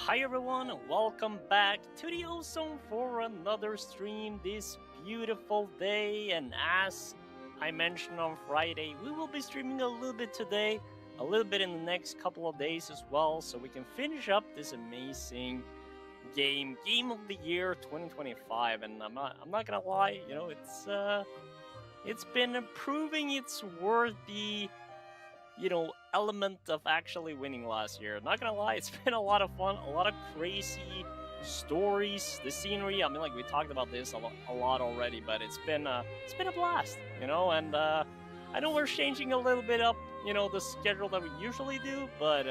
Hi everyone, and welcome back to the Ozone for another stream this beautiful day. And as I mentioned on Friday, we will be streaming a little bit today, a little bit in the next couple of days as well, so we can finish up this amazing game of the year 2025. And I'm not gonna lie, you know, it's been proving its worthy, element of actually winning last year. Not gonna lie, it's been a lot of fun, a lot of crazy stories, the scenery. I mean, like we talked about this a lot already, but it's been a blast, And I know we're changing a little bit up, the schedule that we usually do, but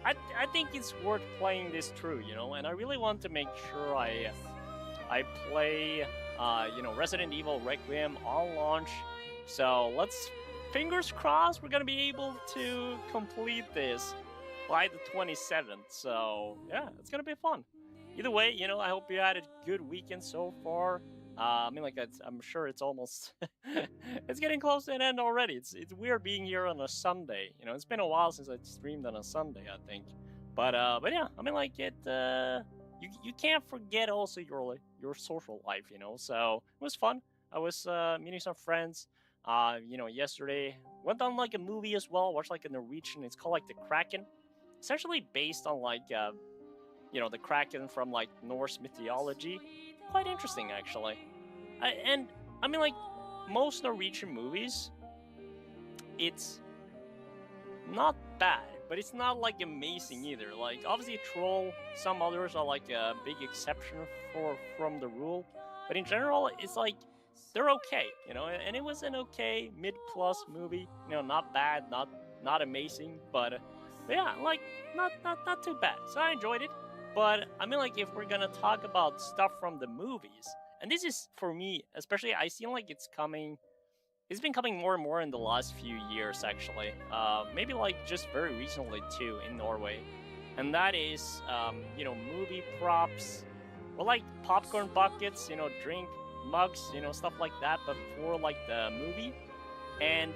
I think it's worth playing this through, And I really want to make sure I play, Resident Evil Requiem on launch. So fingers crossed we're gonna be able to complete this by the 27th. So yeah, it's gonna be fun. Either way, I hope you had a good weekend so far. I mean, like I'm sure it's almost it's getting close to an end already. It's weird being here on a Sunday. It's been a while since I streamed on a Sunday, I think. But yeah, I mean, like you can't forget also your social life. So it was fun. I was meeting some friends. Yesterday went on like a movie as well. Watched like a Norwegian. It's called like the Kraken. Essentially based on like the Kraken from like Norse mythology. Quite interesting actually. And I mean, like most Norwegian movies, it's not bad, but it's not like amazing either. Like obviously Troll, some others are like a big exception from the rule, but in general it's like they're okay, and it was an okay mid-plus movie, not bad, not amazing, but yeah, like not too bad. So I enjoyed it. But I mean, like if we're gonna talk about stuff from the movies, and this is for me, especially, I feel like it's been coming more and more in the last few years, actually. Maybe like just very recently too in Norway, and that is movie props, or like popcorn buckets, drink mugs, stuff like that, but for like the movie. And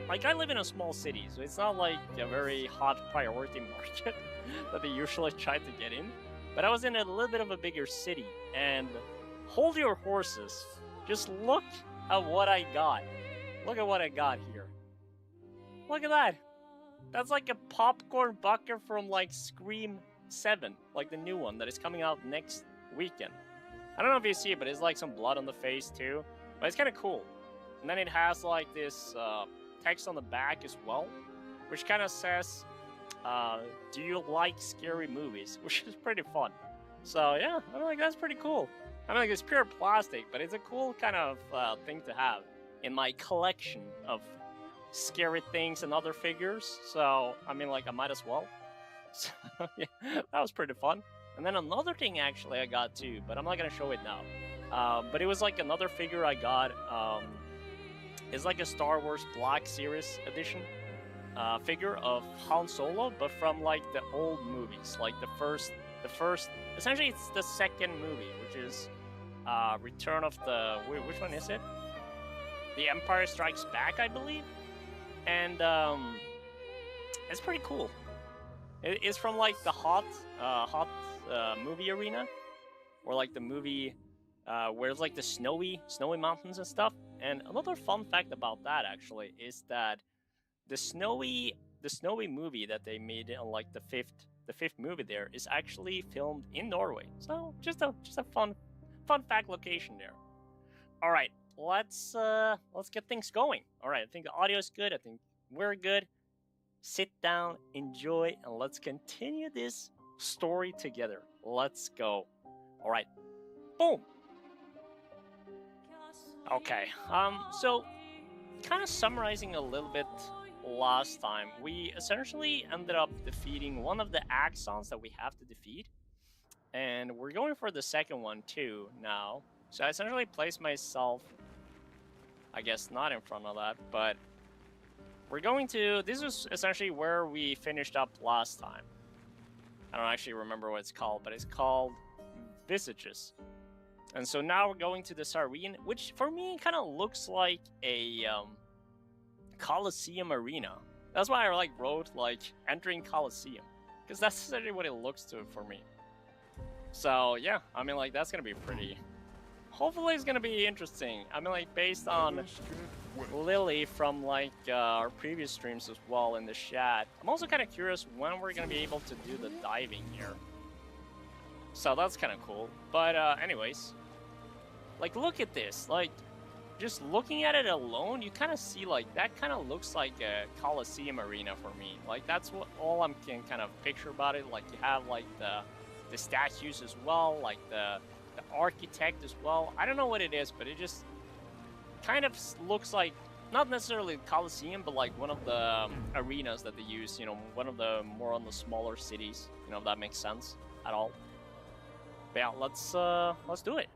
like I live in a small city, so it's not like a very hot priority market that they usually try to get in. But I was in a little bit of a bigger city, and hold your horses. Just look at what I got. Look at what I got here. Look at that. That's like a popcorn bucket from like Scream 7, like the new one that is coming out next weekend. I don't know if you see it, but it's like some blood on the face too. But it's kind of cool. And then it has like this text on the back as well, which kind of says, do you like scary movies? Which is pretty fun. So yeah, I mean, like that's pretty cool. I mean, like it's pure plastic, but it's a cool kind of thing to have in my collection of scary things and other figures. So I mean, like I might as well. So yeah, that was pretty fun. And then another thing actually I got too, but I'm not gonna show it now. But it was like another figure I got. It's like a Star Wars Black Series edition figure of Han Solo, but from like the old movies, like the first. Essentially, it's the second movie, which is Return of the. Which one is it? The Empire Strikes Back, I believe. And it's pretty cool. It's from like the hot movie arena, or like the movie where it's like the snowy mountains and stuff. And another fun fact about that actually is that the snowy movie that they made on like the fifth movie there is actually filmed in Norway. So just a fun fact location there. All right, let's get things going. All right, I think the audio is good. I think we're good. Sit down, enjoy, and let's continue this story together. Let's go. All right. Boom. Okay. So kind of summarizing a little bit last time, we essentially ended up defeating one of the axons that we have to defeat. And we're going for the second one too now. So I essentially placed myself, I guess not in front of that, but we're going to, this is essentially where we finished up last time. I don't actually remember what it's called, but it's called Visages. And so now we're going to this arena, which for me kind of looks like a Colosseum arena. That's why I like wrote like entering Colosseum. because that's essentially what it looks to for me. So yeah, I mean, like, that's gonna be pretty. Hopefully, it's gonna be interesting. I mean, like, based on Lily from like our previous streams as well in the chat. I'm also kind of curious when we're gonna be able to do the diving here. So that's kind of cool. But anyways, like, look at this. Like, just looking at it alone, you kind of see, like, that kind of looks like a Colosseum arena for me. Like, that's what all I can kind of picture about it. Like, you have like the statues as well, like the architect as well. I don't know what it is, but it just kind of looks like, not necessarily Colosseum, but like one of the arenas that they use, you know, one of the more on the smaller cities, you know, if that makes sense at all. But yeah, let's do it.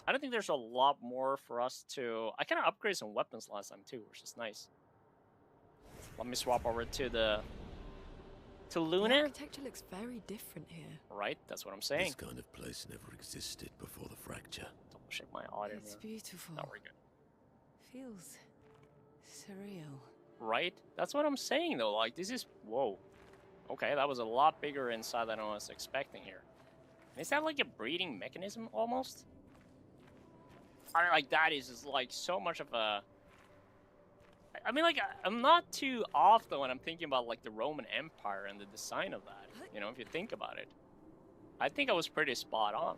I don't think there's a lot more for us to... I kind of upgraded some weapons last time too, which is nice. Let me swap over to Luna. The architecture looks very different here. Right, that's what I'm saying. This kind of place never existed before the fracture. Double check my audio. It's beautiful. No, we're good. Feels surreal. Right? That's what I'm saying though. Like, this is... Whoa. Okay, that was a lot bigger inside than I was expecting here. Is that like a breeding mechanism almost? I mean, like, that is just like so much of a... I mean, like, I'm not too off though when I'm thinking about like the Roman Empire and the design of that. You know, if you think about it. I think I was pretty spot on.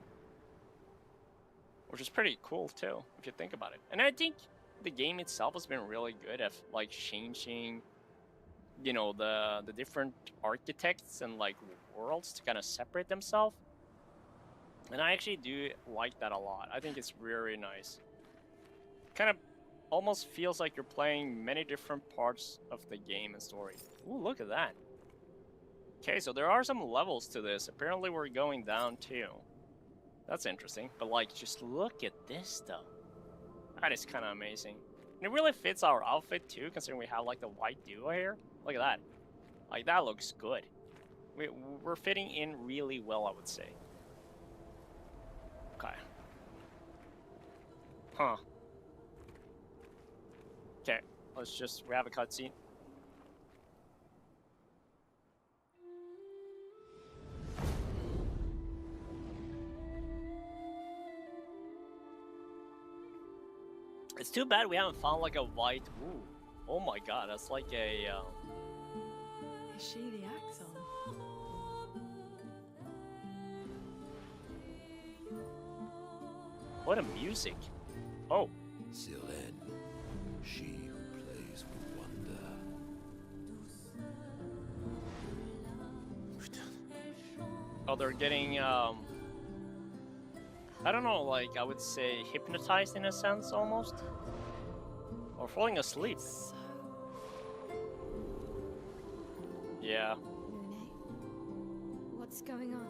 Which is pretty cool too, if you think about it. And I think the game itself has been really good at like changing, you know, the different architects and like worlds to kind of separate themselves. And I actually do like that a lot. I think it's really nice. Kind of almost feels like you're playing many different parts of the game and story. Ooh, look at that. Okay, so there are some levels to this. Apparently we're going down too. That's interesting. But like, just look at this stuff. That is kind of amazing. And it really fits our outfit too, considering we have like the white duo here. Look at that. Like, that looks good. We're fitting in really well, I would say. Okay. Huh. Okay, let's just... We have a cutscene. It's too bad we haven't found like a white... Ooh. Oh my god, that's like a... Is she the axon? What a music. Oh. Sylvain, she who plays with wonder. Oh, they're getting, I don't know, like, I would say hypnotized in a sense, almost. Or falling asleep. So... Yeah. Lune, what's going on?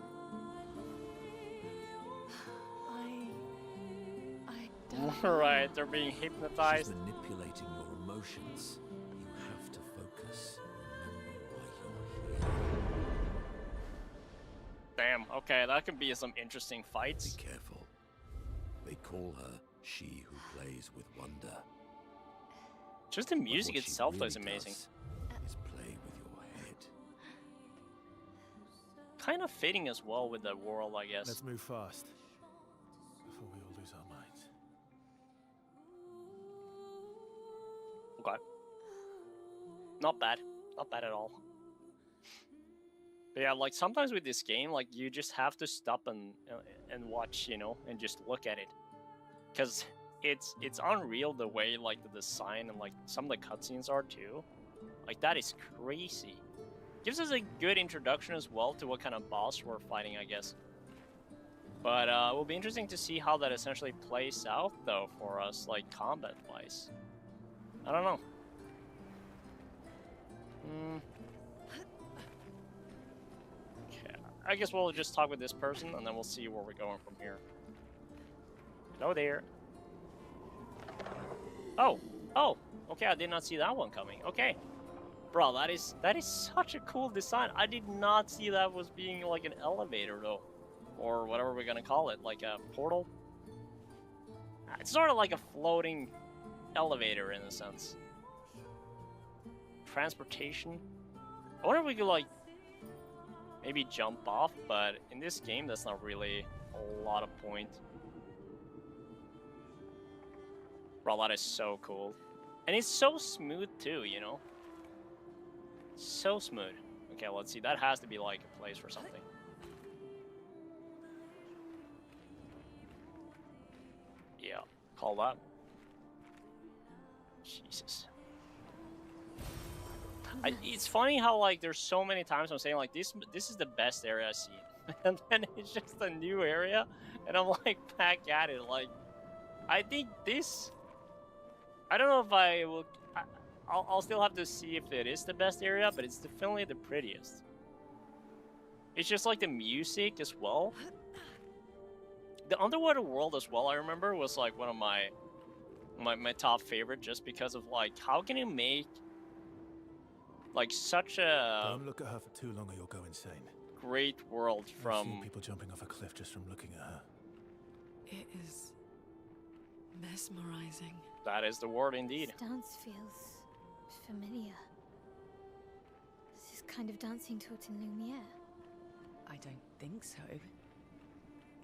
I don't... Right, they're being She's hypnotized. manipulating your emotions. You have to focus. Remember why you're here. Damn, okay, that could be some interesting fights. Be careful. They call her she who plays with wonder. Just the music But what she itself really is amazing. does is play with your head. Kind of fitting as well with the world, I guess. Let's move fast before we all lose our minds. Okay. Not bad. Not bad at all. But yeah, like, sometimes with this game, like, you just have to stop and watch, you know, and just look at it. Because it's unreal the way, like, the design and, like, some of the cutscenes are, too. Like, that is crazy. Gives us a good introduction as well to what kind of boss we're fighting, I guess. But it will be interesting to see how that essentially plays out, though, for us, like, combat-wise. I don't know. Okay, I guess we'll just talk with this person, and then we'll see where we're going from here. Hello there. Oh, oh, okay, I did not see that one coming. Okay. Bro, that is such a cool design. I did not see that was being like an elevator though. Or whatever we're gonna call it, like a portal. It's sort of like a floating elevator in a sense. Transportation. I wonder if we could like... maybe jump off, but in this game, that's not really a lot of point. Bro, that is so cool. And it's so smooth too, you know? So smooth. Okay, let's see. That has to be like a place for something. Yeah, call that. Jesus. It's funny how like there's so many times I'm saying like this is the best area I've seen, and then it's just a new area, and I'm like back at it. Like, I think this. I don't know if I will. I'll still have to see if it is the best area, but it's definitely the prettiest. It's just like the music as well. The underwater world as well, I remember, was like one of my top favorite, just because of like how can you make like such a Don't look at her for too long or you'll go insane. great world I've from seen people jumping off a cliff just from looking at her. It is mesmerizing. that is the word indeed. This dance feels familiar. This is kind of dancing taught in Lumiere. I don't think so.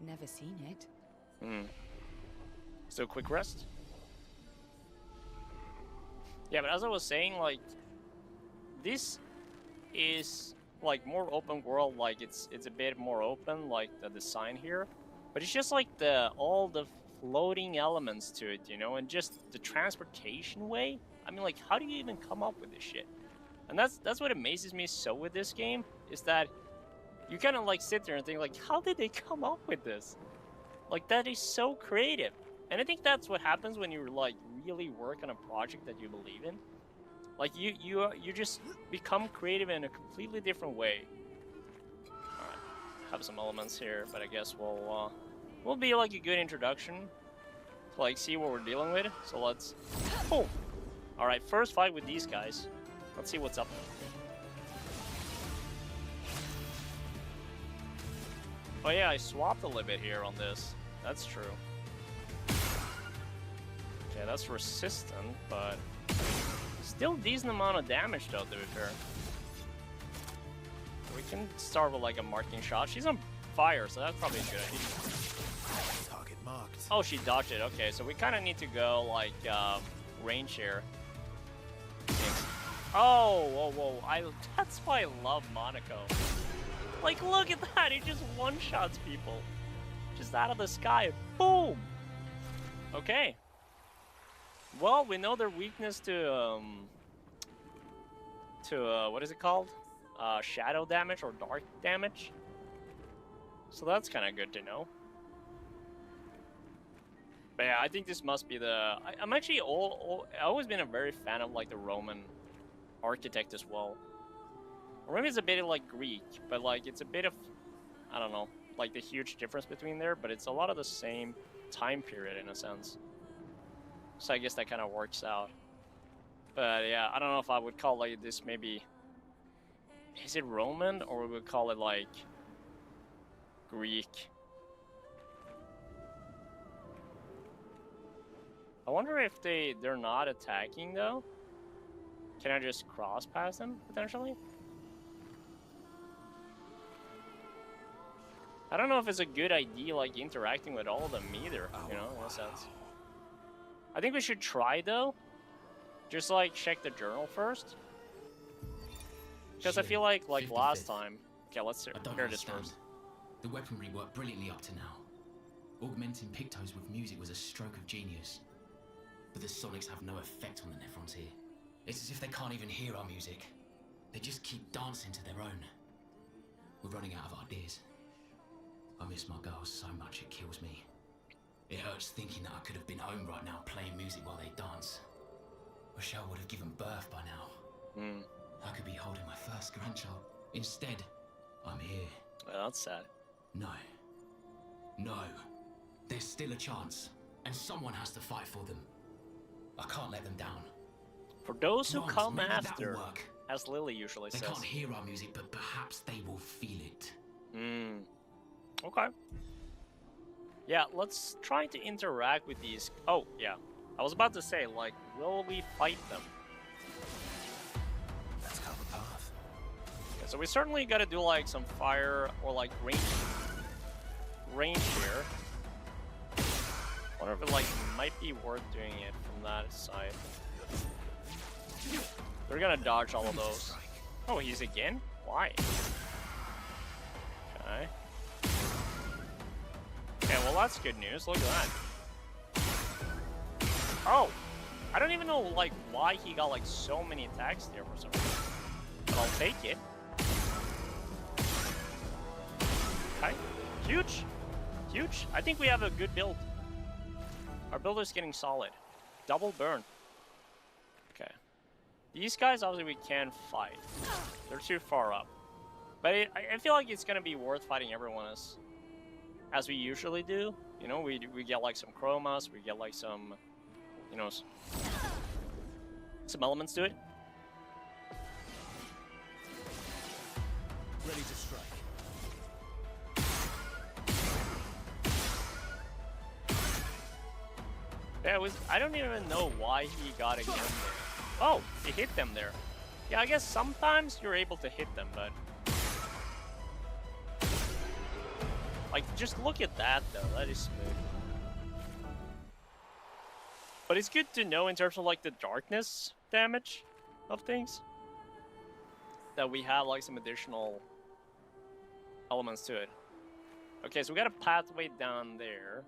Never seen it. So quick rest. Yeah, but as I was saying, like this is like more open world, like it's a bit more open, like the design here, but it's just like all the floating elements to it, you know, and just the transportation way. I mean, like, how do you even come up with this shit? And that's what amazes me so with this game, is that you kind of like sit there and think like, how did they come up with this? Like, that is so creative. And I think that's what happens when you like really work on a project that you believe in. Like you just become creative in a completely different way. Alright, have some elements here, but I guess we'll be like a good introduction to like see what we're dealing with. So let's boom. Alright, first fight with these guys. Let's see what's up. Oh yeah, I swapped a little bit here on this. That's true. Okay, that's resistant, but still decent amount of damage though, to be fair. We can start with like a marking shot. She's on fire, so that's probably a good idea. Target marked. Oh, she dodged it. Okay, so we kind of need to go like range here. Oh, whoa, whoa! That's why I love Monaco. Like, look at that! He just one-shots people, just out of the sky. Boom. Okay. Well, we know their weakness to what is it called? Shadow damage or dark damage. So that's kind of good to know. But yeah, I think this must be the. I'm actually I've always been a very fan of like the Roman architect as well. Or maybe it's a bit of like Greek, but like it's a bit of, I don't know, like the huge difference between there. But it's a lot of the same time period in a sense. So I guess that kind of works out. But yeah, I don't know if I would call like this maybe. Is it Roman or we would call it like Greek? I wonder if they're not attacking though. Can I just cross past them potentially? I don't know if it's a good idea like interacting with all of them either, you know, in a sense. I think we should try though. Just like check the journal first. Because I feel like last time. Okay, let's hear this first. The weaponry worked brilliantly up to now. Augmenting pictos with music was a stroke of genius. But the sonics have no effect on the nephrons here. It's as if they can't even hear our music. They just keep dancing to their own. We're running out of ideas. I miss my girls so much it kills me. It hurts thinking that I could have been home right now playing music while they dance. Rochelle would have given birth by now. I could be holding my first grandchild. Instead, I'm here. Well, that's sad. No. No. There's still a chance. And someone has to fight for them. I can't let them down. For those who come Maybe that will after, work. as Lily usually They says. can't hear our music, but perhaps they will feel it. Okay. Yeah, let's try to interact with these. Oh, yeah. I was about to say, like, will we fight them? Let's cut the path. So we certainly got to do like some fire or like range here. Wonder if it like might be worth doing it from that side. We're gonna dodge all of those. Oh, he's again? Why? Okay. Okay, well that's good news. Look at that. Oh, I don't even know like why he got like so many attacks there for some reason. But I'll take it. Okay, huge, huge. I think we have a good build. Our build is getting solid. Double burn. Okay. These guys, obviously, we can't fight. They're too far up. But I feel like it's gonna be worth fighting everyone as we usually do. You know, we get like some chromas, we get like some, you know, some elements to it. Ready to strike. Yeah, I don't even know why he got again there. Oh, he hit them there. Yeah, I guess sometimes you're able to hit them, but... Like, just look at that, though. That is smooth. But it's good to know in terms of, like, the darkness damage of things. That we have, like, some additional elements to it. Okay, so we got a pathway down there.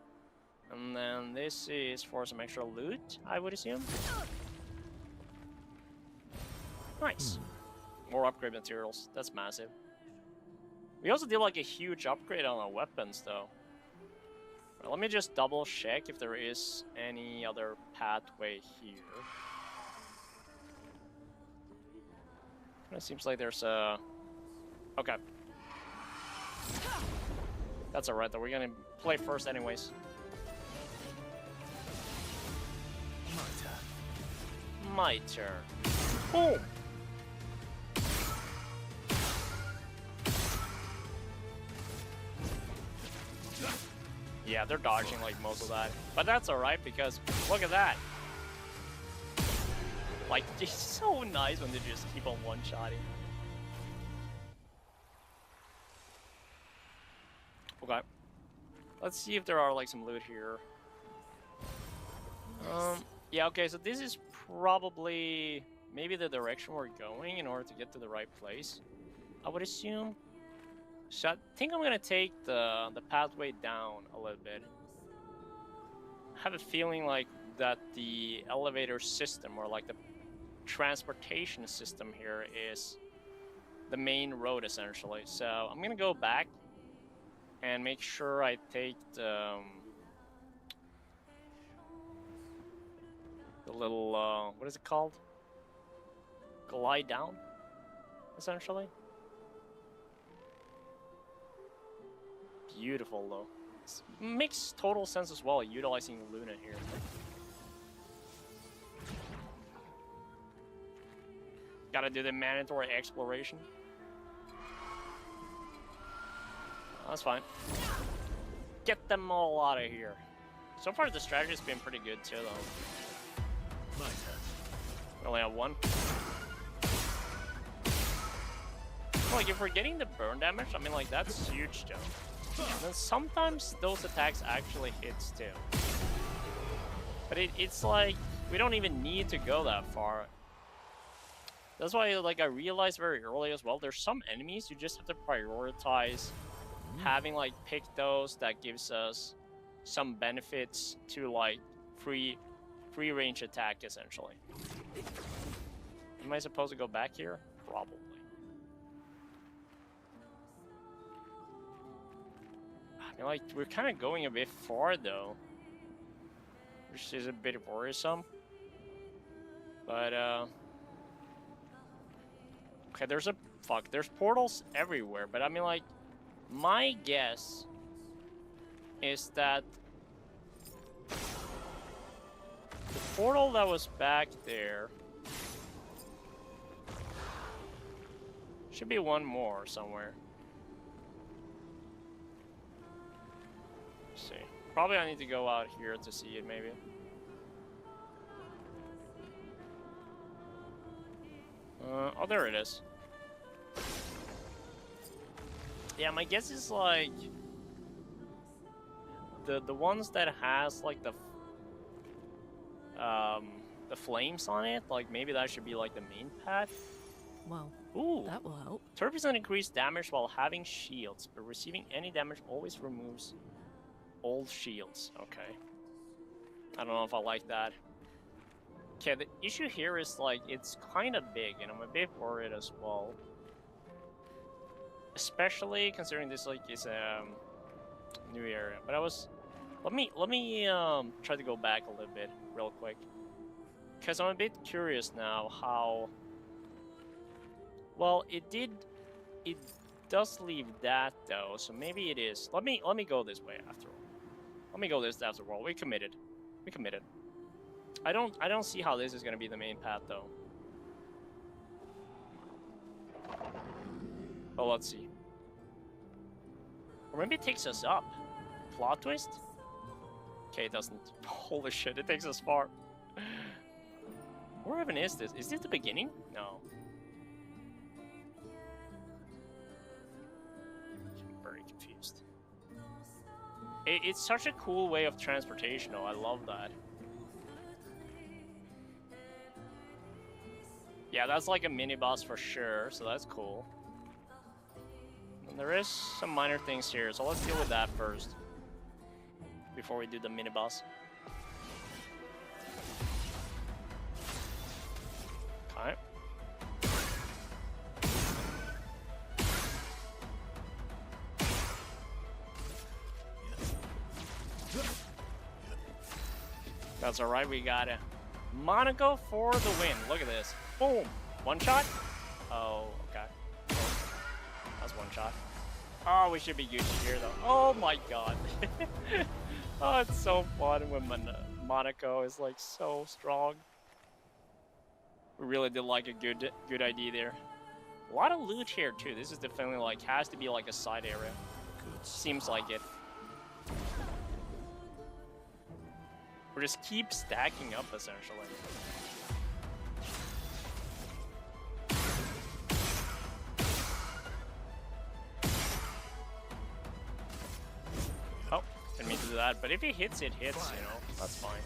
And then this is for some extra loot, I would assume. Nice. More upgrade materials. That's massive. We also did like a huge upgrade on our weapons, though. Well, let me just double check if there is any other pathway here. It seems like there's a... Okay. That's alright, though. We're gonna play first anyways. My turn. Boom! Yeah, they're dodging like most of that. But that's alright because look at that. Like, it's so nice when they just keep on one-shotting. Okay. Let's see if there are like some loot here. Yeah, okay, so this is probably maybe the direction we're going in order to get to the right place, I would assume. So I think I'm gonna take the pathway down a little bit. I have a feeling like that the elevator system or like the transportation system here is the main road essentially. So I'm gonna go back and make sure I take the little, what is it called? Glide down, essentially. Beautiful, though. It makes total sense as well, utilizing Luna here. Gotta do the mandatory exploration. That's fine. Get them all out of here. So far, the strategy's been pretty good, too, though. My turn. We only have one. Like, if we're getting the burn damage, I mean, like, that's huge, though. And then sometimes those attacks actually hits, too. But it's like, we don't even need to go that far. That's why, like, I realized very early as well, there's some enemies you just have to prioritize having, like, pick those that gives us some benefits to, like, free range attack, essentially. Am I supposed to go back here? Probably. I mean, like, we're kind of going a bit far, though. Which is a bit worrisome. But, okay, there's portals everywhere, but I mean, like, my guess is that the portal that was back there should be one more somewhere. Let's see. Probably I need to go out here to see it, maybe. Oh, there it is. Yeah, my guess is like the ones that has like the flames on it, like maybe that should be like the main pad. Well, Ooh, that will help. 30% increased damage while having shields, but receiving any damage always removes old shields. Okay. I don't know if I like that. Okay, the issue here is like it's kind of big, and I'm a bit worried as well. Especially considering this like is a new area. But let me try to go back a little bit real quick, because I'm a bit curious now how. Well, it does leave that though, so maybe it is. Let me go this way after all. Let me go this after all. We committed. We committed. I don't see how this is gonna be the main path though. But let's see. Or maybe it takes us up. Plot twist? Okay, it doesn't. Holy shit, it takes us far. Where even is this? Is this the beginning? No. I'm very confused. It's such a cool way of transportation though, I love that. Yeah, that's like a mini boss for sure, so that's cool. And there is some minor things here, so let's deal with that first before we do the mini boss. Okay. That's alright, we got it. Monaco for the win. Look at this. Boom! One shot? Oh, okay. That's one shot. Oh, we should be Gucci here though. Oh my god. Oh, it's so fun when Monaco is like so strong. We really did like a good idea there. A lot of loot here too. This is definitely like has to be like a side area. Seems like it. Or just keep stacking up essentially. Oh, didn't mean to do that, but if it hits, it hits, you know, that's fine.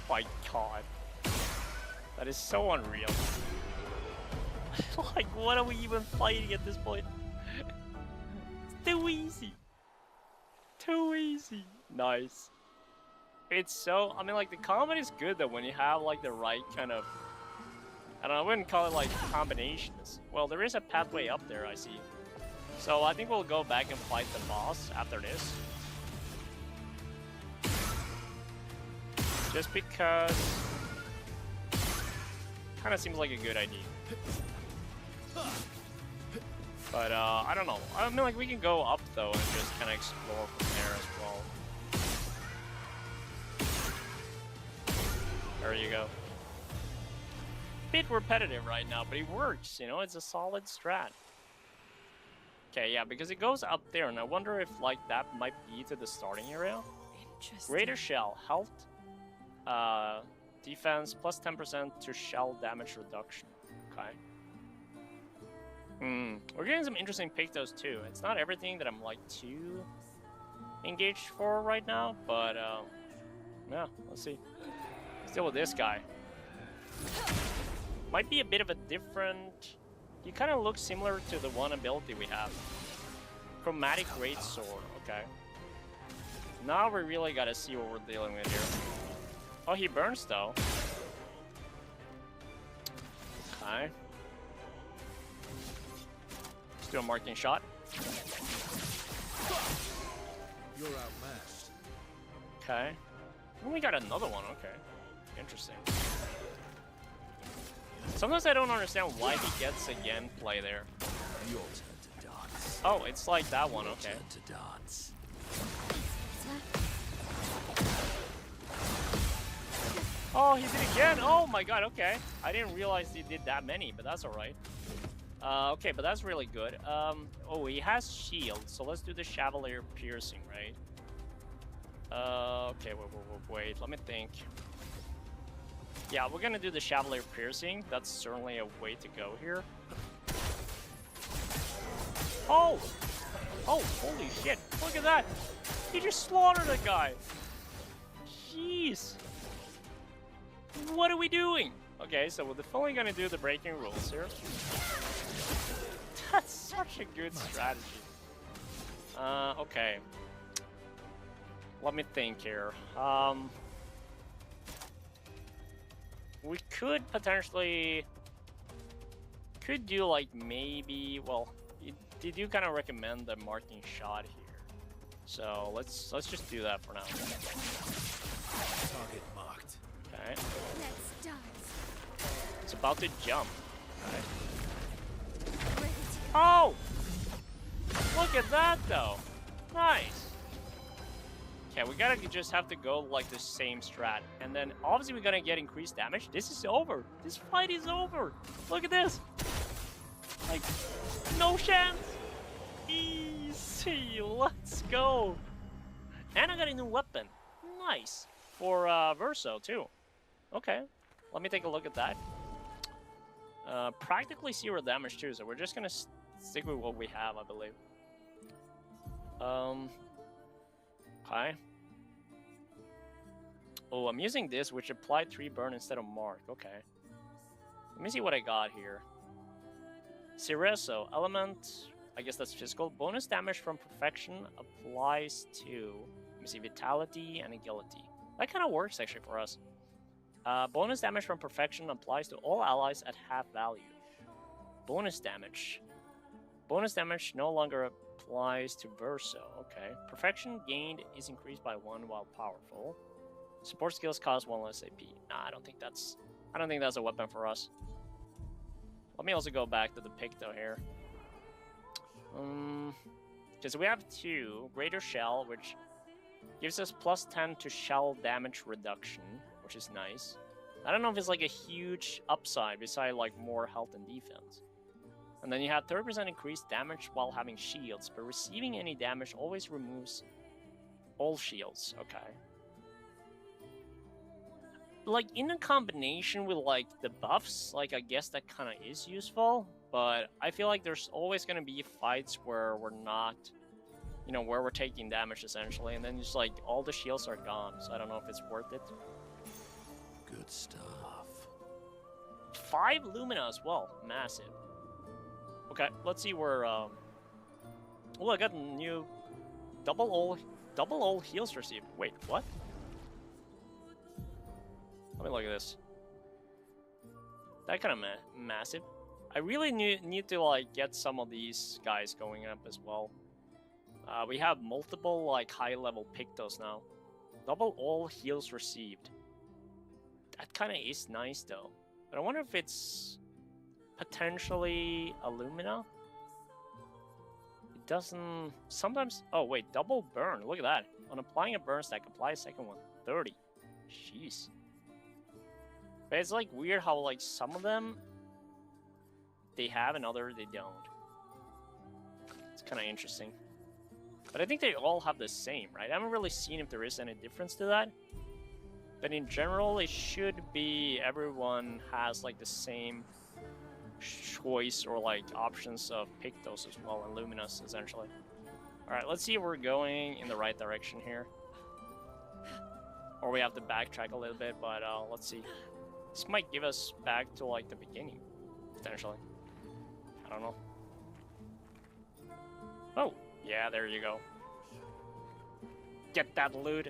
Oh my god. That is so unreal. Like, what are we even fighting at this point? It's too easy. Too easy. Nice. It's so, I mean, like, the combat is good though when you have like the right kind of, I don't know, I wouldn't call it like combinations. Well, there is a pathway up there, I see. So I think we'll go back and fight the boss after this. Just because kind of seems like a good idea. But I don't know. I mean, like, we can go up though and just kind of explore from there as well. There you go. Bit repetitive right now, but it works, you know, it's a solid strat. Okay, yeah, because it goes up there, and I wonder if, like, that might be to the starting area. Interesting. Greater shell, health, defense, plus 10% to shell damage reduction. Okay. We're getting some interesting pictos too. It's not everything that I'm, like, too engaged for right now, but, yeah, let's see. Let's deal with this guy. Might be a bit of a different... He kind of looks similar to the one ability we have. Chromatic Great Sword, okay. Now we really gotta see what we're dealing with here. Oh, he burns though. Okay. Let's do a marking shot. You're outmatched. Okay. And we got another one, okay. Interesting. Sometimes I don't understand why he gets a yen play there. Your turn to dance. Oh, it's like that one, okay. Turn to dance. Oh, he did it again! Oh my god, okay. I didn't realize he did that many, but that's alright. Okay, but that's really good. Oh, he has shield, so let's do the Chevalier Piercing, right? Okay, wait, let me think. Yeah, we're gonna do the Chevalier Piercing. That's certainly a way to go here. Oh! Oh, holy shit. Look at that. He just slaughtered a guy. Jeez. What are we doing? Okay, so we're definitely gonna do the breaking rules here. That's such a good strategy. Okay. Let me think here. We could potentially... Could do like maybe... Well, did you kind of recommend the marking shot here? So let's just do that for now. Target marked. Okay. Let's dance. It's about to jump. Okay. Ready to Oh! Look at that though. Nice. Okay, we gotta just have to go like the same strat. And then obviously we're gonna get increased damage. This is over. This fight is over. Look at this. Like, no chance. Easy. Let's go. And I got a new weapon. Nice. For Verso too. Okay. Let me take a look at that. Practically 0 damage too, so we're just gonna stick with what we have, I believe. Okay. Oh, I'm using this, which applied 3 burn instead of mark. Okay. Let me see what I got here. Cerezo, element, I guess that's physical. Bonus damage from perfection applies to, let me see, vitality and agility. That kind of works actually for us. Bonus damage from perfection applies to all allies at half value. Bonus damage. Bonus damage no longer applies to Verso. Okay. Perfection gained is increased by 1 while powerful. Support skills cost 1 less AP. Nah, I don't think that's a weapon for us. Let me also go back to the Picto here. Because we have 2. Greater Shell, which gives us plus 10 to shell damage reduction, which is nice. I don't know if it's like a huge upside beside like more health and defense. And then you have 30% increased damage while having shields, but receiving any damage always removes all shields. Okay. Like, in a combination with, like, the buffs, like, I guess that kind of is useful, but I feel like there's always going to be fights where we're not, you know, where we're taking damage, essentially, and then just, like, all the shields are gone, so I don't know if it's worth it. Good stuff. 5 Lumina as well. Massive. Okay, let's see where, Oh, I got a new double all heals received. Wait, what? Let me look at this. That kind of massive. I really need to like get some of these guys going up as well. We have multiple like high-level Pictos now. Double all heals received. That kind of is nice though. But I wonder if it's potentially Illumina. It doesn't. Sometimes. Oh wait, double burn. Look at that. On applying a burn stack, apply a second one. 30. Jeez. But it's like weird how like some of them they have and others they don't. It's kind of interesting. But I think they all have the same, right? I haven't really seen if there is any difference to that. But in general, it should be everyone has like the same choice or like options of Pictos as well and Luminous essentially. Alright, let's see if we're going in the right direction here. Or we have to backtrack a little bit, but let's see. This might give us back to like the beginning, potentially. I don't know. Oh, yeah, there you go. Get that loot.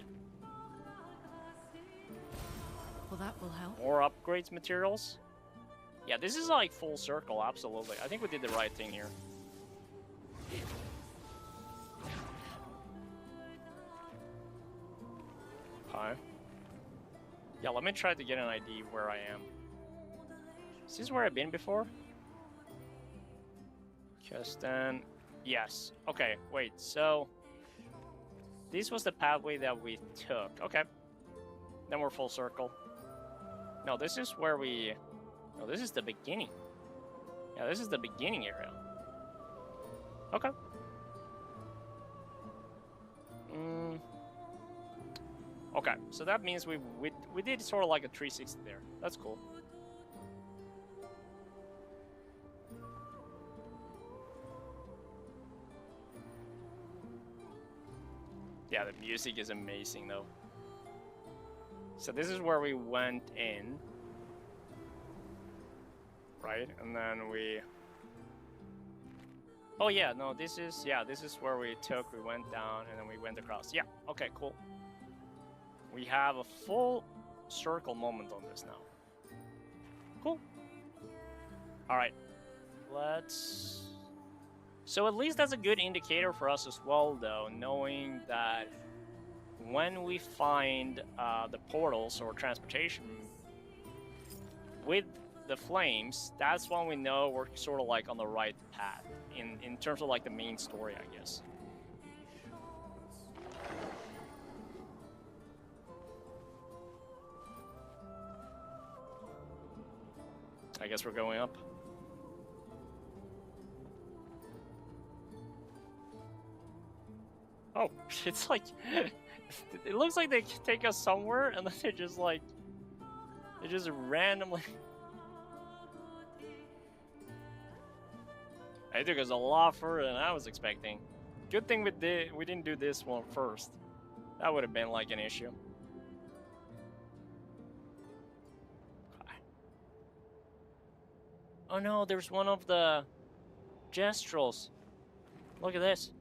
Well, that will help. More upgrades materials. Yeah, this is like full circle, absolutely. I think we did the right thing here. Okay. Yeah, let me try to get an ID where I am. Is this where I've been before? Just then... Yes. Okay, wait, so... This was the pathway that we took. Okay. Then we're full circle. No, this is where we... No, this is the beginning. Yeah, this is the beginning area. Okay. Okay, so that means we did sort of like a 360 there. That's cool. Yeah, the music is amazing though. So this is where we went in. Right? And then we... Oh yeah, no, this is where we went down and then we went across. Yeah, okay, cool. We have a full circle moment on this now. Cool. Alright. Let's... So at least that's a good indicator for us as well, though, knowing that when we find the portals or transportation with the flames, that's when we know we're sort of like on the right path in terms of like the main story, I guess. I guess we're going up. Oh, it's like... it looks like they take us somewhere, and then they just like... They just randomly... It took us a lot further than I was expecting. Good thing we didn't do this one first. That would have been like an issue. Oh no, there's one of the Gestrels. Look at this.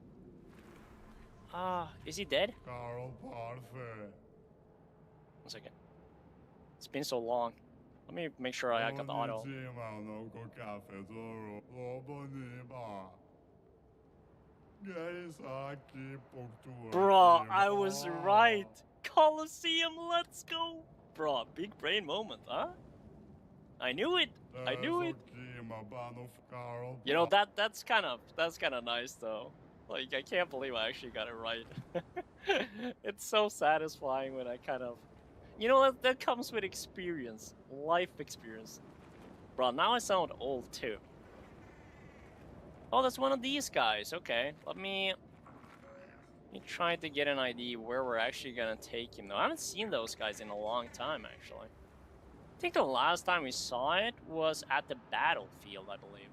Ah, is he dead? 1 second. It's been so long. Let me make sure I got the auto. Bro, I was right. Colosseum, let's go. Bro, big brain moment, huh? I knew it. I knew it. You know, that's kind of nice though. Like, I can't believe I actually got it right. It's so satisfying when I kind of... You know, that comes with experience. Life experience. Bro, now I sound old too. Oh, that's one of these guys. Okay, let me try to get an idea where we're actually gonna take him though. I haven't seen those guys in a long time, actually. I think the last time we saw it was at the battlefield, I believe.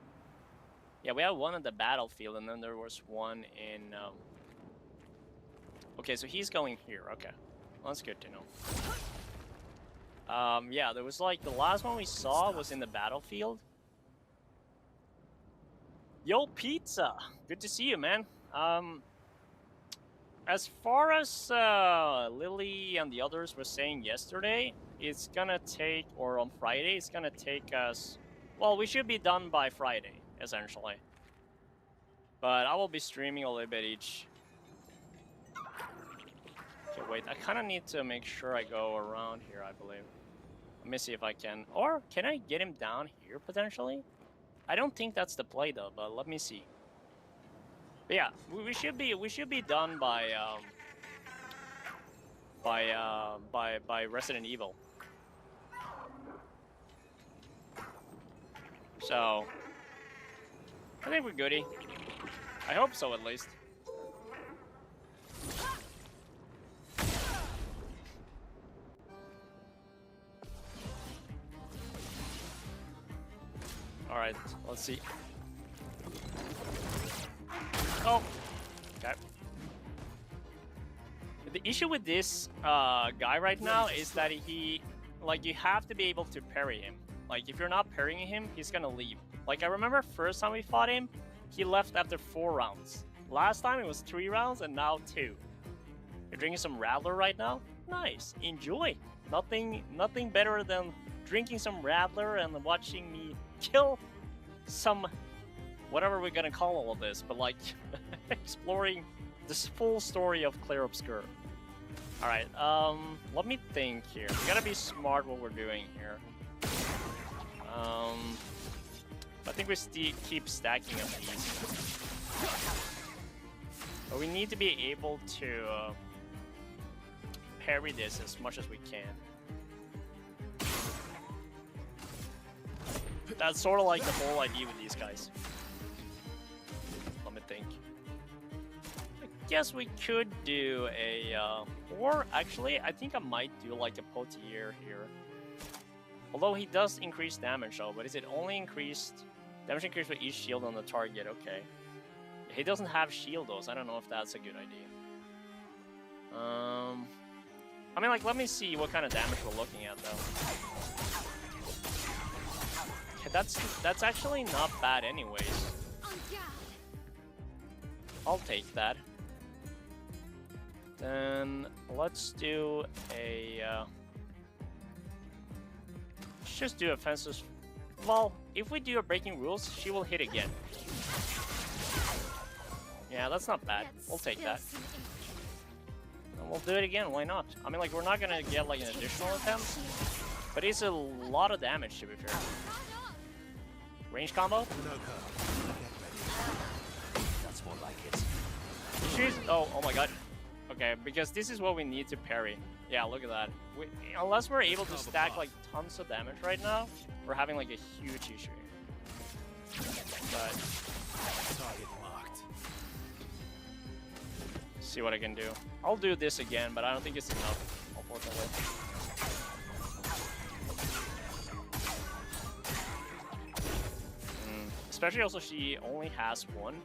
Yeah, we had one at the battlefield, and then there was one in... Okay, so he's going here. Okay, well, that's good to know. Yeah, there was like... The last one we saw was in the battlefield. Yo, Pizza! Good to see you, man. As far as Lily and the others were saying yesterday, it's gonna take... Or on Friday, it's gonna take us... Well, we should be done by Friday, essentially. But I will be streaming a little bit each. Okay, wait, I kind of need to make sure I go around here, I believe. Let me see if I can. Or can I get him down here potentially? I don't think that's the play though, but let me see. But yeah, we should be done by Resident Evil. So I think we're goody. I hope so, at least. Alright, let's see. Oh! Okay. The issue with this guy right now is that he... Like, you have to be able to parry him. Like, if you're not parrying him, he's gonna leave. Like, I remember first time we fought him, he left after 4 rounds. Last time it was 3 rounds, and now 2. You're drinking some Radler right now? Nice. Enjoy. Nothing better than drinking some Radler and watching me kill some... Whatever we're gonna call all of this, but like... exploring this full story of Clair Obscur. Alright, let me think here. We gotta be smart what we're doing here. I think we keep stacking up these. But we need to be able to parry this as much as we can. That's sort of like the whole idea with these guys. Let me think. I guess we could do a... or actually, I think I might do like a Potier here. Although he does increase damage though, but is it only increased... Damage increased with each shield on the target, okay. He doesn't have shield though, so I don't know if that's a good idea. I mean, like, let me see what kind of damage we're looking at, though. Okay, that's actually not bad anyways. I'll take that. Then let's do a... let's just do offensive. Well, if we do a breaking rules, she will hit again. Yeah, that's not bad. We'll take that. And we'll do it again, why not? I mean, like, we're not gonna get, like, an additional attempt, but it's a lot of damage, to be fair. Range combo? That's more like it. She's... oh my god. Okay, because this is what we need to parry. Yeah, look at that. Unless we're able to stack, like, tons of damage right now, we're having, like, a huge issue here. But... Target marked. see what I can do. I'll do this again, but I don't think it's enough, unfortunately. Especially also she only has one.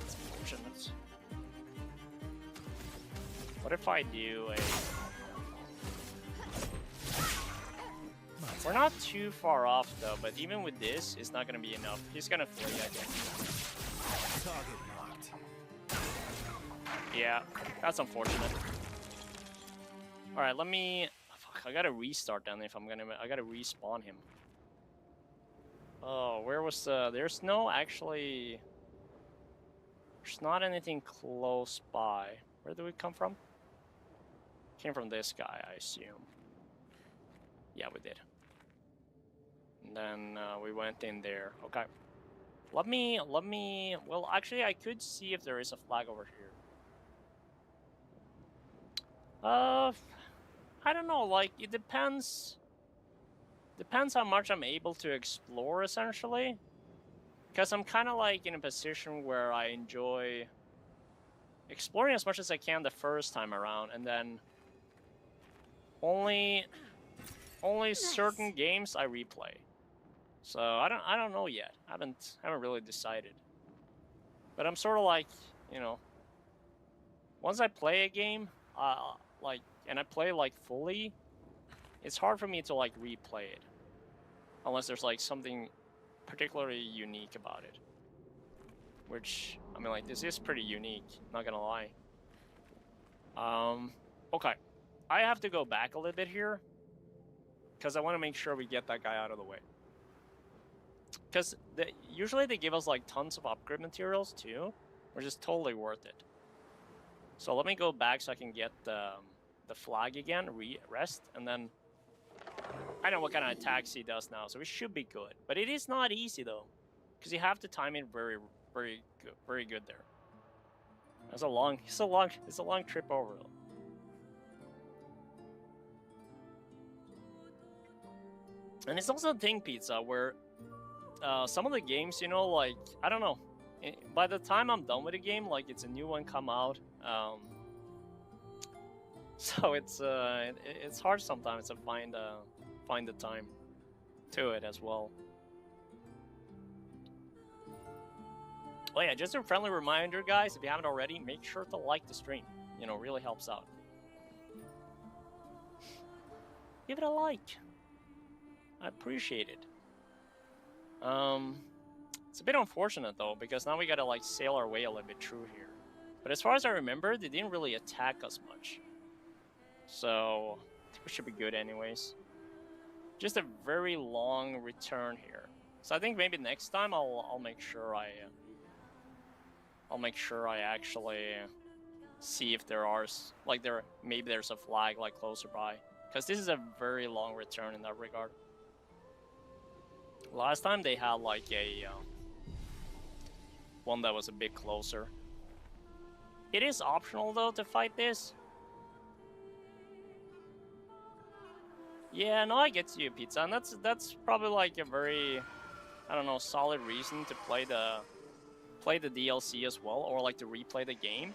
It's unfortunate. What if I do a... we're not too far off though, but even with this, it's not gonna be enough. He's gonna flee, I think. Target marked. Yeah, that's unfortunate. Alright, let me... fuck, I gotta restart then if I'm gonna... I gotta respawn him. Oh, where was the... there's no actually... there's not anything close by. Where did we come from? Came from this guy, I assume. Yeah, we did. And then we went in there. Okay. Let me... well, actually, I could see if there is a flag over here. I don't know, like, it depends... depends how much I'm able to explore, essentially. Because I'm kind of, like, in a position where I enjoy exploring as much as I can the first time around, and then only certain games I replay. So I don't know yet. I haven't really decided. But I'm sort of like, you know, once I play a game, like, and I play like fully, it's hard for me to like replay it, unless there's like something particularly unique about it. Which, I mean, like, this is pretty unique, not gonna lie. Okay. I have to go back a little bit here, because I want to make sure we get that guy out of the way. Because usually they give us, like, tons of upgrade materials, too, which is totally worth it. So let me go back so I can get the flag again, rest, and then... I know what kind of attacks he does now, so it should be good. But it is not easy, though, because you have to time it very good there. It's a long trip over, though. And it's also a thing, Pizza, where some of the games, you know, like, I don't know. By the time I'm done with the game, like, it's a new one come out. So it's hard sometimes to find the time to it as well. Oh yeah, just a friendly reminder, guys, if you haven't already, make sure to like the stream. You know, really helps out. Give it a like. I appreciate it. It's a bit unfortunate though, because now we gotta like sail our way a little bit through here. But as far as I remember, they didn't really attack us much. So, I think we should be good anyways. Just a very long return here. So I think maybe next time I'll make sure I actually see if there are like maybe there's a flag like closer by, because this is a very long return in that regard. Last time they had like a one that was a bit closer. It is optional though to fight this. Yeah, no, I get you, Pizza, and that's probably like a very, I don't know, solid reason to play the DLC as well, or like to replay the game.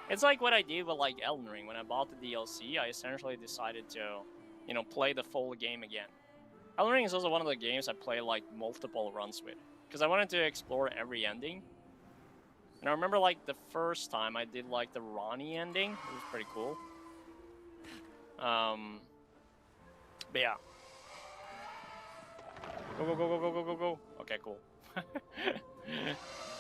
It's like what I did with like Elden Ring. When I bought the DLC, I essentially decided to, you know, play the full game again. Elden Ring is also one of the games I play like multiple runs with, because I wanted to explore every ending. And I remember like the first time I did like the Ronnie ending. It was pretty cool. But yeah. Go, go, go, go, go, go, go, go. Okay, cool.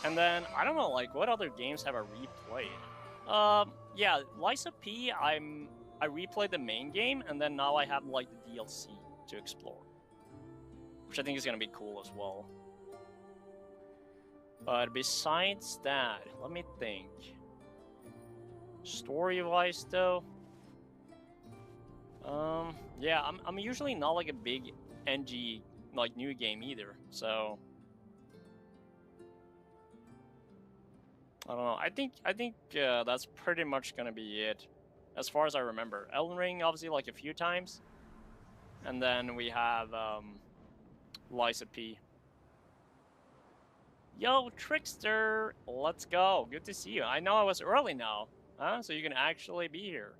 And then, I don't know, like, what other games have I replayed? Yeah, Lies of P, I replayed the main game, and then now I have, like, the DLC to explore. Which I think is gonna be cool as well. But besides that, let me think. Story-wise, though... yeah, I'm usually not, like, a big NG, like, new game either, so... I don't know. I think that's pretty much gonna be it, as far as I remember. Elden Ring, obviously, like a few times, and then we have Lies of P. Yo, Trickster, let's go. Good to see you. I know I was early now, huh? So you can actually be here.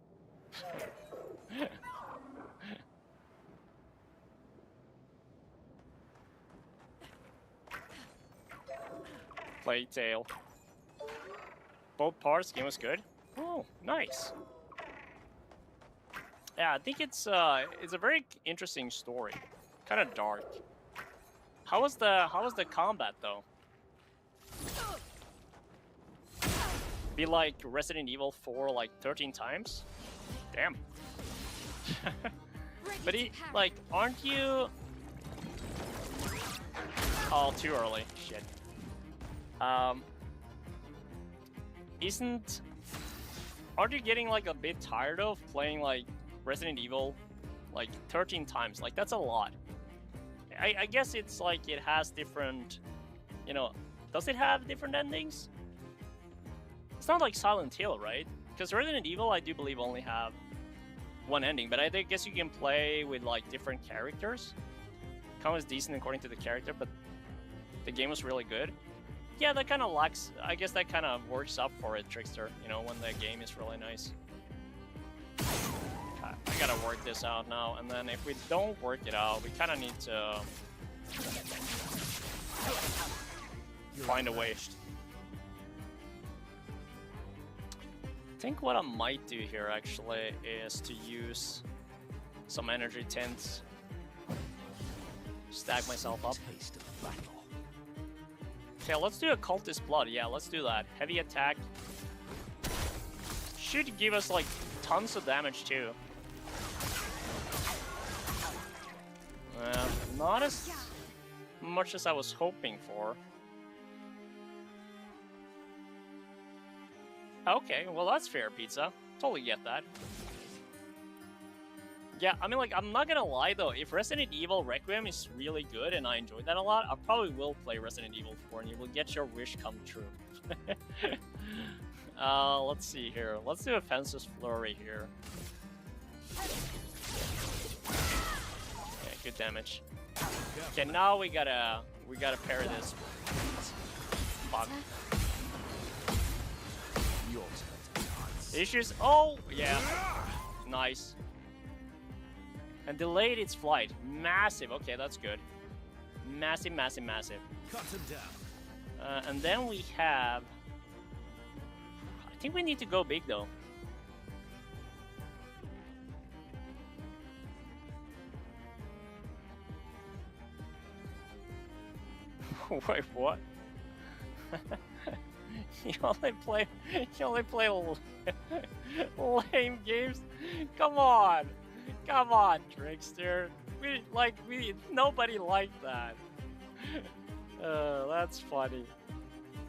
Plague Tale. Both parts, game was good. Oh, nice. Yeah, I think it's a very interesting story. Kind of dark. How was the combat though? Be like Resident Evil 4 like 13 times? Damn. But like, aren't you... Oh, too early. Shit. Aren't you getting like a bit tired of playing like Resident Evil like 13 times? Like, that's a lot. I guess it's like it has different, you know, does it have different endings? It's not like Silent Hill, right? Because Resident Evil, I do believe, only have one ending, but I guess you can play with like different characters. Kind of decent according to the character, but the game was really good. Yeah, that kind of lacks. I guess that kind of works up for it, Trickster. You know, when the game is really nice. I gotta work this out now, and then if we don't work it out, we kind of need to find a way. I think what I might do here actually is to use some energy tints. Stack myself up. Okay, let's do a Cultist Blood. Yeah, let's do that. Heavy attack. Should give us like tons of damage too. Not as much as I was hoping for. Okay, well that's fair, Pizza. Totally get that. Yeah, I mean, like, I'm not gonna lie though, if Resident Evil Requiem is really good and I enjoyed that a lot, I probably will play Resident Evil 4 and you will get your wish come true. Let's see here. Let's do a Fencer's Flurry here. Okay, good damage. Okay, now we gotta parry this. Fuck. Issues. Oh, yeah. Nice. And delayed its flight. Massive. Okay, that's good. Massive, massive, massive. Cut him down. And then we have... I think we need to go big, though. Wait, what? You only play lame games? Come on! Come on, Trickster. Nobody liked that. That's funny.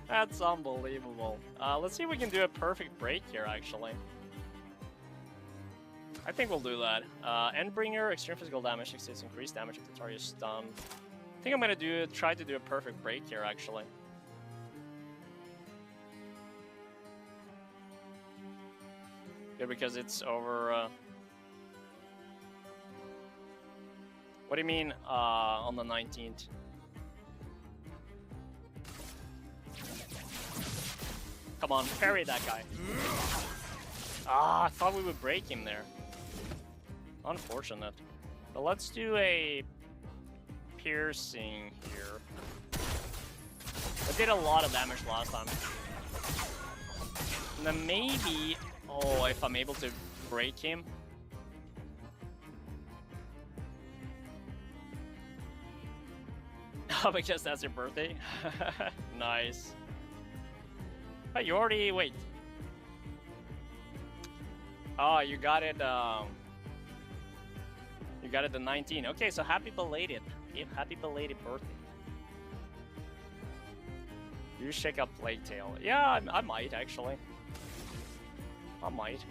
That's unbelievable. Let's see if we can do a perfect break here, actually. I think we'll do that. Endbringer, extreme physical damage, 66 increased damage if the target is stunned. I think I'm gonna try to do a perfect break here, actually. Good, because it's over... What do you mean, on the 19th? Come on, parry that guy. Ah, I thought we would break him there. Unfortunate. But let's do a piercing here. I did a lot of damage last time. And then maybe... Oh, if I'm able to break him. Oh, because that's your birthday? Nice. Oh, you already... Wait. Oh, you got it, You got it the 19th. Okay, so happy belated. Happy belated birthday. You check out Plague Tale. Yeah, I might, actually. I might.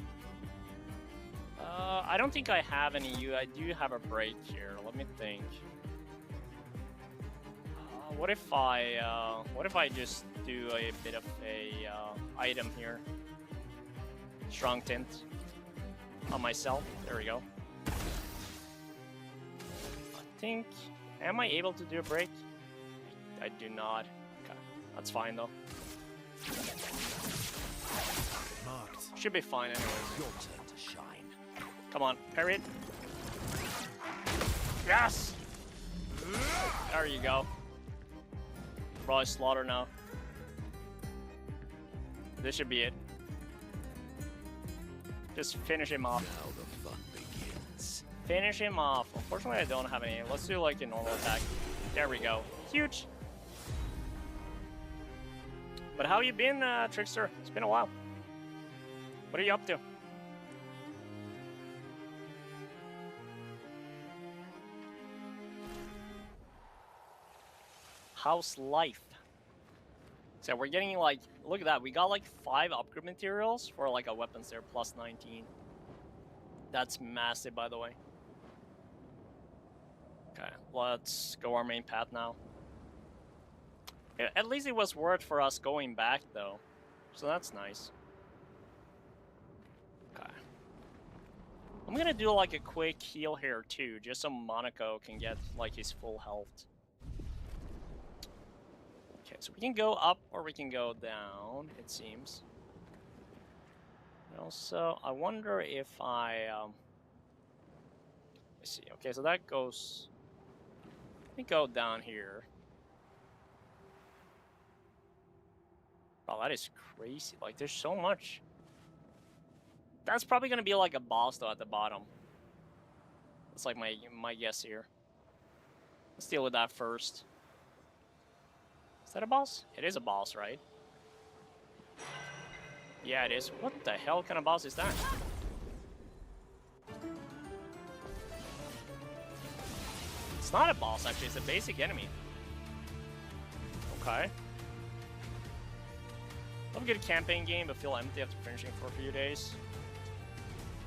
I don't think I have any. I do have a break here. Let me think. What if I just do a bit of a item here? Strong tint on myself. There we go. I think. Am I able to do a break? I do not. Okay, that's fine though. Marked. Should be fine anyways. Your turn to shine. Come on, parry it. Yes! There you go. Probably slaughter now. This should be it. Just finish him off. Now the fun begins. Finish him off. Unfortunately, I don't have any. Let's do like a normal attack. There we go. Huge. But how you been, Trickster? It's been a while. What are you up to? How's life? So we're getting like, look at that. We got like 5 upgrade materials for like a weapons there, plus 19. That's massive, by the way. Okay, let's go our main path now. Yeah, at least it was worth for us going back though, so that's nice. Okay. I'm gonna do like a quick heal here too, just so Monaco can get like his full health. Okay, so we can go up or we can go down, it seems. And also, I wonder if let's see. Okay, so that goes. Let me go down here. Oh, that is crazy. Like, there's so much. That's probably gonna be like a boss though at the bottom. That's like my guess here. Let's deal with that first. Is that a boss? It is a boss, right? Yeah, it is. What the hell kind of boss is that? It's not a boss, actually. It's a basic enemy. Okay. Love a good campaign game, but feel empty after finishing for a few days.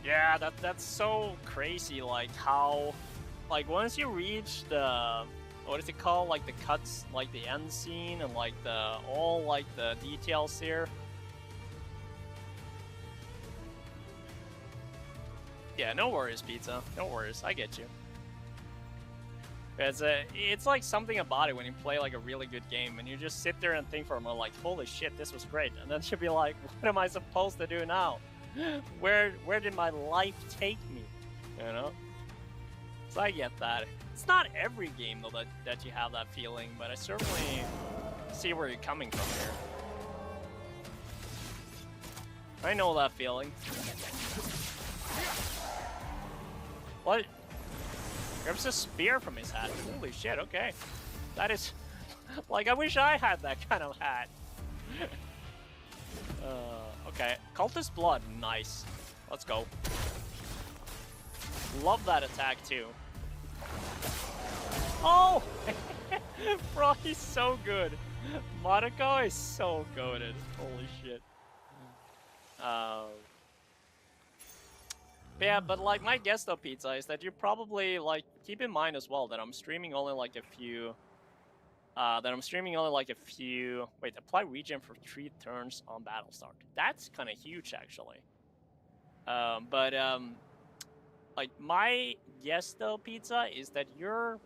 Yeah, that's so crazy. Like how, like once you reach the, what is it called? Like the cuts, like the end scene, and like the all like the details here. Yeah, no worries, Pizza. No worries. I get you. It's like something about it when you play like a really good game and you just sit there and think for a moment like, holy shit, this was great. And then you'll be like, what am I supposed to do now? Where did my life take me? You know? So I get that. It's not every game though that you have that feeling, but I certainly see where you're coming from here. I know that feeling. What? Grabs a spear from his hat. Holy shit, okay. That is... like, I wish I had that kind of hat. Okay. Cultist Blood. Nice. Let's go. Love that attack, too. Oh! Bro, he's so good. Monaco is so goated. Holy shit. Yeah, but like my guess though, Pizza, is that you probably like keep in mind as well that I'm streaming only like a few. Wait, apply regen for 3 turns on battle start. That's kind of huge, actually. Like my guess though, Pizza, is that you're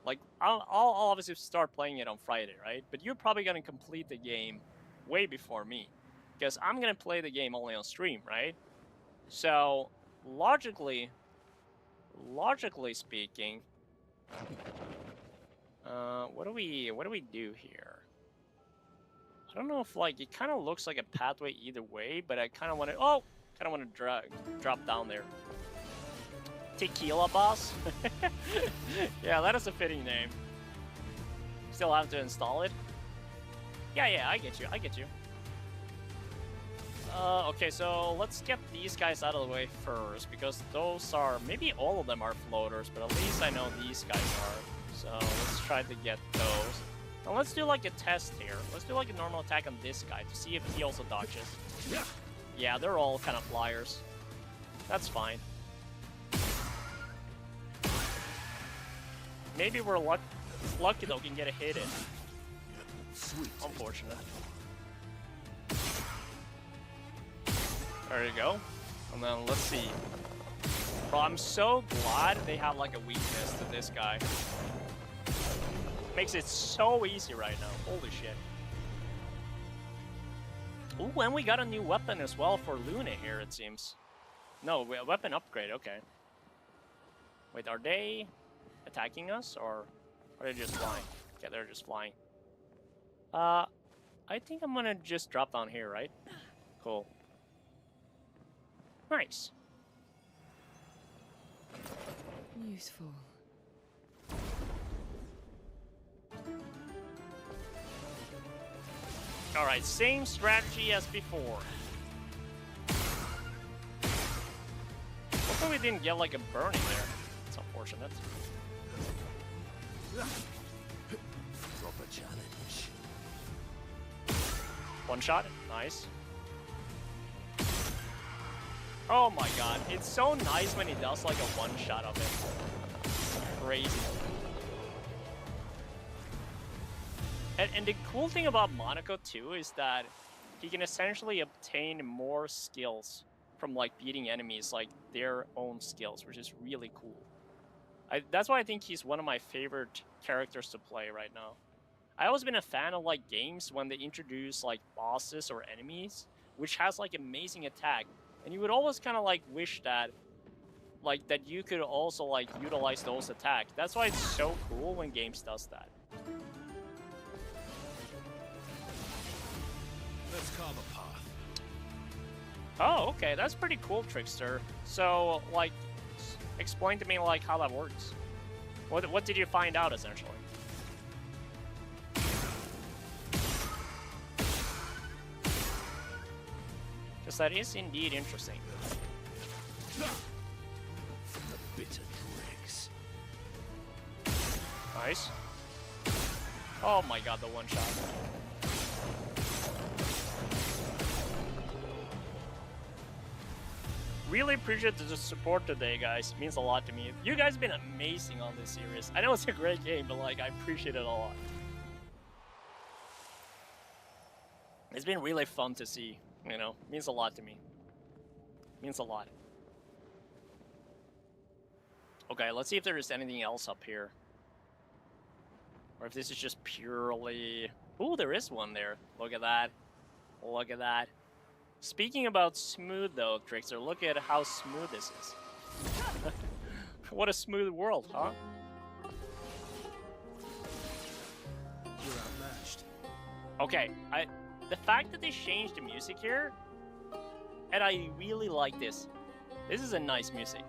like I'll obviously start playing it on Friday, right? But you're probably gonna complete the game way before me, because I'm gonna play the game only on stream, right? So. Logically speaking, what do we do here? I don't know if like it kind of looks like a pathway either way, but I kind of want to. Oh, kind of want to drop down there. Tequila Boss. Yeah, that is a fitting name. Still have to install it. Yeah, I get you. I get you. Okay, so let's get these guys out of the way first, because those are, maybe all of them are floaters, but at least I know these guys are. So let's try to get those. Now let's do like a test here. Let's do like a normal attack on this guy to see if he also dodges. Yeah, they're all kind of flyers. That's fine. Maybe we're lucky though, can get a hit in. Sweet. Unfortunate. There you go. And then let's see. Bro, I'm so glad they have like a weakness to this guy. Makes it so easy right now. Holy shit. Ooh, and we got a new weapon as well for Luna here, it seems. No, weapon upgrade, okay. Wait, are they attacking us, or are they just flying? Okay, they're just flying. I think I'm gonna just drop down here, right? Cool. Nice. Useful. Alright, same strategy as before. Hopefully we didn't get like a burning there. It's unfortunate. Proper challenge. One shot, nice. Oh my god, it's so nice when he does like a one shot of it. Crazy. And the cool thing about Monaco too is that he can essentially obtain more skills from like beating enemies, like their own skills, which is really cool. That's why I think he's one of my favorite characters to play right now. I always been a fan of like games when they introduce like bosses or enemies, which has like amazing attack, and you would always kind of like wish that, like that you could also like utilize those attacks. That's why it's so cool when games does that. Let's carve a path. Oh, okay, that's pretty cool, Trickster. So, like, explain to me like how that works. What did you find out essentially? Because that is indeed interesting. From the bitter dregs. Nice. Oh my god, the one shot. Really appreciate the support today, guys. It means a lot to me. You guys have been amazing on this series. I know it's a great game, but like I appreciate it a lot. It's been really fun to see, you know. It means a lot to me. It means a lot. Okay, let's see if there is anything else up here. Or if this is just purely... Ooh, there is one there. Look at that. Look at that. Speaking about smooth though, Trickster, look at how smooth this is. What a smooth world, huh? You're outmatched. Okay, the fact that they changed the music here, and I really like this. This is a nice music.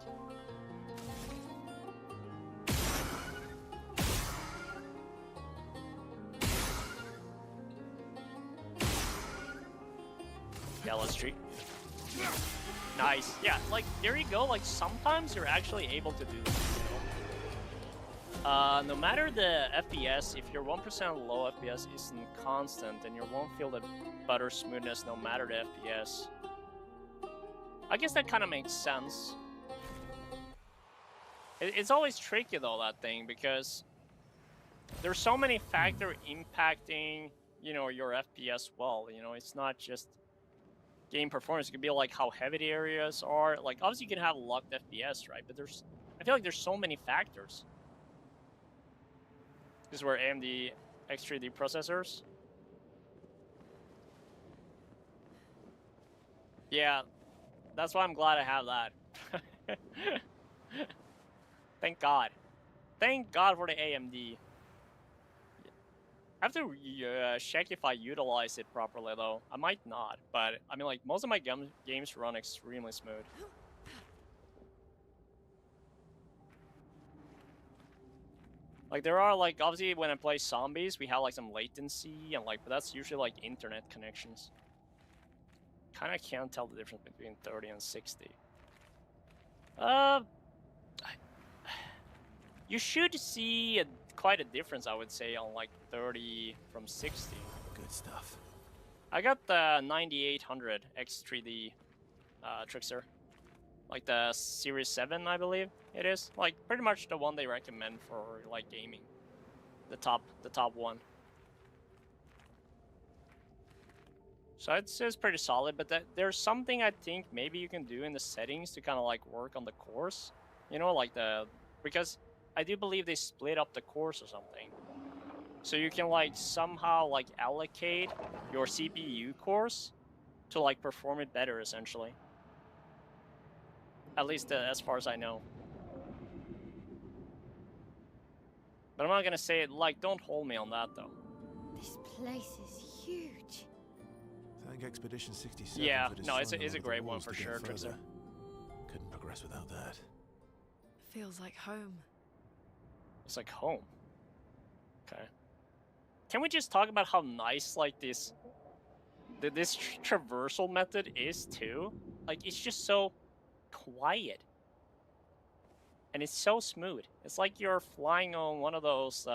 Yeah, let's treat. Nice. Yeah, like, there you go. Like, sometimes you're actually able to do this, you know? No matter the FPS, if your 1% low FPS isn't constant, then you won't feel the butter smoothness no matter the FPS. I guess that kind of makes sense. It's always tricky, though, that thing, because there's so many factors impacting, you know, your FPS well. You know, it's not just game performance. It could be like how heavy the areas are. Like, obviously you can have locked FPS, right? But I feel like there's so many factors. This is where AMD X3D processors. Yeah, that's why I'm glad I have that. Thank God. Thank God for the AMD. I have to check if I utilize it properly though. I might not, but I mean like most of my games run extremely smooth. Like there are like obviously when I play zombies we have like some latency and like but that's usually like internet connections. Kinda can't tell the difference between 30 and 60. You should see quite a difference, I would say, on like 30 from 60. Good stuff. I got the 9800 X3D Trickster, like the Series 7, I believe it is. Like pretty much the one they recommend for like gaming, the top one. So it's pretty solid, but there's something I think maybe you can do in the settings to kind of like work on the cores, you know, like because I do believe they split up the cores or something. So you can like somehow like allocate your CPU cores to like perform it better essentially. At least as far as I know. But I'm not gonna say it like, don't hold me on that though. This place is huge. Thank Expedition 67. Yeah, for no, it's destroying a all of the great one walls for to get sure, further. Trickster. Couldn't progress without that. Feels like home. It's like home. Okay. Can we just talk about how nice like this traversal method is too? Like it's just so quiet. And it's so smooth. It's like you're flying on one of those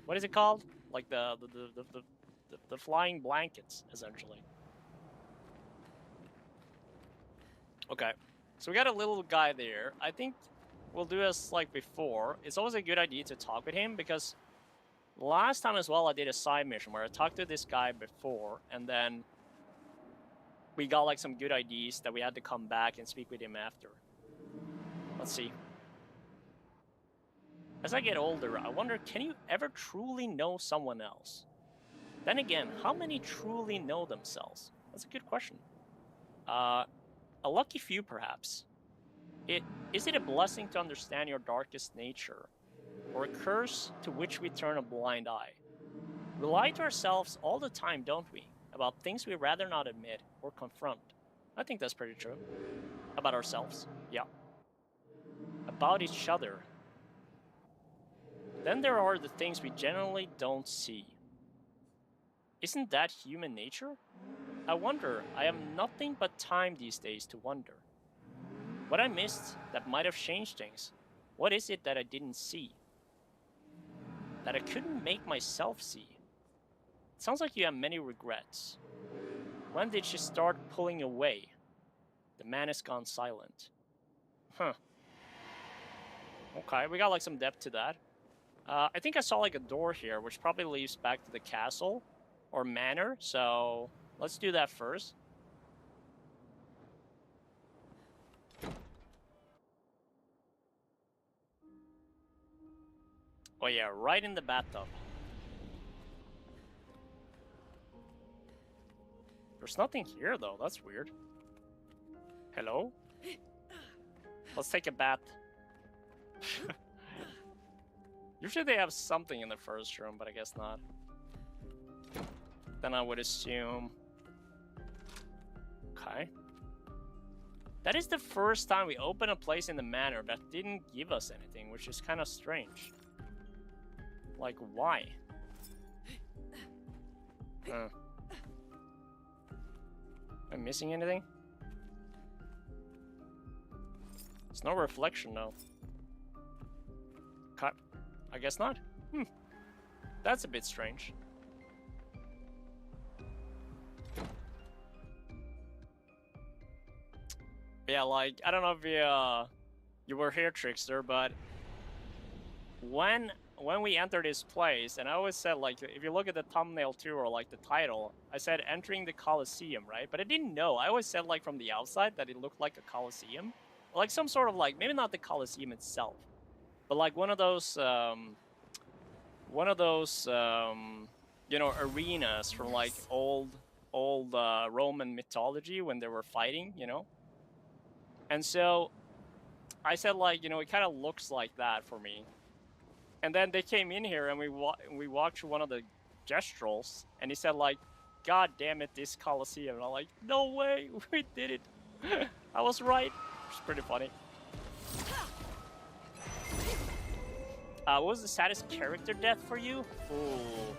what is it called? Like the flying blankets, essentially. Okay. So we got a little guy there. I think we'll do as like before. It's always a good idea to talk with him because last time as well I did a side mission where I talked to this guy before and then we got like some good ideas that we had to come back and speak with him after. Let's see. As I get older, I wonder, can you ever truly know someone else? Then again, how many truly know themselves? That's a good question. A lucky few, perhaps. Is it a blessing to understand your darkest nature, or a curse to which we turn a blind eye? We lie to ourselves all the time, don't we? About things we'd rather not admit or confront. I think that's pretty true. About ourselves, yeah. About each other. Then there are the things we generally don't see. Isn't that human nature? I wonder, I have nothing but time these days to wonder. What I missed that might have changed things. What is it that I didn't see? That I couldn't make myself see? It sounds like you have many regrets. When did she start pulling away? The man has gone silent. Huh. Okay, we got like some depth to that. I think I saw like a door here, which probably leads back to the castle or manor, so let's do that first. Oh yeah, right in the bathtub. There's nothing here though, that's weird. Hello? Let's take a bath. Usually they have something in the first room, but I guess not. Then I would assume... Okay. That is the first time we open a place in the manor that didn't give us anything, which is kind of strange. Like, why? Am I missing anything? There's no reflection, though. Cut. I guess not. That's a bit strange. Yeah, like, I don't know if you were here, Trickster, but when we entered this place, and I always said, like, if you look at the thumbnail too, or like the title, I said entering the Colosseum, right? But I didn't know. I always said, like, from the outside that it looked like a Colosseum. Like some sort of, like, maybe not the Colosseum itself, but like one of those, you know, arenas from like old Roman mythology when they were fighting, you know? And so I said, like, you know, it kind of looks like that for me. And then they came in here and we walked through one of the gestrels, and he said like, "God damn it, this Colosseum." And I'm like, "No way, we did it." I was right. It's pretty funny. What was the saddest character death for you? Ooh.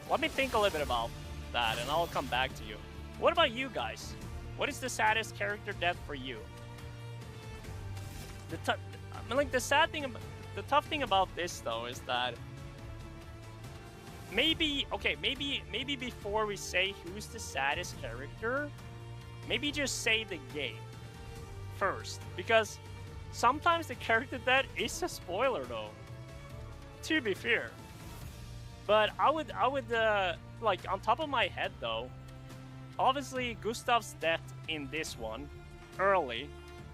Let me think a little bit about that, and I'll come back to you. What about you guys? What is the saddest character death for you? The tough thing about this though is that maybe before we say who's the saddest character, maybe just say the game first, because sometimes the character death is a spoiler though. To be fair, but I would like on top of my head though, obviously Gustav's death in this one early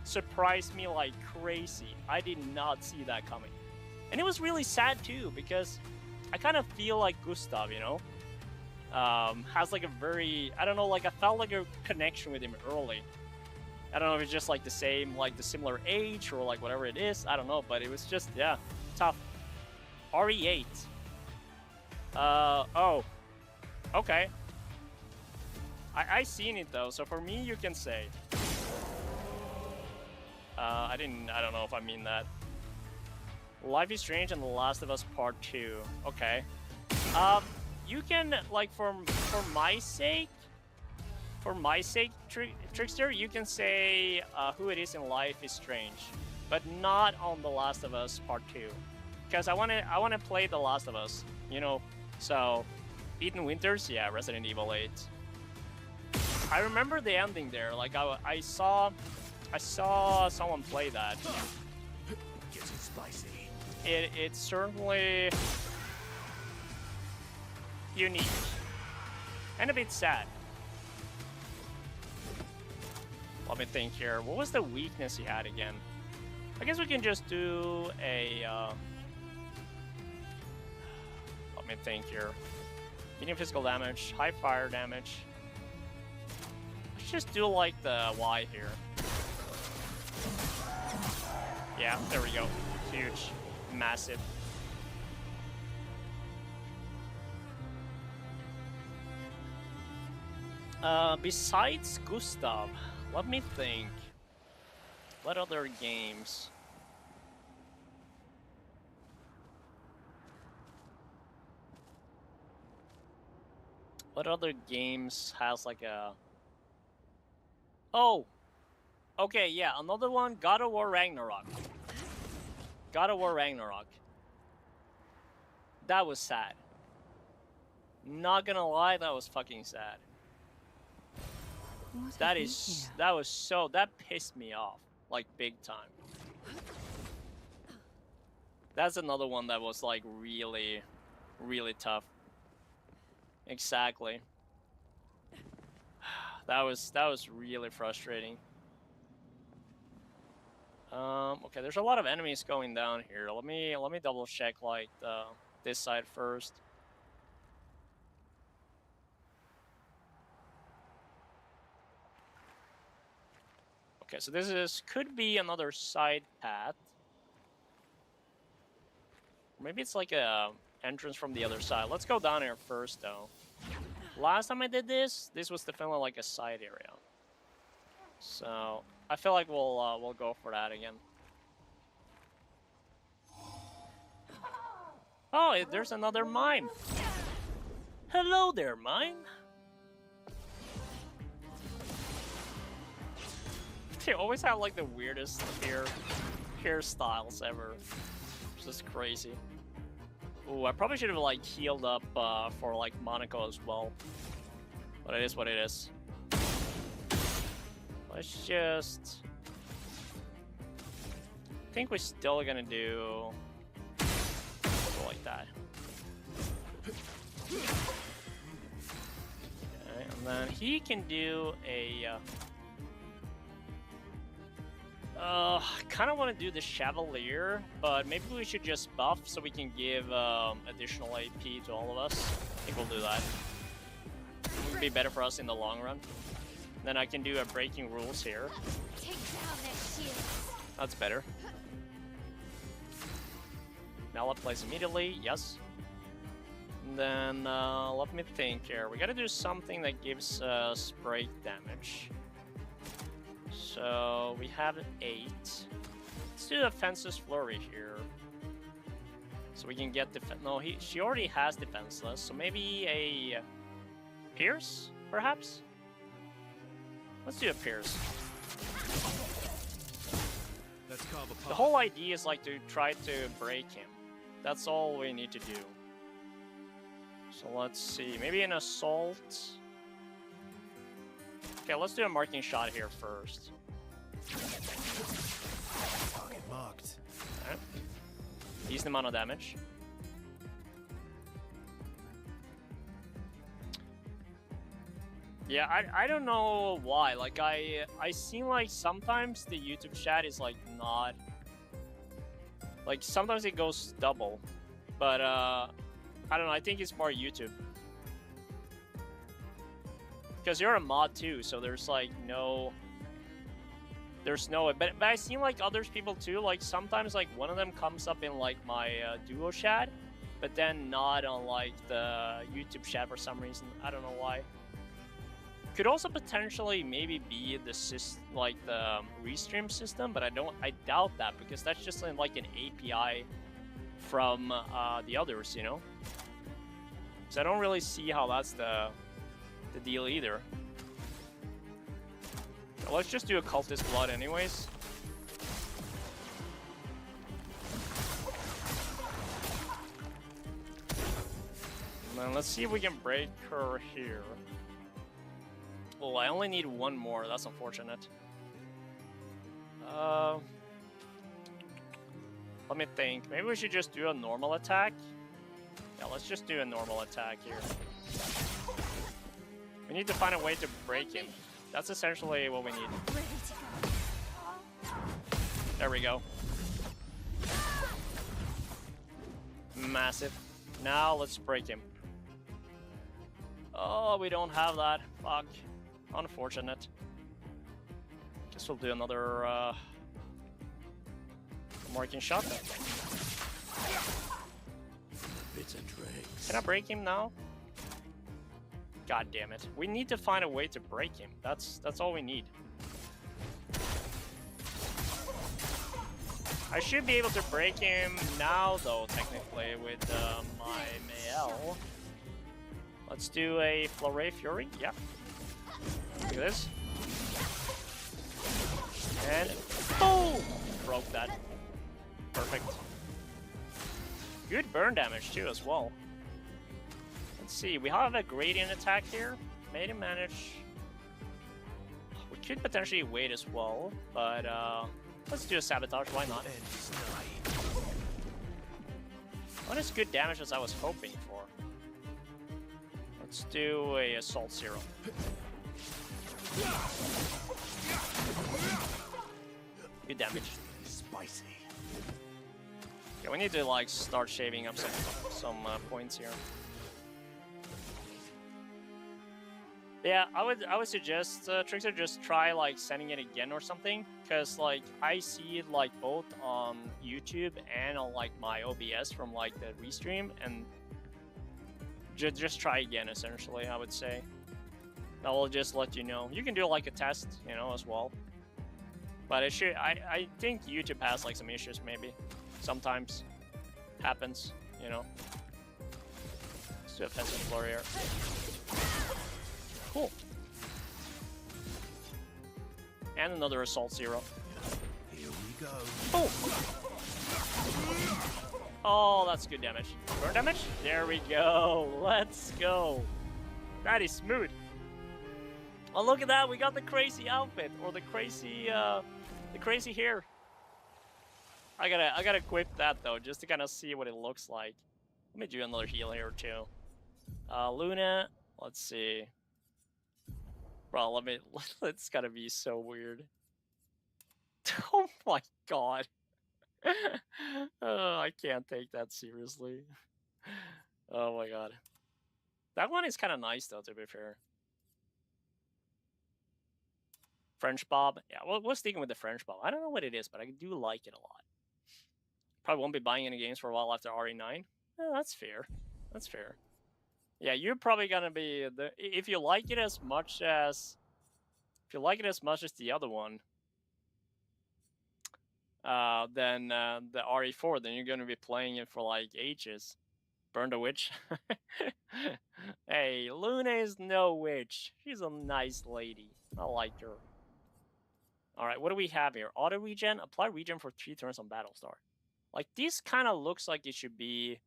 surprised me like crazy. I did not see that coming, and it was really sad too, because I kind of feel like Gustav, you know, has like a very, I don't know, like I felt like a connection with him early. I don't know if it's just like the same, like the similar age or like whatever it is, I don't know, but it was just, yeah, tough. RE8. Oh. Okay. I seen it though, so for me you can say. I don't know if I mean that. Life is Strange and The Last of Us Part 2. Okay. You can, like, for my sake, Trickster, you can say who it is in Life is Strange, but not on The Last of Us Part 2. Because I wanna play The Last of Us, you know. So, Ethan Winters, yeah, Resident Evil 8. I remember the ending there. Like I saw someone play that. Getting spicy. It's certainly unique and a bit sad. Let me think here. What was the weakness he had again? I guess we can just do a. Let me think here. Medium physical damage, high fire damage. Let's just do like the Y here. Yeah, there we go. Huge. Massive. Besides Gustav, let me think. What other games? What other games has like a... Oh! Okay, yeah, another one, God of War Ragnarok. God of War Ragnarok. That was sad. Not gonna lie, that was fucking sad. That pissed me off, like big time. That's another one that was like really, really tough. Exactly. That was really frustrating. Okay, there's a lot of enemies going down here. Let me double check like this side first. Okay, so this could be another side path. Maybe it's like a entrance from the other side. Let's go down here first, though. Last time I did this was definitely like a side area. So I feel like we'll go for that again. Oh, there's another mime. Hello there, mime. They always have like the weirdest hairstyles ever. It's just crazy. Ooh, I probably should have like healed up for like Monaco as well. But it is what it is. Let's just... I think we're still gonna do... something like that. Okay, and then he can do a... I kind of want to do the Chevalier, but maybe we should just buff so we can give additional AP to all of us. I think we'll do that. It would be better for us in the long run. Then I can do a breaking rules here. Take down their shields. That's better. Mallet plays immediately, yes. And then, let me think here. We gotta do something that gives us break damage. So, we have 8. Let's do a Fences Flurry here. So we can get no, she already has defenseless, so maybe a Pierce, perhaps? Let's do a Pierce. Let's carve apart. The whole idea is like to try to break him. That's all we need to do. So let's see, maybe an Assault. Okay, let's do a marking shot here first. Target marked. Okay. Decent amount of damage. Yeah, I don't know why. Like I seem like sometimes the YouTube chat is like not like sometimes it goes double, but I don't know. I think it's more YouTube because you're a mod too, so there's like no. There's no, but I seem like others people too. Like sometimes, like one of them comes up in like my duo chat, but then not on like the YouTube chat for some reason. I don't know why. Could also potentially maybe be the like the restream system, but I doubt that because that's just like an API from the others, you know. So I don't really see how that's the deal either. Let's just do a Cultist Blood anyways. And then let's see if we can break her here. Oh, I only need one more. That's unfortunate. Let me think. Maybe we should just do a normal attack. Yeah, let's just do a normal attack here. We need to find a way to break him. That's essentially what we need. There we go. Massive. Now let's break him. Oh, we don't have that. Fuck. Unfortunate. Guess we'll do another marking shot then. Bits and dregs. Can I break him now? God damn it. We need to find a way to break him. That's all we need. I should be able to break him now though, technically, with my Mael. Let's do a Flurry Fury. Yeah. Look at this. And boom! Broke that. Perfect. Good burn damage too as well. Let's see, we have a gradient attack here. Made him manage. We could potentially wait as well, but let's do a sabotage, why not? Not as good damage as I was hoping for. Let's do a Assault Zero. Good damage. Spicy. Yeah, we need to like start shaving up some points here. Yeah, I would suggest Trickster just try like sending it again or something, because like I see it like both on YouTube and on like my OBS from like the restream, and just try again essentially. I would say that will just let you know. You can do like a test, you know, as well. But it should. I think YouTube has like some issues maybe. Sometimes happens, you know. Let's do a Offensive Flurry here. Cool. And another Assault Zero. Here we go. Oh! Oh, that's good damage. Burn damage? There we go. Let's go. That is smooth. Oh, look at that. We got the crazy outfit, or the crazy hair. I gotta equip that though, just to kind of see what it looks like. Let me do another heal here too. Luna. Let's see. Bro, it's gotta be so weird. Oh my god. Oh, I can't take that seriously. Oh my god. That one is kind of nice though, to be fair. French Bob. Yeah, we're sticking with the French Bob. I don't know what it is, but I do like it a lot. Probably won't be buying any games for a while after RE9. That's fair. That's fair. Yeah, you're probably gonna be if you like it as much as the other one, then the RE4, then you're gonna be playing it for like ages. Burn the witch. Hey, Luna is no witch. She's a nice lady. I like her. Alright, what do we have here? Auto regen. Apply regen for 3 turns on Battlestar. Like, this kind of looks like it should be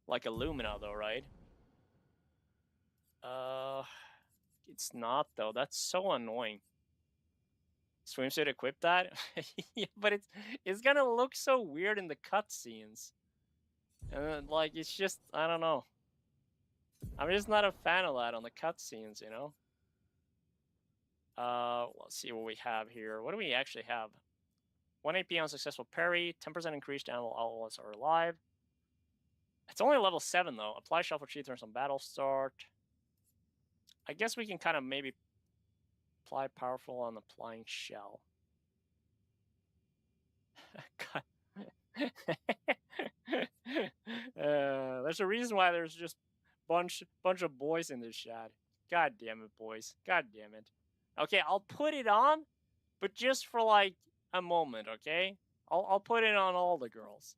like a Lumina, though, right? It's not, though. That's so annoying. Swimsuit equip that? Yeah, but it's gonna look so weird in the cutscenes. And, like, it's just, I don't know. I'm just not a fan of that on the cutscenes, you know? Let's see what we have here. What do we actually have? 1 AP on successful parry, 10% increase to animal allies are alive. It's only level 7, though. Apply shell for 3 turns on battle start. I guess we can kind of maybe apply powerful on applying shell. God. There's a reason why there's just bunch of boys in this chat. God damn it, boys. God damn it. Okay, I'll put it on, but just for like a moment, okay? I'll put it on all the girls.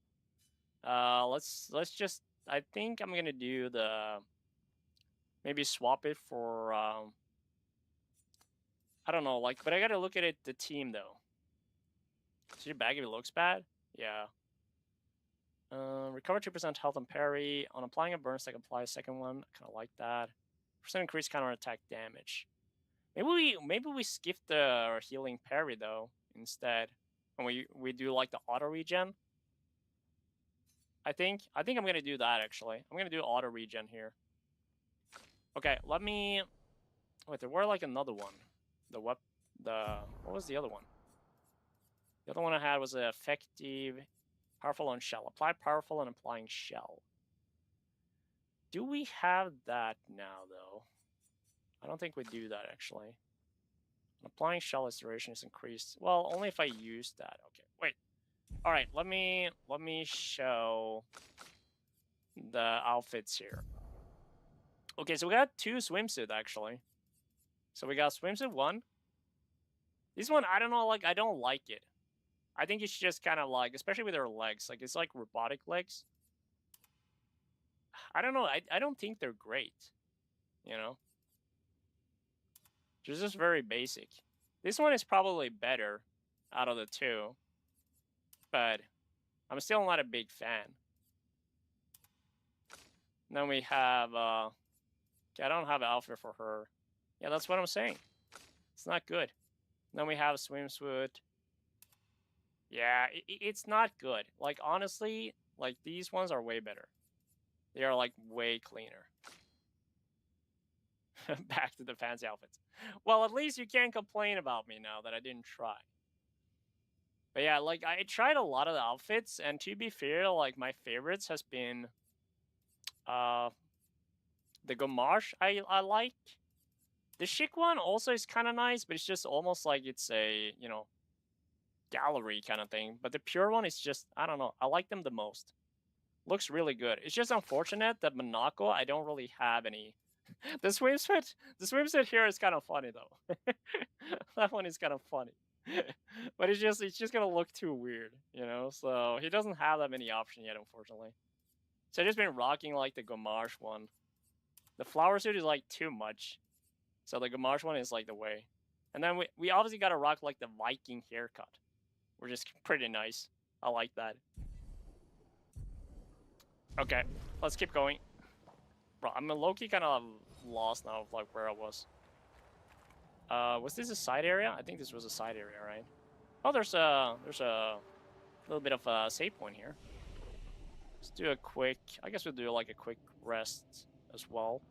Let's just, I think I'm gonna do the, maybe swap it for I don't know, like, but I gotta look at it, the team though. Is your bag if it looks bad? Yeah. Recover 2% health and parry. On applying a burn stack, apply a second one. I kinda like that. Percent increase counter attack damage. Maybe we skip the healing parry though instead, and we do like the auto regen. I think I'm gonna do that actually. I'm gonna do auto regen here. Okay, let me. Wait, there were like another one. What was the other one? The other one I had was effective, powerful on shell. Apply powerful and applying shell. Do we have that now though? I don't think we do that actually. Applying shell as duration is increased. Well, only if I use that. Okay, wait. All right, let me show the outfits here. Okay, so we got 2 swimsuit actually. So we got swimsuit 1. This one, I don't know, like I don't like it. I think it's just kind of like, especially with her legs, like it's like robotic legs. I don't know. I don't think they're great. You know. It's just very basic. This one is probably better out of the 2. But I'm still not a big fan. Then we have, okay, I don't have an outfit for her. Yeah, that's what I'm saying. It's not good. Then we have swimsuit. Yeah, it's not good. Like, honestly, like, these ones are way better. They are, like, way cleaner. Back to the fancy outfits. Well, at least you can't complain about me now that I didn't try. But yeah, like, I tried a lot of the outfits, and to be fair, like, my favorites has been, the Gommage I like. The chic one also is kind of nice, but it's just almost like it's a, you know, gallery kind of thing. But the pure one is just, I don't know, I like them the most. Looks really good. It's just unfortunate that Monaco, I don't really have any. The swimsuit here is kind of funny though. That one is kind of funny. But it's just gonna look too weird, you know? So he doesn't have that many options yet, unfortunately. So I've just been rocking like the Gommage one. The flower suit is like too much. So the Gommage one is like the way. And then we obviously gotta rock like the Viking haircut. Which is pretty nice. I like that. Okay, let's keep going. Bro, I'm low-key kind of lost now of like where I was. Was this a side area? I think this was a side area, right? Oh, there's a little bit of a save point here. Let's do a quick, I guess we'll do like a quick rest as well.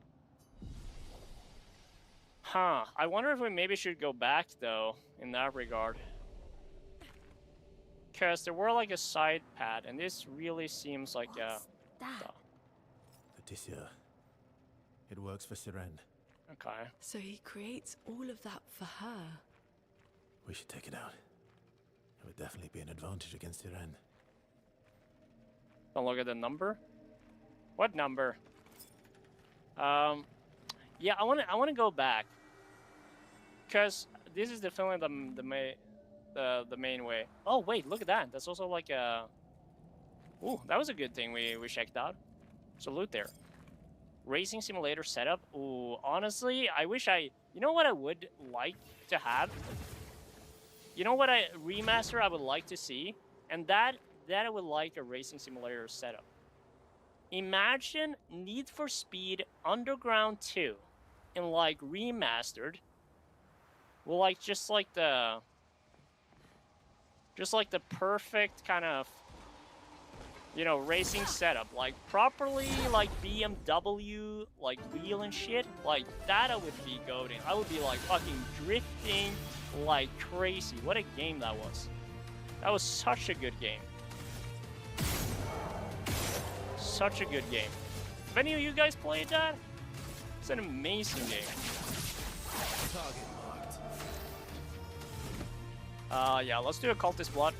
Huh, I wonder if we maybe should go back though, in that regard. Because there were like a side pad, and this really seems like What's that? Leticia. It works for Siren. Okay. So he creates all of that for her. We should take it out. It would definitely be an advantage against Siren. Don't look at the number. What number? Yeah, I wanna go back, cause this is definitely the main way. Oh wait, look at that. That's also like a. Ooh, that was a good thing we checked out. Salute there. Racing simulator setup. Ooh, honestly, I wish I. You know what I would like to have? You know what remaster I would like to see, and that I would like a racing simulator setup. Imagine Need for Speed Underground 2 in like remastered. Well, like just like the perfect kind of, you know, racing setup, like properly like BMW like wheel and shit, like that I would be goating. I would be like fucking drifting like crazy. What a game that was. That was such a good game. Such a good game. Have any of you guys played that? It's an amazing game. Target marked. Yeah, let's do a Cultist Blood.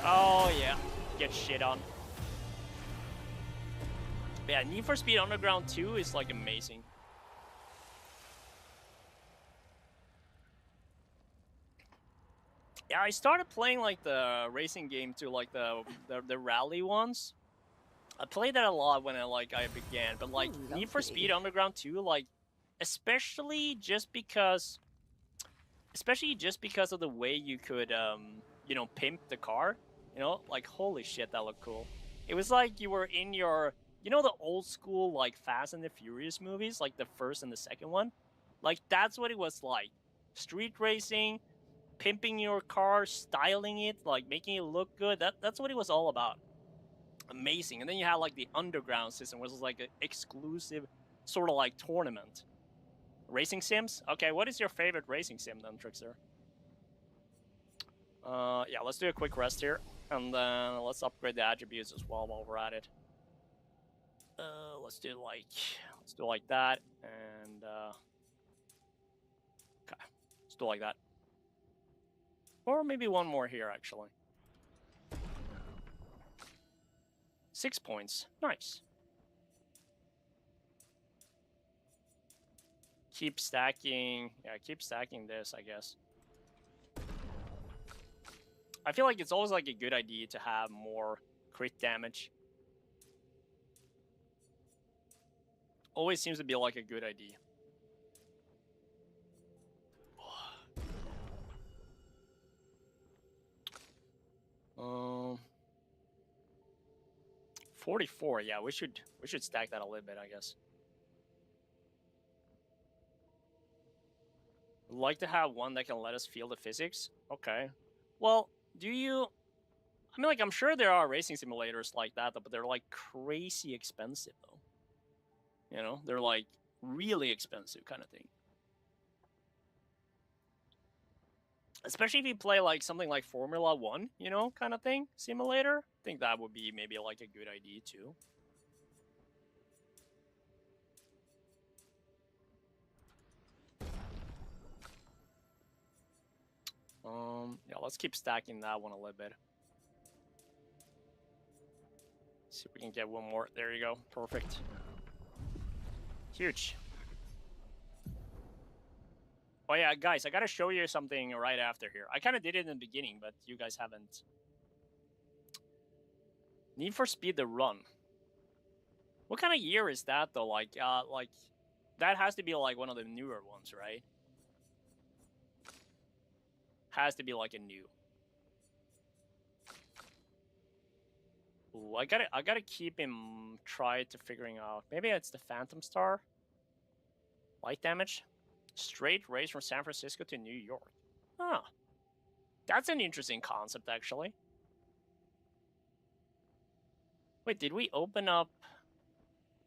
Oh yeah, get shit on. But yeah, Need for Speed Underground 2 is like amazing. Yeah, I started playing like the racing game too, like the rally ones. I played that a lot when I began, but like Ooh, Need for lovely. Speed Underground 2, like especially just because of the way you could you know, pimp the car, you know, like holy shit, that looked cool. It was like you were in your, you know, the old school like Fast and the Furious movies, like the first and the second one. Like that's what it was like. Street racing, pimping your car, styling it, like making it look good. That's what it was all about. Amazing. And then you had like the underground system, which was like an exclusive sort of like tournament. Racing sims? Okay, what is your favorite racing sim then, Trickster? Yeah, let's do a quick rest here, and then let's upgrade the attributes as well while we're at it. Let's do like that, and okay, let's do like that. Or maybe one more here, actually. 6 points. Nice. Keep stacking. Yeah, keep stacking this, I guess. I feel like it's always like a good idea to have more crit damage. Always seems to be like a good idea. 44. Yeah, we should stack that a little bit, I guess. Would like to have one that can let us feel the physics. Okay. Well, do you? I mean, like, I'm sure there are racing simulators like that, but they're like crazy expensive, though. You know, they're like really expensive kind of thing. Especially if you play like something like Formula 1, you know, kind of thing, simulator. I think that would be maybe like a good idea too. Yeah, let's keep stacking that one a little bit. See if we can get one more. There you go. Perfect. Huge. Oh yeah, guys, I gotta show you something right after here. I kind of did it in the beginning, but you guys haven't. Need for Speed the Run. What kind of year is that though? Like that has to be like one of the newer ones, right? Has to be like a new. Ooh, I gotta keep him try to figuring out. Maybe it's the Phantom Star. Light damage. Straight race from San Francisco to New York. Huh. That's an interesting concept, actually. Wait, did we open up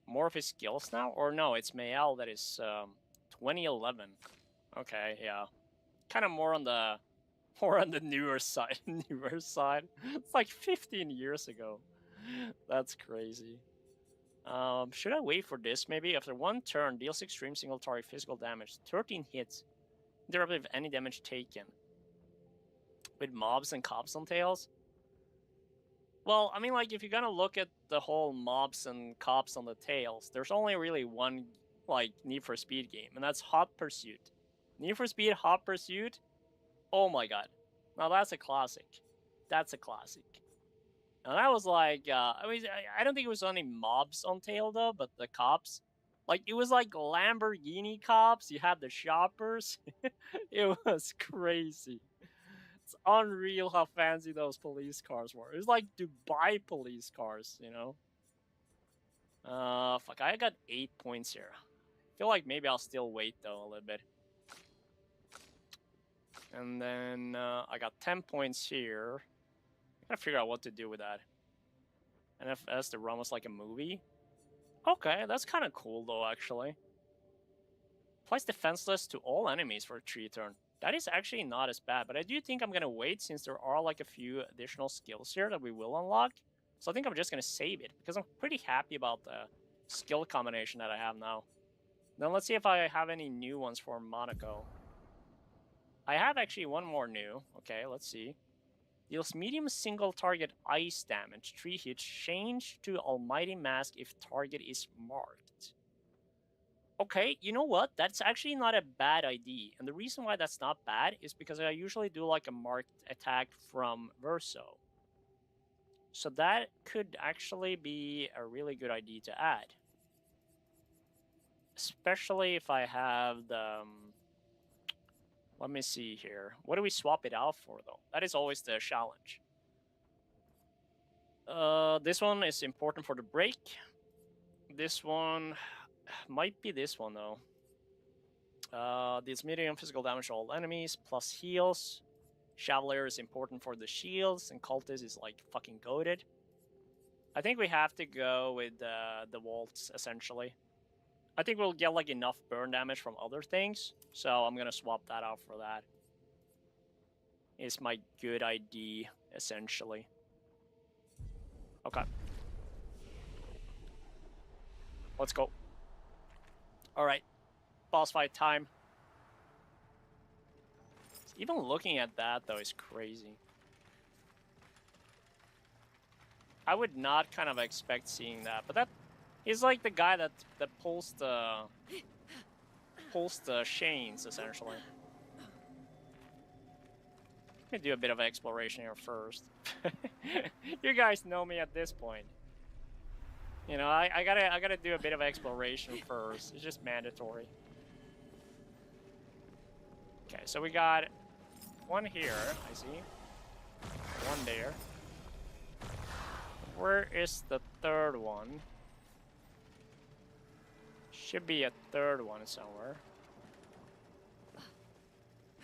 more of his skills now? Or no, it's Mayal that is 2011. Okay, yeah. Kind of more on the newer side. Newer side. It's like 15 years ago. That's crazy. Should I wait for this maybe? After one turn, deals extreme single target physical damage. 13 hits. Derivative of any damage taken. with mobs and cops on tails. Well, I mean, like, if you're gonna look at the whole mobs and cops on the tails, there's only really one, like, Need for Speed game, and that's Hot Pursuit. Need for Speed Hot Pursuit, oh my god. Now that's a classic. That's a classic. And that was like, I mean, I don't think it was only mobs on tail, though, but the cops. Like, it was like Lamborghini cops, you had the shoppers. It was crazy. It's unreal how fancy those police cars were. It was like Dubai police cars, you know? Fuck, I got 8 points here. I feel like maybe I'll still wait, though, a little bit. And then, I got 10 points here. I gotta figure out what to do with that. NFS to run was like a movie? Okay, that's kind of cool, though, actually. Applies defenseless to all enemies for a 3 turn. That is actually not as bad, but I do think I'm gonna wait since there are like a few additional skills here that we will unlock. So I think I'm just gonna save it because I'm pretty happy about the skill combination that I have now. Then let's see if I have any new ones for Monaco. I have actually one more new. Okay, let's see. Deals medium single target ice damage. 3 hits. Change to Almighty Mask if target is marked. Okay, you know what? That's actually not a bad idea. And the reason why that's not bad is because I usually do like a marked attack from Verso. So that could actually be a really good idea to add. Especially if I have the... let me see here. What do we swap it out for, though? That is always the challenge. This one is important for the break. This one might be this one, though. This medium physical damage to all enemies, plus heals. Chevalier is important for the shields, and Cultist is, like, fucking goated. I think we have to go with the Waltz, essentially. I think we'll get, like, enough burn damage from other things, so I'm gonna swap that out for that. It's my good idea, essentially. Okay. Let's go. Alright. Boss fight time. Even looking at that, though, is crazy. I would not kind of expect seeing that, but that... he's like the guy that pulls the chains, essentially. Let me do a bit of exploration here first. You guys know me at this point. You know, I gotta do a bit of exploration first. It's just mandatory. Okay, so we got one here, I see. One there. Where is the third one? Should be a third one somewhere.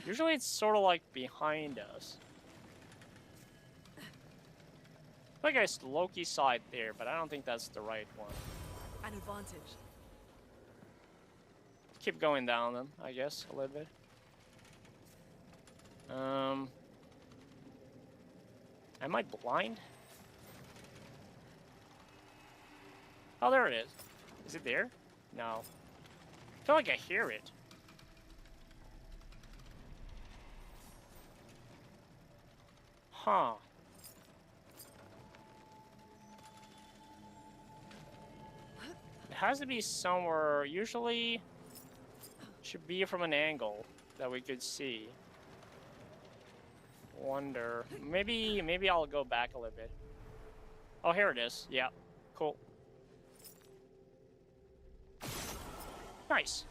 Usually it's sort of like behind us. I think I Loki saw it there, but I don't think that's the right one. An advantage. Keep going down then, I guess, a little bit. Am I blind? Oh, there it is. Is it there? No. I feel like I hear it. Huh. It has to be somewhere. Usually, should be from an angle that we could see. Wonder. Maybe I'll go back a little bit. Oh, here it is. Yeah. Cool. Nice.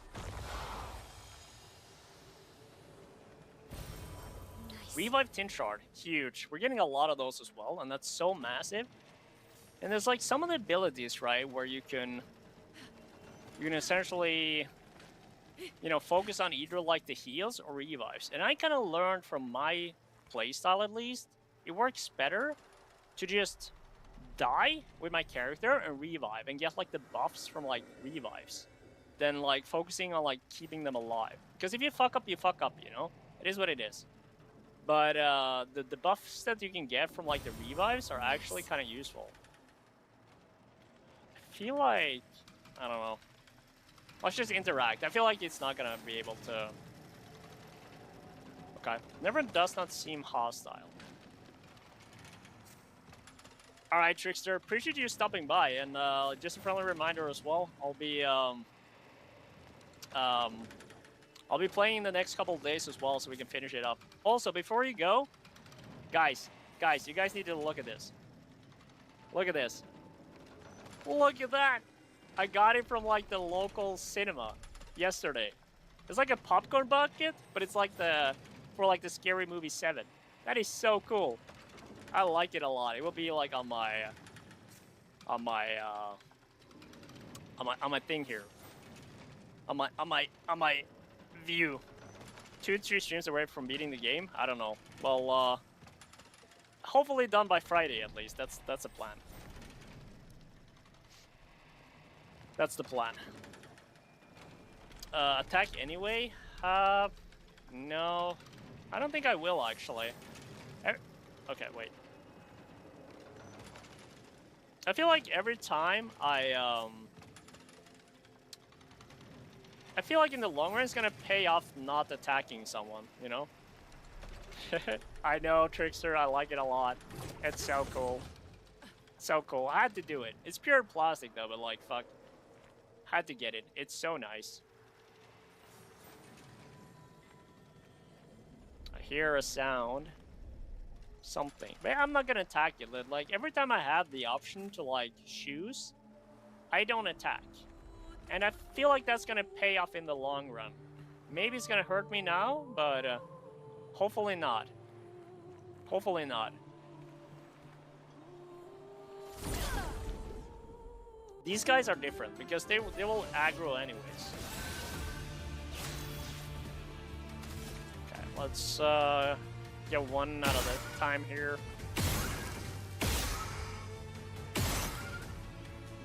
Revive Tin Shard, huge. We're getting a lot of those as well, and that's so massive. And there's like some of the abilities, right, where you can essentially, you know, focus on either like the heals or revives. And I kind of learned from my playstyle, at least, it works better to just die with my character and revive and get like the buffs from like revives than like focusing on like keeping them alive. Because if you fuck up, you fuck up, you know? It is what it is. But the buffs that you can get from like the revives are actually kind of useful. I feel like, I don't know. Let's just interact. I feel like it's not gonna be able to. Okay. Never does not seem hostile. Alright, Trickster, appreciate you stopping by, and just a friendly reminder as well, I'll be playing in the next couple of days as well, so we can finish it up. Also, before you go, guys, you guys need to look at this. Look at this. Look at that! I got it from, like, the local cinema yesterday. It's like a popcorn bucket, but it's like for like the Scary Movie 7. That is so cool. I like it a lot. It will be like on my thing here. On my view. 2-3 streams away from beating the game. I don't know. Well, hopefully done by Friday at least. That's a plan. That's the plan. Attack anyway? No. I don't think I will, actually. Okay, wait. I feel like every time I feel like in the long run it's gonna pay off not attacking someone, you know? I know, Trickster, I like it a lot. It's so cool. So cool. I had to do it. It's pure plastic though, but like, fuck. Had to get it. It's so nice. I hear a sound. Something. But I'm not gonna attack it. Like, every time I have the option to, like, choose, I don't attack. And I feel like that's gonna pay off in the long run. Maybe it's gonna hurt me now, but hopefully not. Hopefully not. These guys are different because they will aggro anyways. Okay, let's get one out of the time here.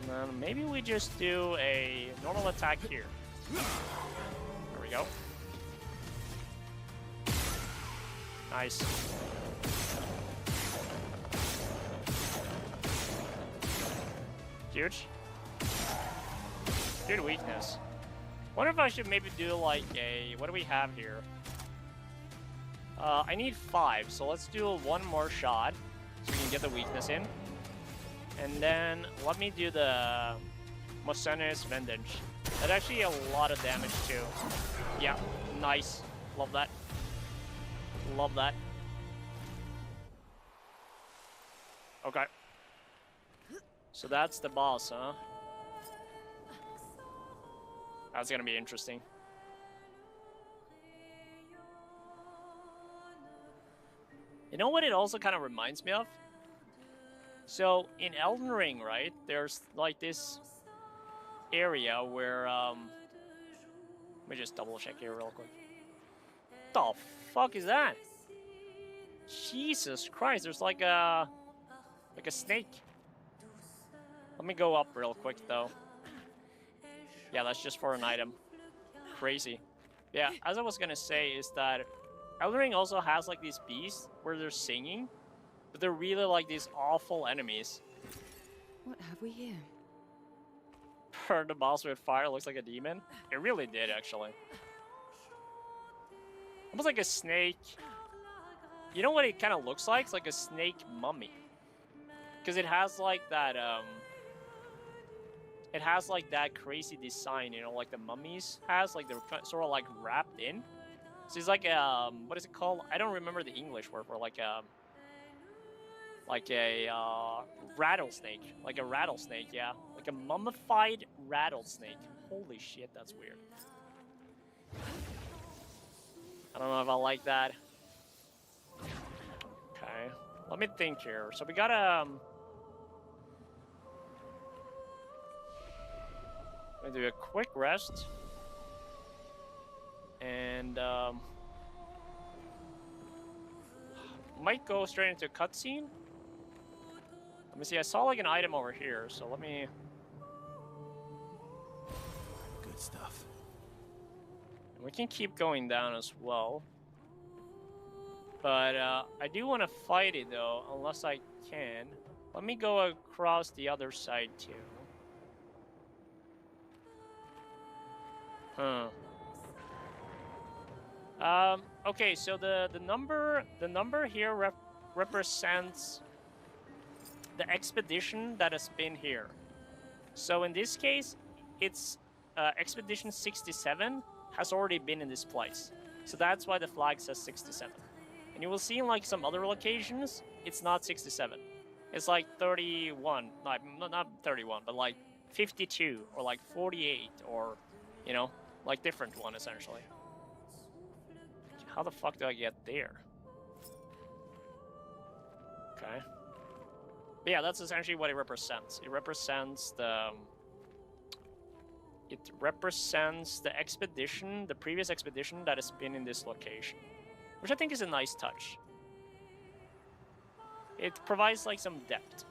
And then maybe we just do a normal attack here. There we go. Nice. Huge. Good weakness. Wonder if I should maybe do like a... What do we have here? I need 5, so let's do one more shot so we can get the weakness in. And then let me do the Mosenes Vendage. That's actually a lot of damage too. Yeah, nice. Love that. Love that. Okay. So that's the boss, huh? That's gonna be interesting. You know what it also kind of reminds me of? So, in Elden Ring, right, there's like this area where, let me just double check here real quick. What the fuck is that? Jesus Christ, there's like a snake. Let me go up real quick though. Yeah, that's just for an item. Crazy. Yeah, as I was gonna say is that Elden Ring also has like these beasts where they're singing, but they're really like these awful enemies. What have we here? Burn the boss with fire looks like a demon. It really did, actually. Almost like a snake. You know what it kind of looks like? It's like a snake mummy. Because it has like that, it has like that crazy design, you know, like the mummies has, like they're sort of like wrapped in. So it's like a, what is it called? I don't remember the English word for like a rattlesnake. Like a rattlesnake, yeah. Like a mummified rattlesnake. Holy shit, that's weird. I don't know if I like that. Okay, let me think here. So we gotta, I'm gonna do a quick rest. And, might go straight into a cutscene. Let me see, I saw like an item over here, so let me... Good stuff. We can keep going down as well. But, I do want to fight it though, unless I can. Let me go across the other side too. Huh. Okay, so the number here represents the expedition that has been here. So in this case, it's expedition 67 has already been in this place. So that's why the flag says 67. And you will see in like some other locations, it's not 67. It's like 31, like not 31, but like 52 or like 48 or, you know, like different one essentially. How the fuck do I get there? Okay. But yeah, that's essentially what it represents. It represents the expedition, the previous expedition that has been in this location, which I think is a nice touch. It provides like some depth.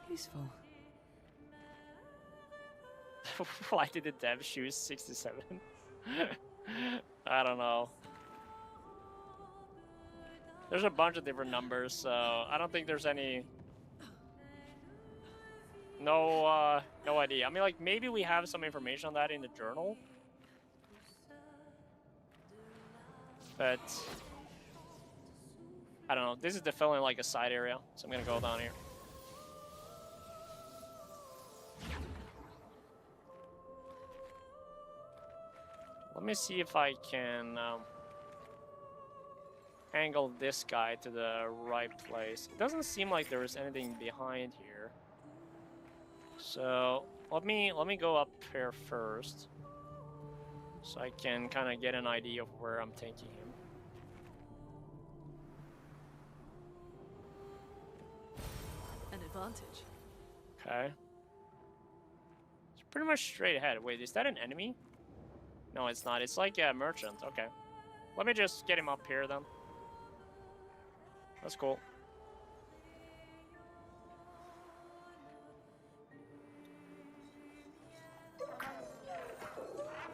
Useful. Why did the dev choose 67? I don't know. There's a bunch of different numbers, so I don't think there's any... No idea. I mean, like, maybe we have some information on that in the journal. But... I don't know. This is definitely like a side area, so I'm gonna go down here. Let me see if I can... angle this guy to the right place. It doesn't seem like there is anything behind here. So let me go up here first, so I can kind of get an idea of where I'm taking him. An advantage. Okay. It's pretty much straight ahead. Wait, is that an enemy? No, it's not. It's like a merchant. Okay. Let me just get him up here then. That's cool.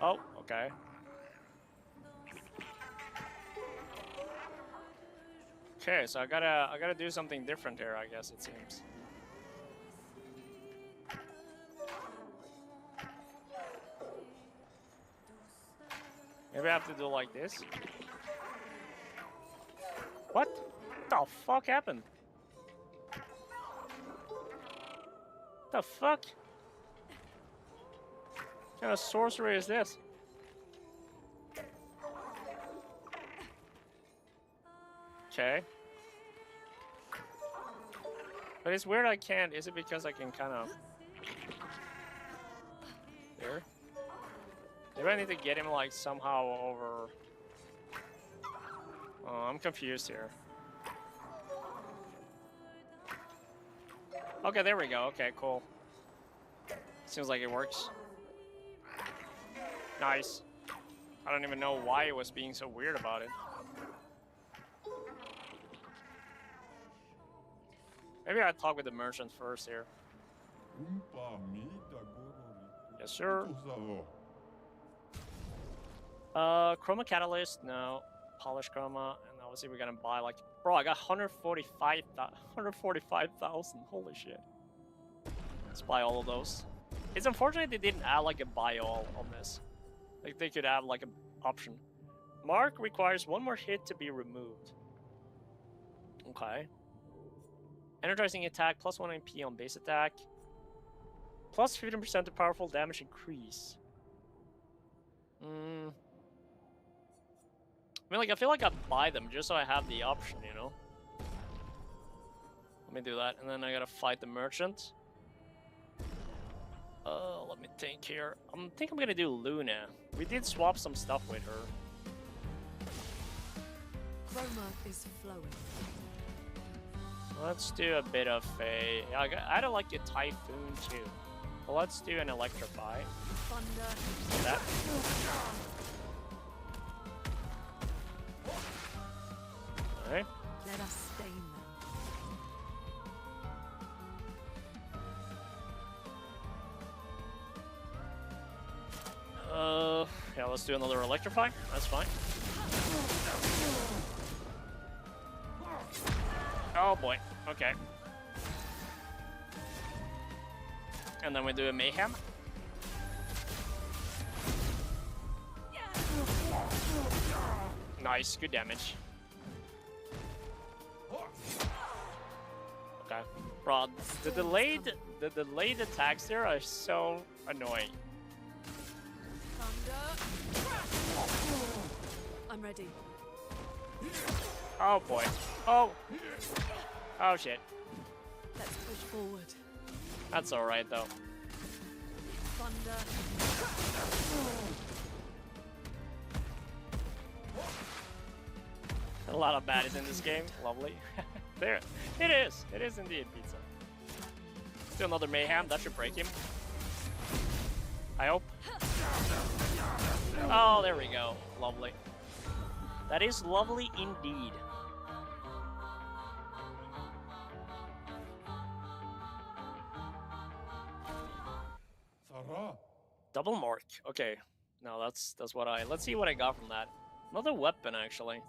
Oh, okay. Okay, so I gotta do something different here, I guess it seems. Maybe I have to do like this. What the fuck happened? The fuck? What kind of sorcery is this? Okay. But it's weird I can't. Is it because I can kind of... There? Maybe I need to get him like somehow over... Oh, I'm confused here. Okay, there we go. Okay, cool. Seems like it works. Nice. I don't even know why it was being so weird about it. Maybe I'll talk with the merchant first here. Yes, sir. Chroma catalyst, no. Polish chroma, and obviously we're gonna buy like... Bro, I got 145,000. Holy shit. Let's buy all of those. It's unfortunate they didn't add like a buy all on this. Like they could have like an option. Mark requires one more hit to be removed. Okay. Energizing attack, plus 1 MP on base attack. Plus 15% to powerful damage increase. I mean, like, I feel like I'd buy them just so I have the option, you know? Let me do that, and then I gotta fight the merchant. Let me think here. I think I'm gonna do Luna. We did swap some stuff with her. Chroma is flowing. Let's do a bit of a... I don't like a Typhoon too. But let's do an Electrify. Thunder. That. Alright. Let us stain them. Yeah, let's do another Electrify. That's fine. Oh boy. Okay. And then we do a Mayhem. Nice, good damage. Okay. Bro, the delayed attacks there are so annoying. I'm ready. Oh boy. Oh. Oh shit. Let's push forward. That's alright though. Thunder. A lot of baddies in this game. Lovely. There. It is. It is indeed pizza. Still another mayhem. That should break him. I hope. Oh, there we go. Lovely. That is lovely indeed. Double mark. Okay. No, that's what I... Let's see what I got from that. Another weapon, actually.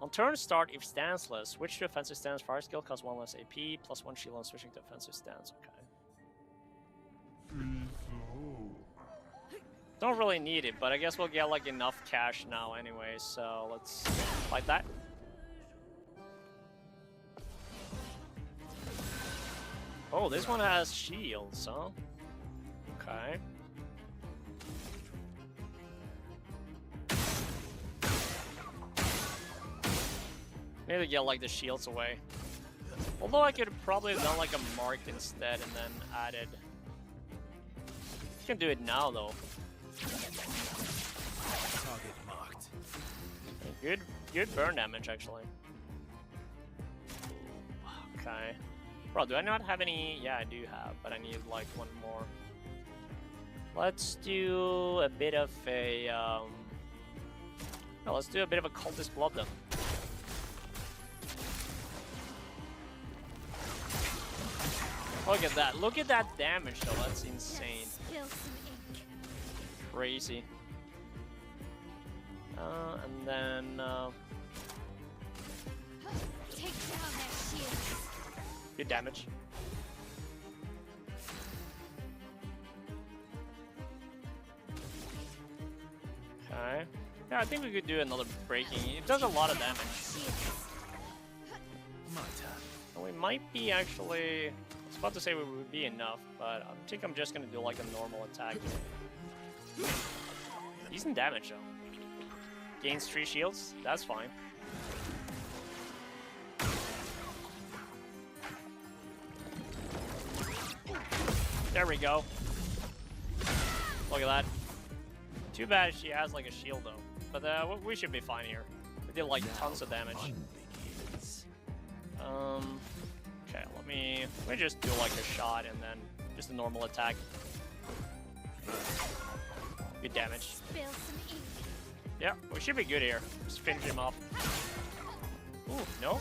On turn start, if stanceless, switch to offensive stance. Fire skill costs 1 less AP, plus 1 shield on switching to offensive stance. Okay. Don't really need it, but I guess we'll get like enough cash now anyway, so let's fight that. Oh, this one has shields, huh? Okay. Maybe get like the shields away. Although I could probably have done like a mark instead and then added. You can do it now though. Target marked. Good burn damage actually. Okay. Bro, do I not have any? Yeah, I do have, but I need like one more. Let's do a bit of a no, let's do a bit of a cultist blood then. Look at that. Look at that damage though. That's insane. Spill some ink. Crazy. And then Take down their shields. good damage. Okay. Yeah, I think we could do another breaking. It does a lot of damage. My turn. And we might be actually... I was about to say we would be enough, but I think I'm just gonna do like a normal attack here. Decent damage though. Gains 3 shields, that's fine. There we go. Look at that. Too bad she has like a shield though. But we should be fine here. We did like tons of damage. Okay, let me just do like a shot and then just a normal attack. Good damage. Spill some ink. Yeah, we should be good here. Just finish him off. Ooh, no?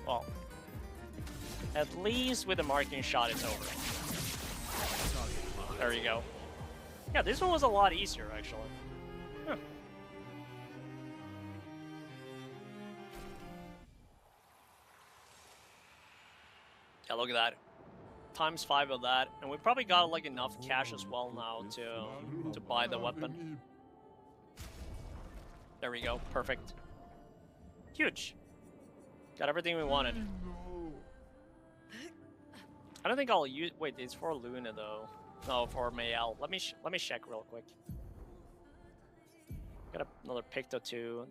Well, at least with the marking shot, it's over. There you go. Yeah, this one was a lot easier, actually. Huh. Yeah, look at that. Times 5 of that, and we probably got like enough cash as well now to buy the weapon. There we go, perfect. Huge. Got everything we wanted. I don't think I'll use. Wait, it's for Luna though. No, for Mayel. Let me check real quick. Got another Picto too.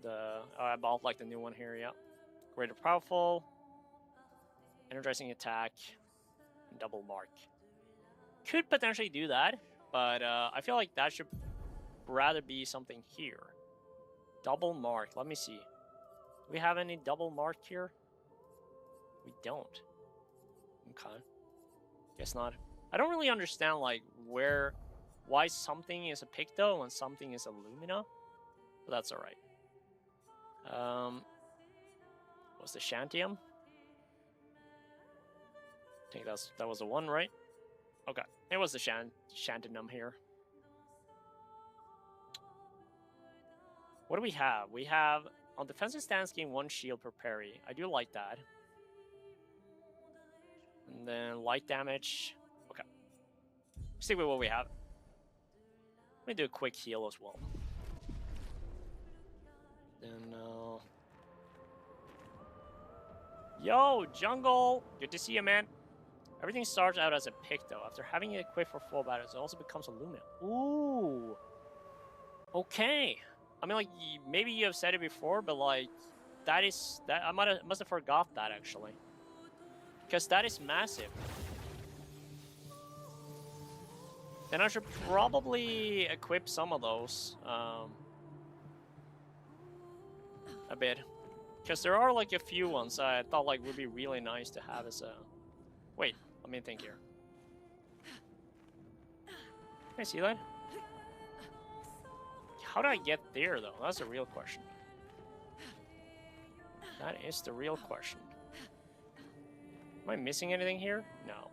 I bought like the new one here. Yeah. Greater powerful. Energizing attack. And double mark. Could potentially do that, but I feel like that should rather be something here. Double mark. Let me see. Do we have any double mark here? We don't. Okay. Guess not. I don't really understand like why something is a Picto and something is a Lumina, but that's all right. Was the Shantium? I think that was the one, right? Okay, it was the Shantinum here. What do we have? We have on defensive stance gain 1 shield per parry. I do like that. And then light damage. Okay. Stick with what we have. Let me do a quick heal as well. Then, yo, Jungle! Good to see you, man. Everything starts out as a pick, though. After having it equipped for full battles, it also becomes a Lumina. Ooh! Okay. I mean, like, maybe you have said it before, but, like, that is... that I must have forgot that, actually. Because that is massive. Then I should probably equip some of those. A bit. Because there are, like, a few ones I thought, like, would be really nice to have as a... Wait, let me think here. Can I see that? How do I get there, though? That's the real question. That is the real question. Am I missing anything here? No.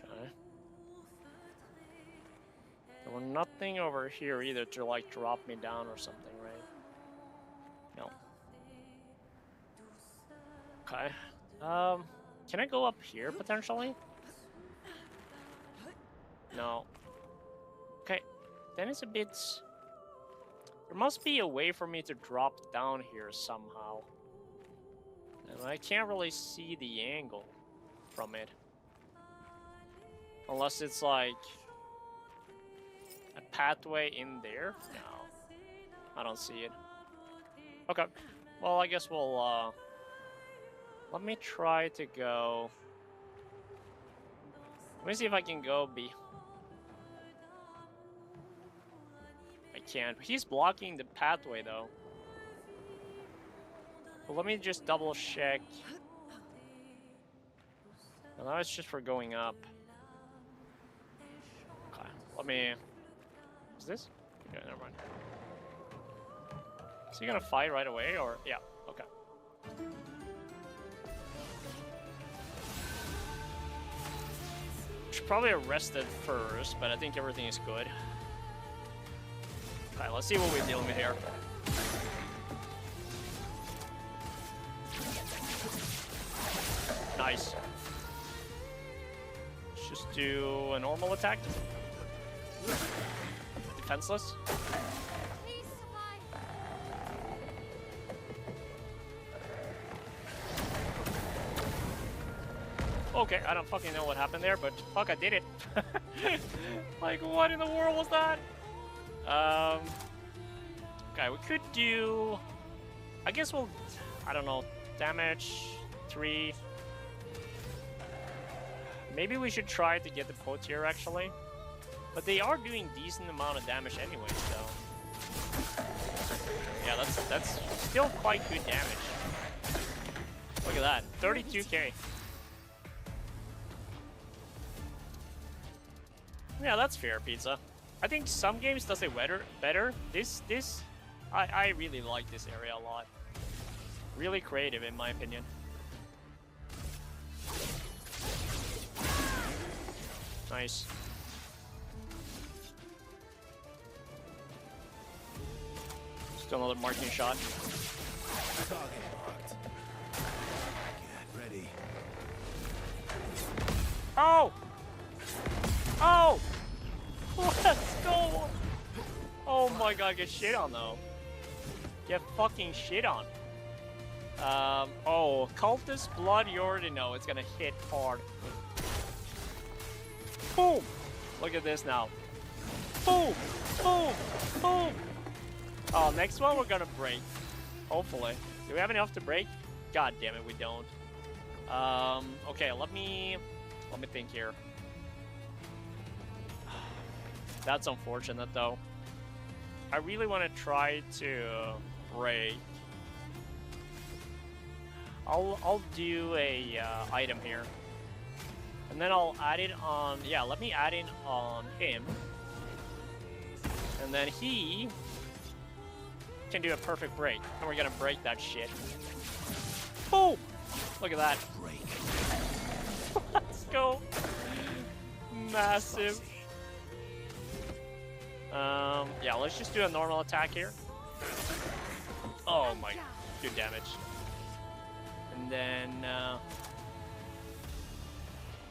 Okay. There were nothing over here either to, like, drop me down or something, right? No. Okay. Can I go up here, potentially? No. Okay. Then it's a bit... There must be a way for me to drop down here somehow. And I can't really see the angle from it. Unless it's like... a pathway in there? No. I don't see it. Okay. Well, I guess we'll, let me try to go... Let me see if I can go B. I can't. He's blocking the pathway, though. Well, let me just double check. Well, now it's just for going up. Okay. Let me... Is this? Okay, never mind. Is he gonna fight right away, or... Yeah, okay. Should probably arrest it first, but I think everything is good. Okay, let's see what we're dealing with here. Nice. Let's just do a normal attack. Defenseless. Okay, I don't fucking know what happened there, but fuck, I did it. Like, what in the world was that? Okay, we could do... I guess we'll... I don't know. Damage 3. Maybe we should try to get the Potier, actually. But they are doing decent amount of damage anyway, so... Yeah, that's still quite good damage. Look at that. 32k. Yeah, that's fair, Pizza. I think some games does it better. This, I really like this area a lot. Really creative, in my opinion. Nice. Still another marking shot. Target marked. Get ready. Oh! Oh! Let's go! Oh my god, get shit on though. Get fucking shit on. Oh, Cultist Blood, you already know it's gonna hit hard. Boom! Look at this now. Boom! Boom! Boom! Oh, next one we're gonna break. Hopefully. Do we have enough to break? God damn it, we don't. Okay, let me think here. That's unfortunate, though. I really want to try to break. I'll do a item here, and then I'll add it on. Yeah, let me add it on him, and then he can do a perfect break, and we're gonna break that shit. Boom! Look at that. Break. Let's go. Massive. Yeah, let's just do a normal attack here. Oh my, good damage. And then,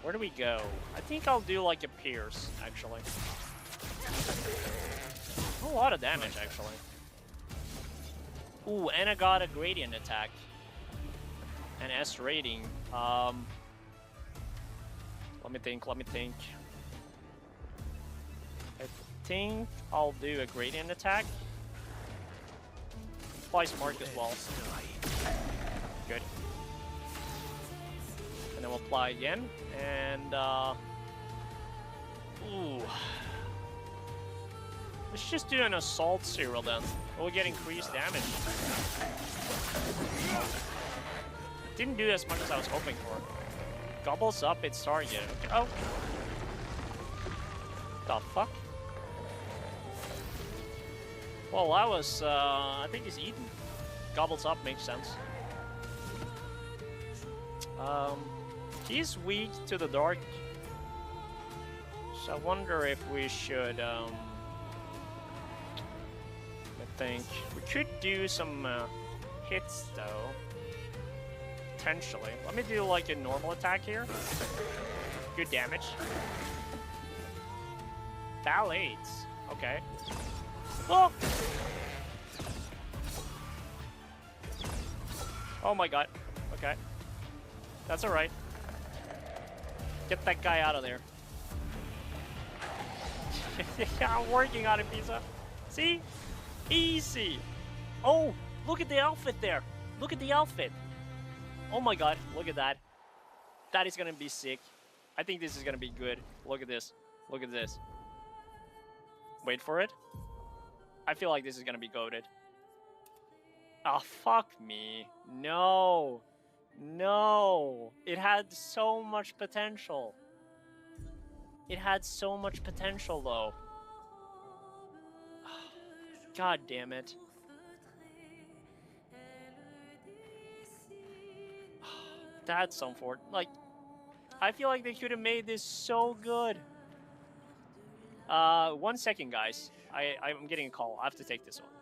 Where do we go? I think I'll do like a pierce, actually. A lot of damage, actually. Ooh, and I got a gradient attack. An S rating. Let me think. I think I'll do a gradient attack. Apply smart as well. Good. And then we'll apply again. And, ooh. Let's just do an assault serial then. We'll get increased damage. Didn't do as much as I was hoping for. Gobbles up its target. Okay. Oh. The fuck? Well, that was, I think he's eaten. Gobbles up makes sense. He's weak to the dark. So I wonder if we should, I think we could do some hits though. Potentially. Let me do like a normal attack here. Good damage. Ballades. Okay. Oh! Oh my god. Okay. That's alright. Get that guy out of there. I'm working on it, Pizza. See? Easy. Oh, look at the outfit there. Look at the outfit. Oh my god, look at that. That is gonna be sick. I think this is gonna be good. Look at this. Look at this. Wait for it. I feel like this is gonna be goated. Oh, fuck me. No. No. It had so much potential. It had so much potential, though. God damn it. That's some fort. Like, I feel like they could have made this so good. 1 second, guys. I'm getting a call. I have to take this one.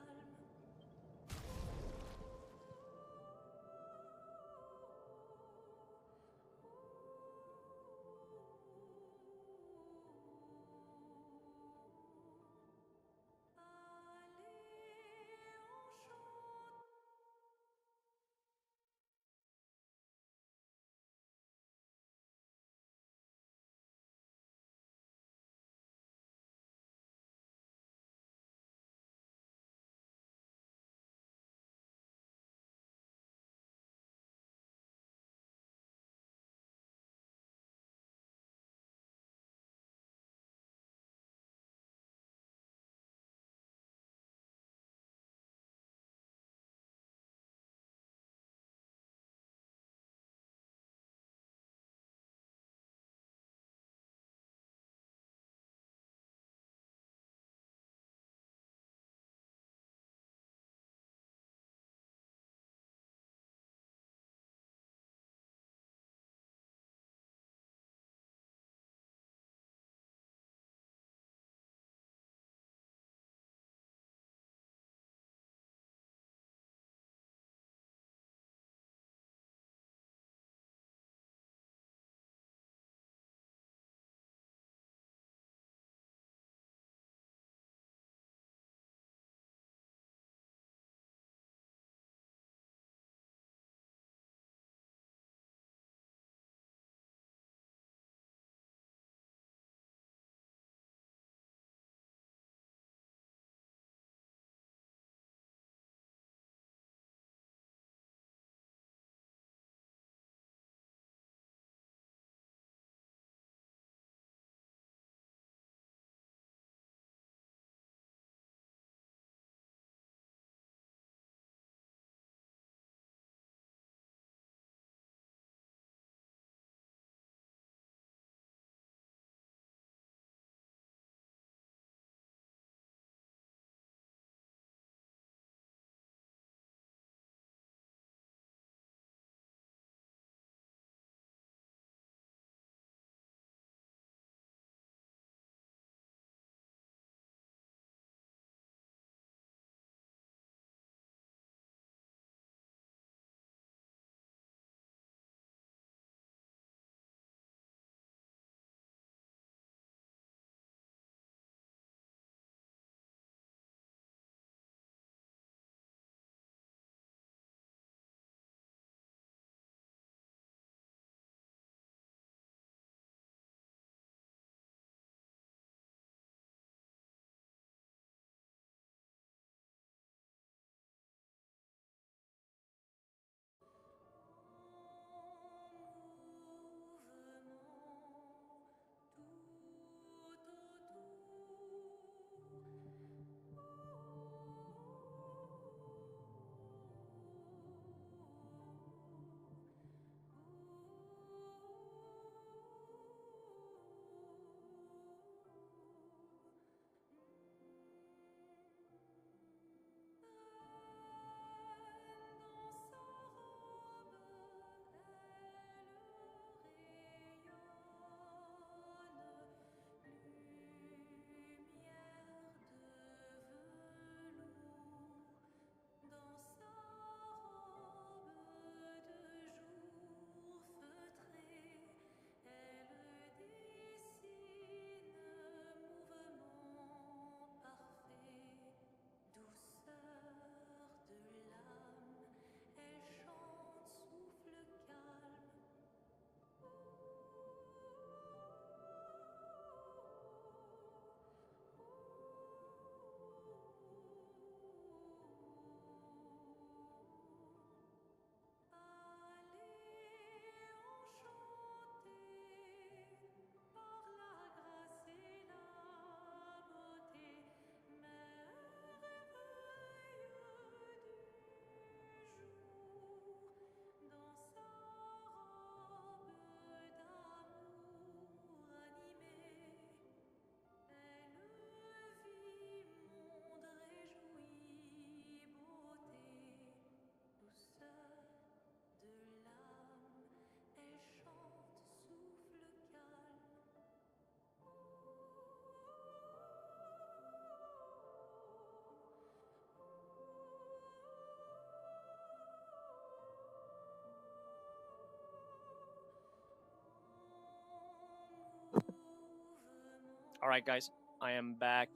Alright guys, I am back.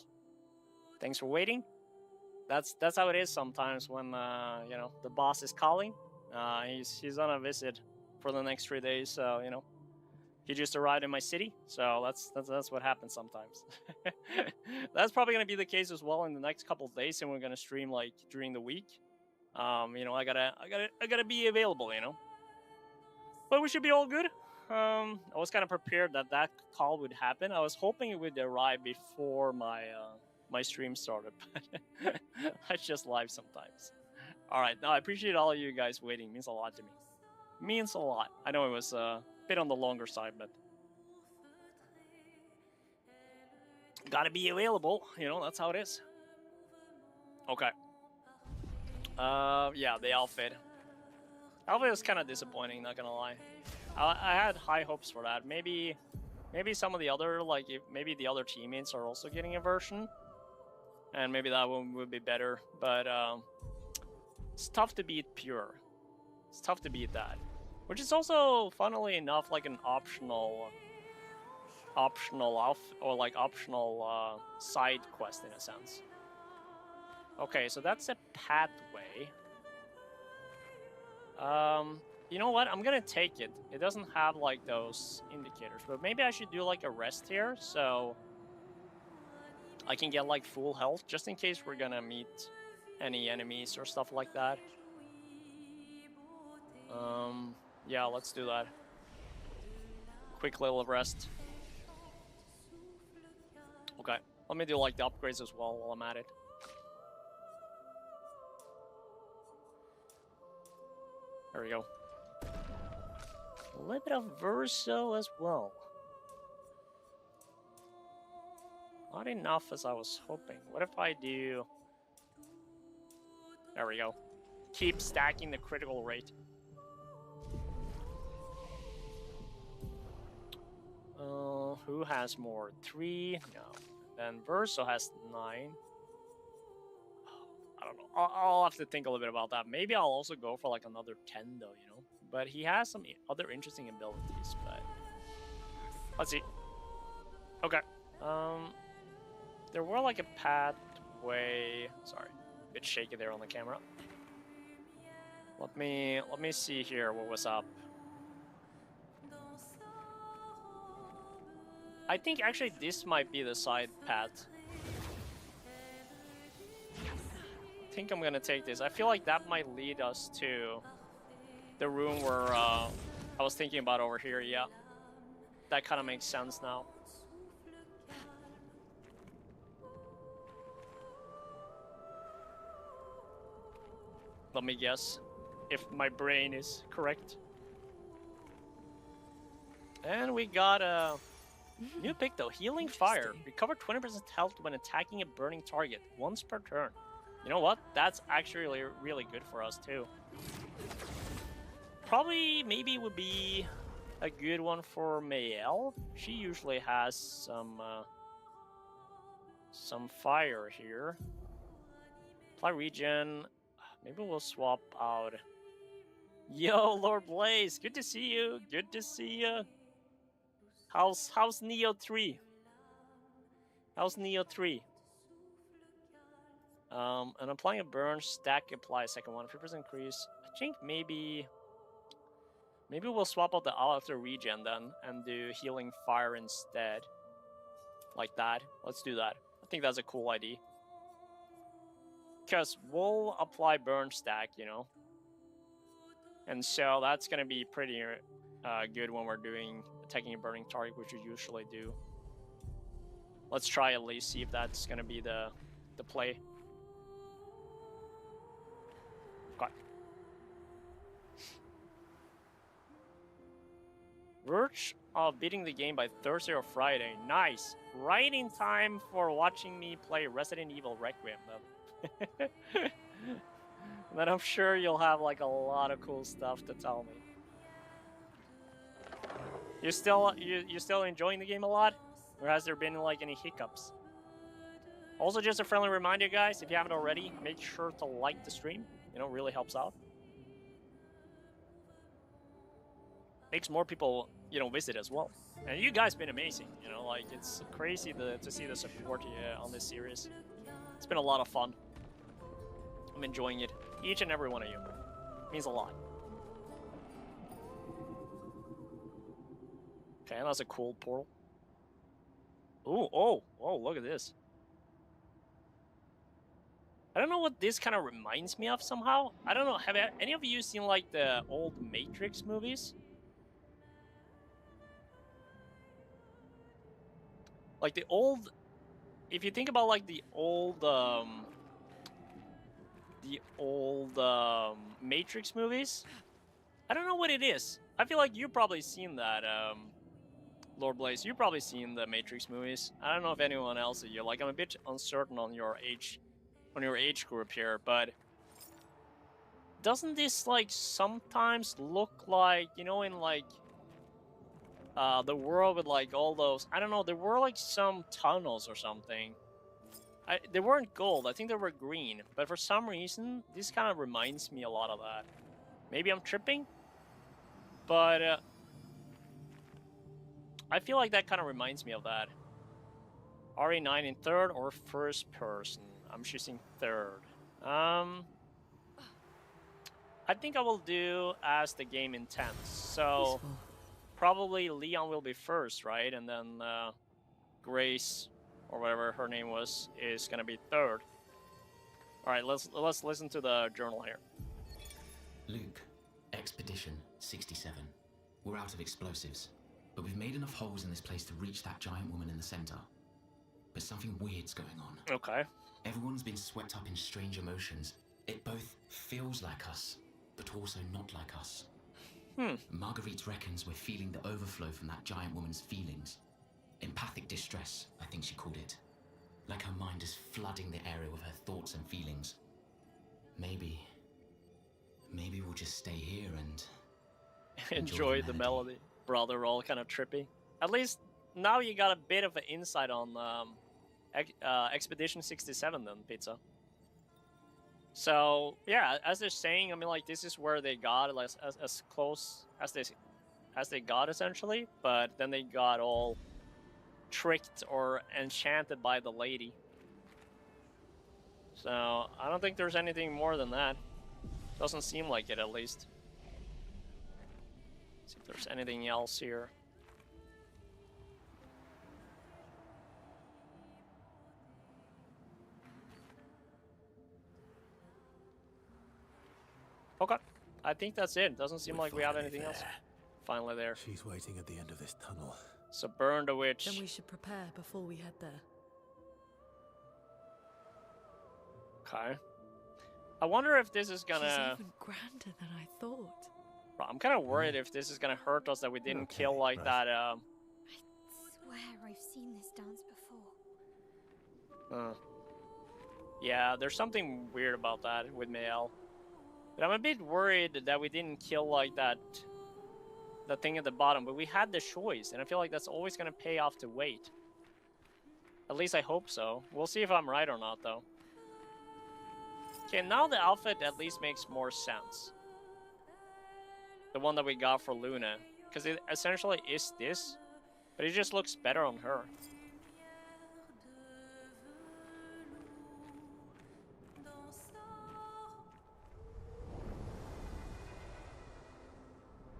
Thanks for waiting. That's how it is sometimes when you know, the boss is calling. He's on a visit for the next 3 days, so you know, he just arrived in my city, so that's what happens sometimes. That's probably gonna be the case as well in the next couple of days, and we're gonna stream like during the week. You know, I gotta be available, you know. But we should be all good. I was kind of prepared that that call would happen. I was hoping it would arrive before my my stream started, but that's just live sometimes. All right, no, I appreciate all of you guys waiting. It means a lot to me. Means a lot. I know it was a bit on the longer side, but gotta be available. You know, that's how it is. Okay. Yeah, the outfit. Outfit was kind of disappointing, not gonna lie. I had high hopes for that. Maybe some of the other, like, maybe the other teammates are also getting a version, and maybe that one would be better. But it's tough to beat Pure. It's tough to beat that, which is also, funnily enough, like an optional side quest in a sense. Okay, so that's a pathway. You know what? I'm gonna take it. It doesn't have like those indicators, but maybe I should do like a rest here so I can get like full health just in case we're gonna meet any enemies or stuff like that. Yeah, let's do that. Quick little rest. Okay, let me do like the upgrades as well while I'm at it. There we go. A little bit of verso as well. Not enough as I was hoping. What if I do... There we go. Keep stacking the critical rate. Who has more? 3? No. Then Verso has 9. I don't know. I'll have to think a little bit about that. Maybe I'll also go for like another 10 though, you know? But he has some other interesting abilities, but... Let's see. Okay. There were like a pathway... Sorry. A bit shaky there on the camera. Let me see here what was up. I think actually this might be the side path. I think I'm gonna take this. I feel like that might lead us to the room where I was thinking about over here. Yeah, that kind of makes sense now. Let me guess if my brain is correct. And we got a new pick though, Healing Fire. Recover 20% health when attacking a burning target once per turn. You know what? That's actually really good for us too. Probably, maybe would be a good one for Mael. She usually has some fire here. Apply regen. Maybe we'll swap out. Yo, Lord Blaze, good to see you. Good to see you. How's Neo 3? How's Neo 3? And applying a burn, stack apply second one, 50% increase. I think maybe we'll swap out the after regen then and do Healing Fire instead. Like that. Let's do that. I think that's a cool idea. Because we'll apply burn stack, you know. And so that's gonna be pretty good when we're doing attacking a burning target, which we usually do. Let's try at least see if that's gonna be the play. Okay. Verge of beating the game by Thursday or Friday. Nice. Right in time for watching me play Resident Evil Requiem. Then I'm sure you'll have like a lot of cool stuff to tell me. You still enjoying the game a lot? Or has there been like any hiccups? Also, just a friendly reminder, guys, if you haven't already, make sure to like the stream. You know, it really helps out. makes more people, you know, visit as well. And you guys been amazing, you know, like it's crazy to see the support on this series. It's been a lot of fun. I'm enjoying it. Each and every one of you. It means a lot. Okay, that's a cool portal. Ooh, oh, look at this. I don't know what this kind of reminds me of somehow. I don't know, have any of you seen like the old Matrix movies? Like the old, if you think about like the old Matrix movies, I don't know what it is. I feel like you've probably seen that, Lord Blaze. You've probably seen the Matrix movies. I don't know if anyone else of you. Like, I'm a bit uncertain on your age group here, but doesn't this like sometimes look like, you know, in like the world with like all those, I don't know, there were like some tunnels or something. They weren't gold, I think they were green, but for some reason this kind of reminds me a lot of that. Maybe I'm tripping, but I feel like that kind of reminds me of that. RE9 in third or first person? I'm choosing third. I think I will do as the game intends. So Peaceful. probably Leon will be first, right? And then Grace, or whatever her name was, is gonna be third. All right, let's listen to the journal here. Luke, Expedition 67. We're out of explosives, but we've made enough holes in this place to reach that giant woman in the center. But something weird's going on. Okay. Everyone's been swept up in strange emotions. It both feels like us, but also not like us. Marguerite reckons we're feeling the overflow from that giant woman's feelings. Empathic distress, I think she called it. Like her mind is flooding the area with her thoughts and feelings. Maybe we'll just stay here and Enjoy the melody. Bro, they're all kind of trippy. At least now you got a bit of an insight on Expedition 67 then, Pizza. So, yeah, as they're saying, I mean, like, this is where they got like, as close as they got, essentially. But then they got all tricked or enchanted by the lady. So, I don't think there's anything more than that. Doesn't seem like it, at least. See if there's anything else here. Okay, I think that's it. Doesn't seem like we have anything else. Finally there. She's waiting at the end of this tunnel. So burn the witch. Then we should prepare before we head there. Okay. I wonder if this is She's gonna... even grander than I thought. Bro, I'm kind of worried if this is gonna hurt us that we didn't Okay, kill like right. that, I swear I've seen this dance before. Yeah, there's something weird about that with Mael. But I'm a bit worried that we didn't kill like that thing at the bottom, but we had the choice, and I feel like that's always gonna pay off to wait. At least I hope so. We'll see if I'm right or not, though. Okay, now the outfit at least makes more sense. The one that we got for Luna. Because it essentially is this, but it just looks better on her.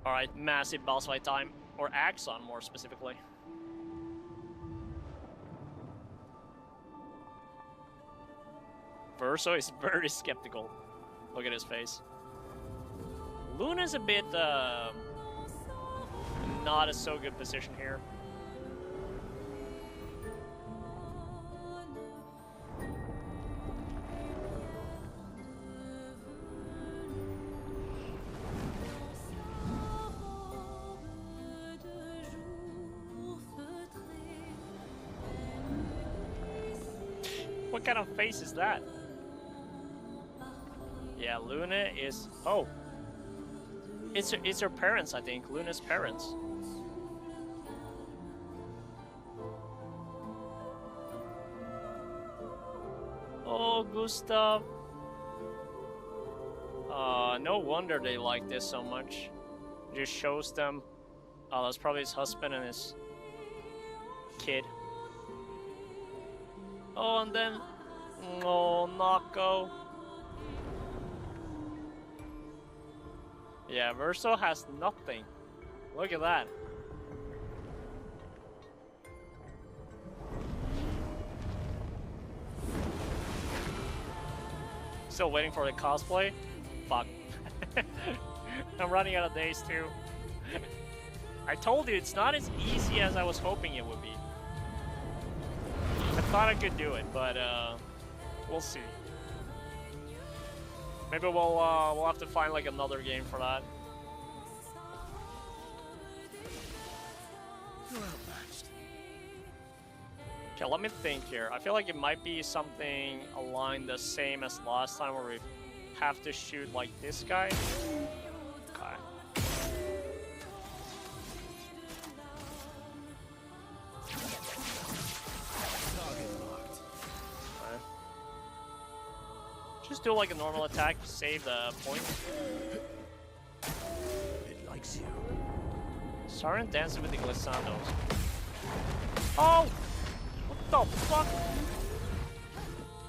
Alright, massive boss fight time. Or Axon, more specifically. Verso is very skeptical. Look at his face. Luna's a bit, not a so good position here. What kind of face is that? Yeah, Luna is... Oh. It's her parents, I think. Luna's parents. Oh, Gustav. No wonder they like this so much. It just shows them Oh, that's probably his husband and his kid. Oh, and then... Oh, Nako. Yeah, Verso has nothing. Look at that. Still waiting for the cosplay? Fuck. I'm running out of days too. I told you, it's not as easy as I was hoping it would be. I thought I could do it, but we'll see. Maybe we'll have to find like another game for that. Okay, let me think here. I feel like it might be something aligned the same as last time, where we have to shoot like this guy. Okay. Just do like a normal attack, save the point. It likes you. Starting dancing with the glissandos. Oh! What the fuck?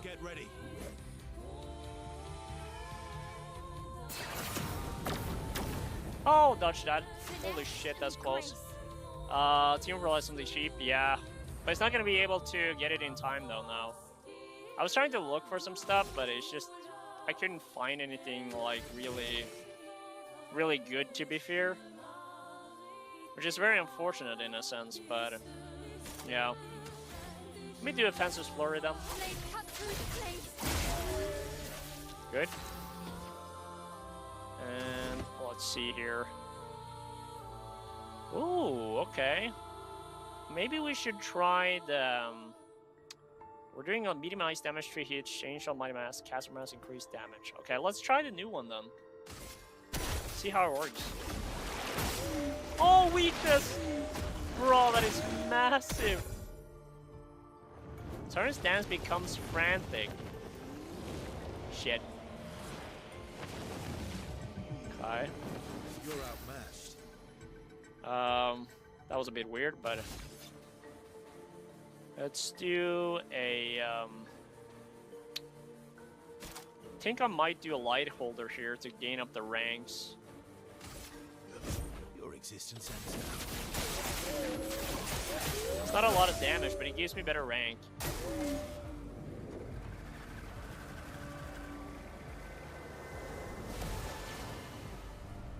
Get ready. Oh, dodge that. Holy shit, that's close. Team realized something cheap, yeah. But it's not gonna be able to get it in time though now. I was trying to look for some stuff, but it's just... I couldn't find anything like really good, to be fair. Which is very unfortunate in a sense, but... yeah. Let me do a Fencer's Flurry then. Good. And let's see here. Ooh, okay. Maybe we should try the... we're doing a medium ice damage tree hit, change on Mighty Mask, caster mask, increase damage. Okay, let's try the new one then. See how it works. Oh, weakness! Bro, that is massive! Turn stance becomes frantic. Shit. Okay. You're outmatched. That was a bit weird, but let's do a I think I might do a light holder here to gain up the ranks. Your existence ends now. It's not a lot of damage, but it gives me better rank.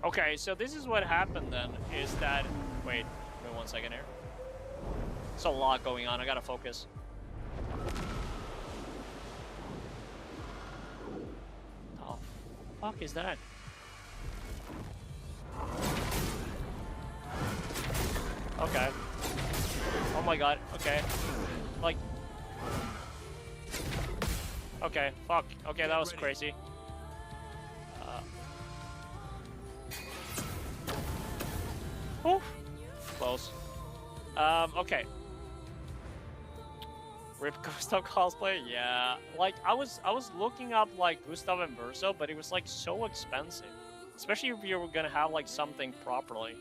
Okay, so this is what happened then, is that... Wait 1 second here. There's a lot going on, I gotta focus. Oh, fuck is that? Okay. Oh my god, okay. Like... Okay, fuck. Okay, that was crazy. Oof. Close. Okay. Rip Gustav cosplay? Yeah. Like, I was looking up, like, Gustav and Verso, but it was, like, so expensive. Especially if you were gonna have, like, something properly.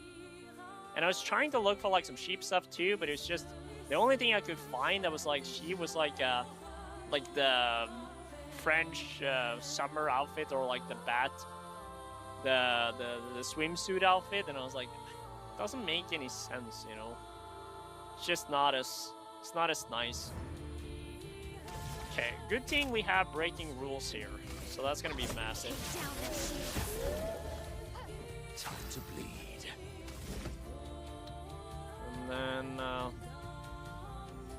And I was trying to look for, like, some cheap stuff, too, but it's just... The only thing I could find that was, like, she was, like the French summer outfit, or, like, the bat... The swimsuit outfit, and I was like... Doesn't make any sense, you know. It's just not as nice. Okay, good thing we have breaking rules here, so that's gonna be massive. Time to bleed. And then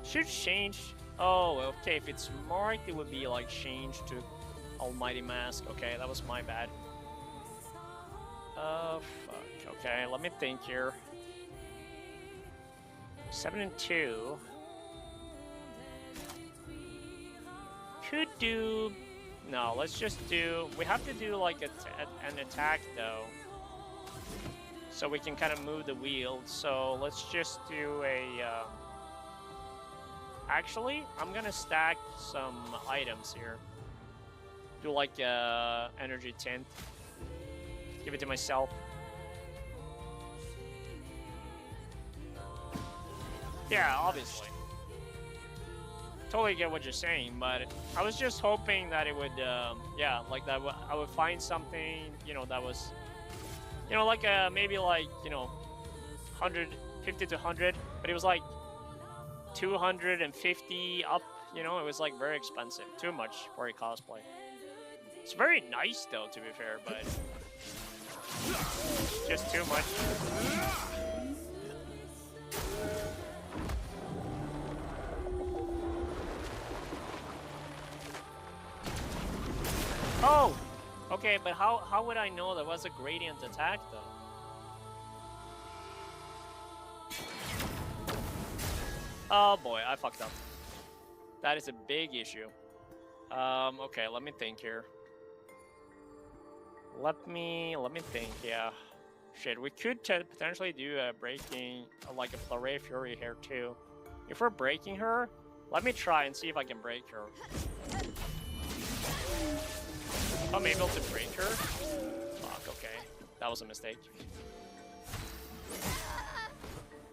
should change. Oh, okay. If it's marked, it would be like changed to Almighty Mask. Okay, that was my bad. Fuck. Okay, let me think here. 7 and 2. Could do... No, let's just do... We have to do like an attack though. So we can kind of move the wheel. So let's just do a... Actually, I'm gonna stack some items here. Do like energy tint. Give it to myself. Yeah, obviously. Totally get what you're saying, but I was just hoping that it would, yeah, like that. I would find something, you know, that was, you know, like maybe like, you know, 150 to 100, but it was like 250 up. You know, it was like very expensive, too much for a cosplay. It's very nice though, to be fair, but just too much. Oh! Okay, but how would I know that was a gradient attack, though? Oh boy, I fucked up. That is a big issue. Okay, let me think here. Let me think, yeah. Shit, we could potentially do a breaking, like a Flurry Fury here, too. If we're breaking her, let me try and see if I can break her. I'm able to break her? Fuck, okay. That was a mistake.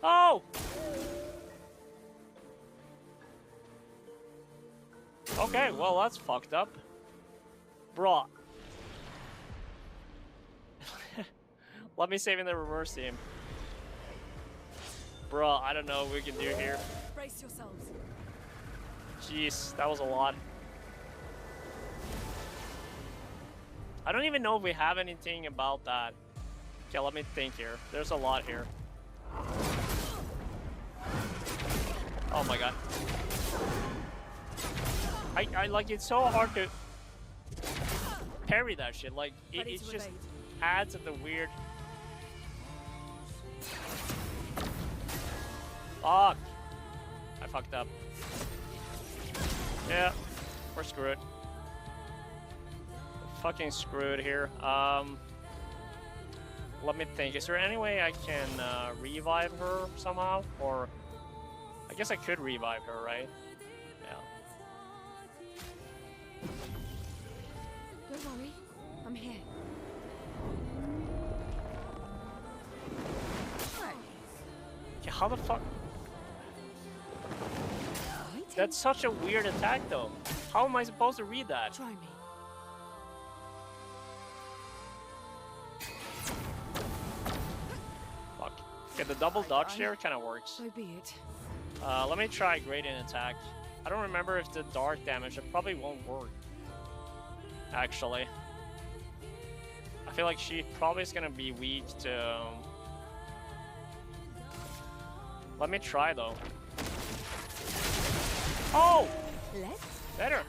Oh! Okay, well, that's fucked up. Bruh. Let me save in the reverse team. Bruh, I don't know what we can do here. Brace yourselves. Jeez, that was a lot. I don't even know if we have anything about that. Okay, let me think here. There's a lot here. Oh my god. I like, it's so hard to parry that shit. Like, it just adds at the weird... Fuck. I fucked up. Yeah, we're screwed. Fucking screwed here. Let me think. Is there any way I can revive her somehow? Or I guess I could revive her, right? Yeah. Don't worry, I'm here. Okay, how the fuck? That's such a weird attack, though. How am I supposed to read that? Try me. Fuck. Okay, the double dodge there kind of works. So be it. Let me try gradient attack. I don't remember if the dark damage, it probably won't work. Actually. I feel like she probably is gonna be weak to... Let me try, though. Oh! Let's Better.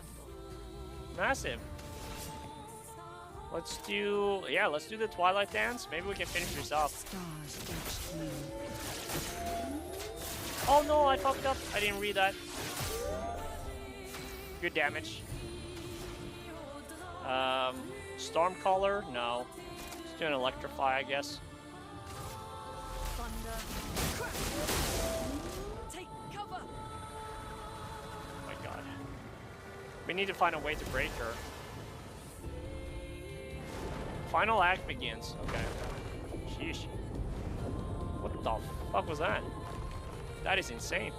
Massive. Let's do... Yeah, let's do the Twilight Dance. Maybe we can finish this off. stars each you. Oh no, I fucked up. I didn't read that. Good damage. Stormcaller? No. Let's do an Electrify, I guess. Take cover. Oh my god. We need to find a way to break her. Final act begins. Okay. Sheesh. What the fuck was that? That is insane.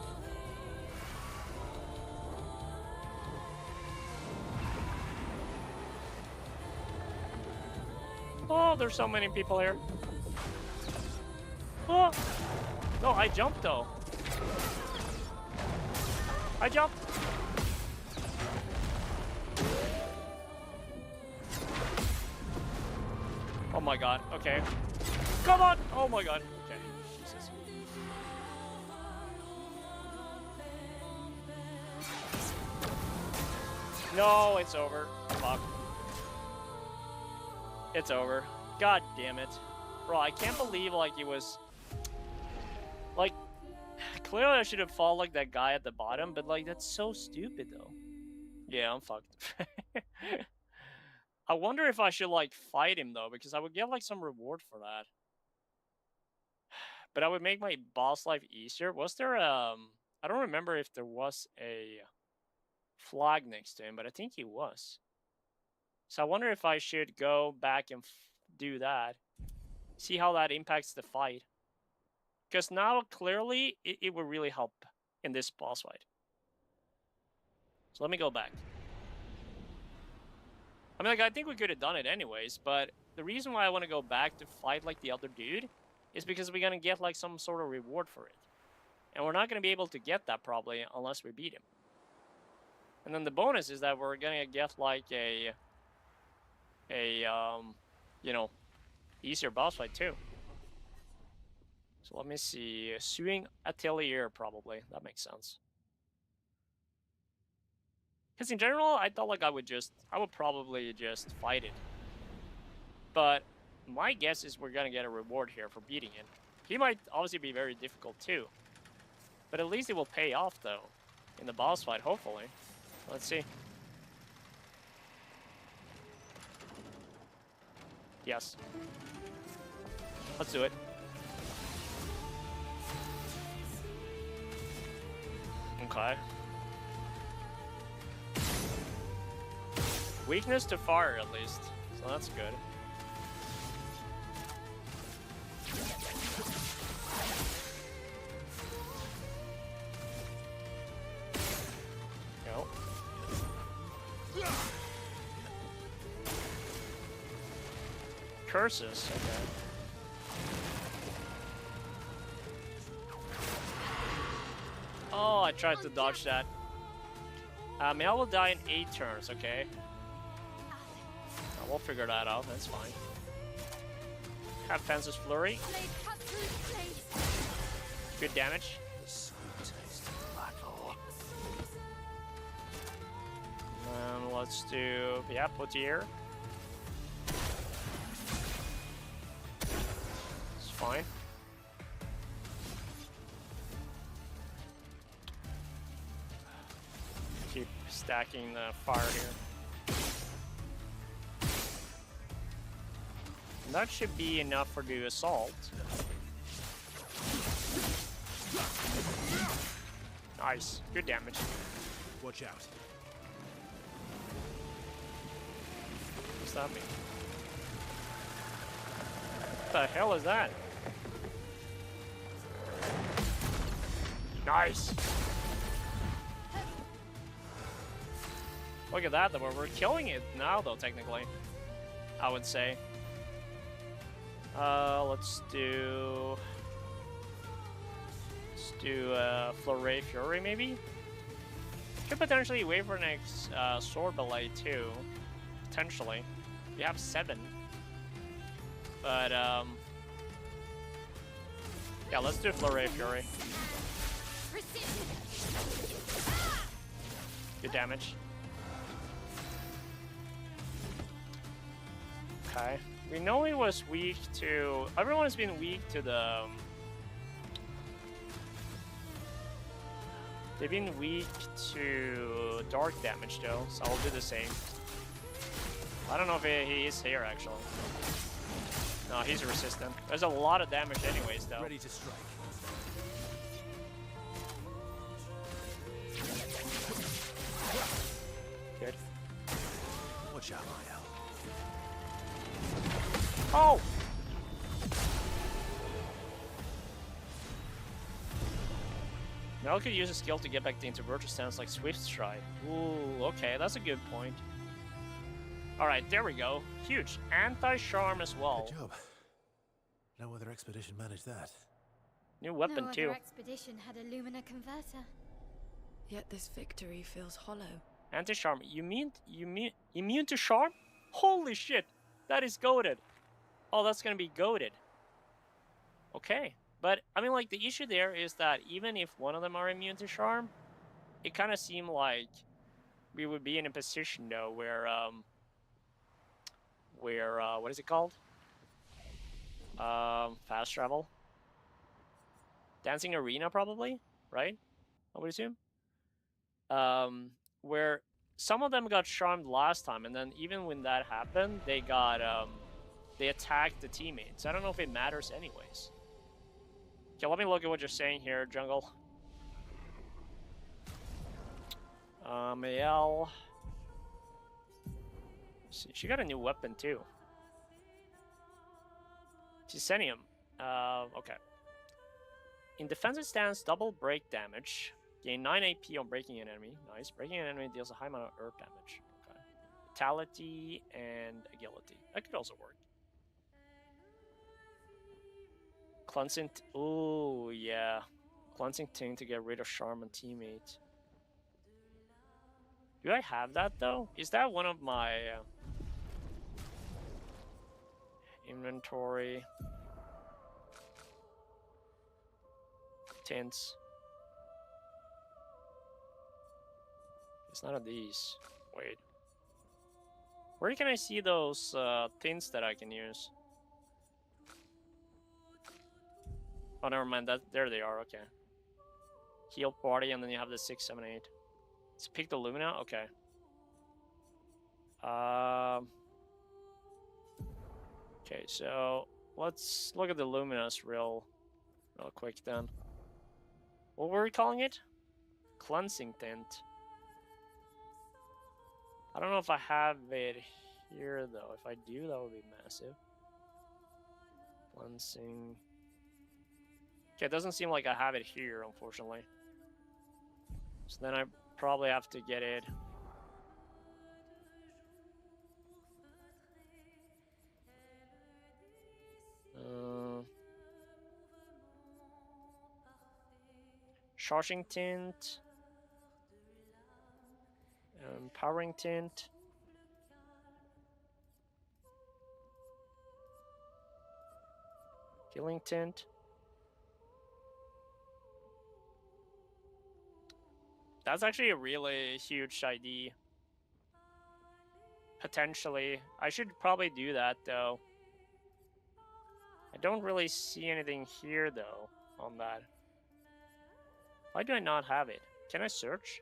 Oh, there's so many people here. Oh! No, I jumped though. I jumped. Oh my god, okay. Come on! Oh my god. Okay, Jesus. No, it's over. Fuck. It's over. God damn it. Bro, I can't believe, like, it was... Like, clearly I should have fought, like, that guy at the bottom, but, like, that's so stupid, though. Yeah, I'm fucked. I wonder if I should, like, fight him, though, because I would get, like, some reward for that. But I would make my boss life easier. Was there, I don't remember if there was a flag next to him, but I think he was. So I wonder if I should go back and do that. See how that impacts the fight. Because now, clearly, it would really help in this boss fight. So let me go back. I mean, like, I think we could have done it anyways, but the reason why I want to go back to fight, like, the other dude is because we're going to get, like, some sort of reward for it. And we're not going to be able to get that, probably, unless we beat him. And then the bonus is that we're going to get, like, a you know, easier boss fight, too. So let me see. Suing Atelier, probably. That makes sense. Because in general, I thought like I would probably just fight it. But my guess is we're going to get a reward here for beating it. He might obviously be very difficult, too. But at least it will pay off, though, in the boss fight, hopefully. Let's see. Yes. Let's do it. Okay. Weakness to fire, at least. So that's good. Go. Curses, okay. Oh, I tried to dodge that. Mel will die in 8 turns, okay. We'll figure that out, that's fine. Have Fence's Flurry. Good damage. And let's do, yeah, Potier. It's fine. Keep stacking the fire here. And that should be enough for the assault. Nice. Good damage. Watch out. What's that mean? What the hell is that? Nice. Look at that, though. We're killing it now, though, technically. I would say. Let's do Flurry Fury, maybe? Could potentially wait for next Sword Ballet, too. Potentially. We have 7. But, yeah, let's do Flurry Fury. Good damage. Okay. We know he was weak to... Everyone has been weak to the... They've been weak to dark damage, though, so I'll do the same. I don't know if he is here, actually. No, he's resistant. There's a lot of damage anyways, though. Ready to strike. Good. Watch out, Lyle. Oh! Mel could use a skill to get back into virtual stance like Swift Stride. Ooh, okay, that's a good point. Alright, there we go. Huge. Anti-charm as well. Good job. No other expedition managed that. New weapon, no too. other expedition had a Lumina converter. Yet this victory feels hollow. Anti-charm. Immune to charm? Holy shit! That is goated. Oh, that's gonna be goated. Okay. But, I mean, like, the issue there is that even if one of them are immune to charm, it kind of seemed like we would be in a position, though, where, what is it called? Fast travel? Dancing Arena, probably, right? I would assume. Where some of them got charmed last time, and then even when that happened, they got, they attacked the teammates. I don't know if it matters anyways. Okay, let me look at what you're saying here, Jungle. Mael. See, she got a new weapon too. Tisenium. Okay. In defensive stance, double break damage. Gain 9 AP on breaking an enemy. Nice. Breaking an enemy deals a high amount of herb damage. Okay. Vitality and agility. That could also work. Cleansing. Oh, yeah. Cleansing Ting to get rid of Charm and teammate. Do I have that though? Is that one of my inventory tints? It's none of these. Wait. Where can I see those tints that I can use? Oh, never mind. There they are. Okay. Heal party, and then you have the 6, 7, 8. Let's pick the Lumina. Okay. Okay, so let's look at the Luminas real quick then. What were we calling it? Cleansing tint. I don't know if I have it here though. If I do, that would be massive. Cleansing. Okay, it doesn't seem like I have it here, unfortunately. So then I probably have to get it. Charging tint. Powering tint. Healing tint. That's actually a really huge ID. Potentially. I should probably do that though. I don't really see anything here though on that. Why do I not have it? Can I search?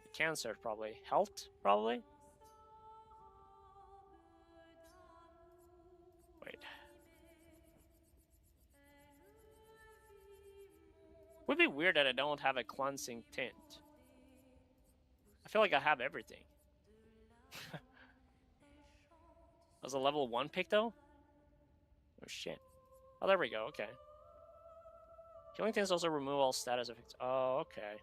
I can search probably. Health probably? Wait. Would be weird that I don't have a cleansing tint. I feel like I have everything. Was a level 1 pick though? Oh shit. Oh, there we go. Okay. Healing tints also remove all status effects. Oh, okay.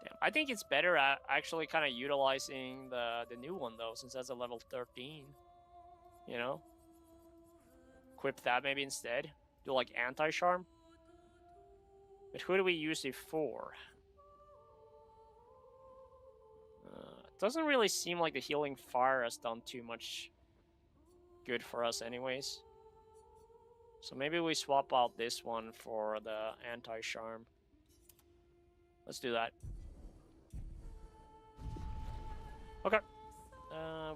Damn. I think it's better at actually kind of utilizing the new one though, since that's a level 13. You know? Equip that maybe instead. Do like anti-charm. But who do we use it for? Doesn't really seem like the healing fire has done too much good for us anyways. So maybe we swap out this one for the anti-charm. Let's do that. Okay.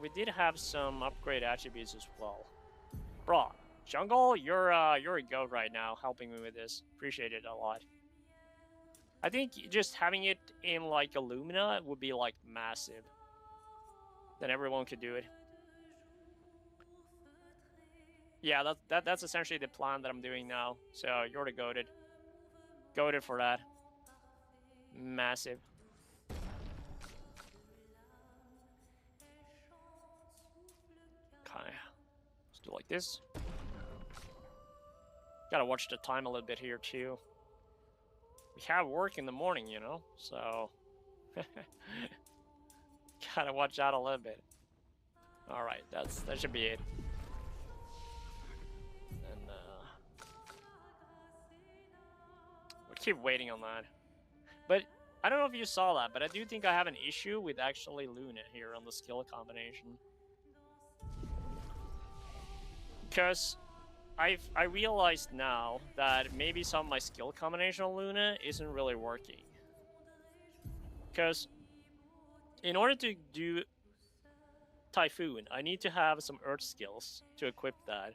We did have some upgrade attributes as well. Bro, Jungle, you're a goat right now, helping me with this. Appreciate it a lot. I think just having it in like Illumina would be like massive. Then everyone could do it. Yeah, that's essentially the plan that I'm doing now. So you're the goated. Goated for that. Massive. Okay. Let's do like this. Gotta watch the time a little bit here too. We have work in the morning, you know, so gotta watch out a little bit. All right, that should be it. And we keep waiting on that. But I don't know if you saw that, but I do think I have an issue with actually Luna here on the skill combination. Because I realized now that maybe some of my skill combination on Luna isn't really working. Because in order to do Typhoon, I need to have some Earth skills to equip that.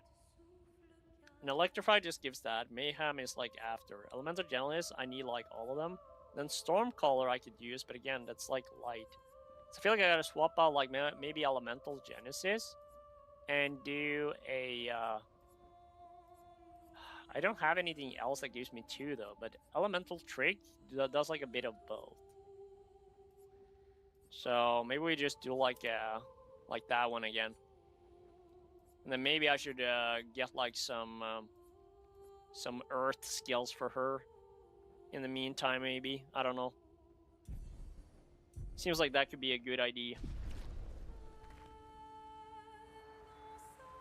And Electrify just gives that. Mayhem is like after. Elemental Gentleness, I need like all of them. Then Stormcaller I could use, but again, that's like light. So I feel like I gotta swap out like maybe Elemental Genesis and do a I don't have anything else that gives me 2 though, but Elemental Trick does like a bit of both. So maybe we just do like that one again. And then maybe I should get like some some earth skills for her in the meantime, maybe. I don't know. Seems like that could be a good idea.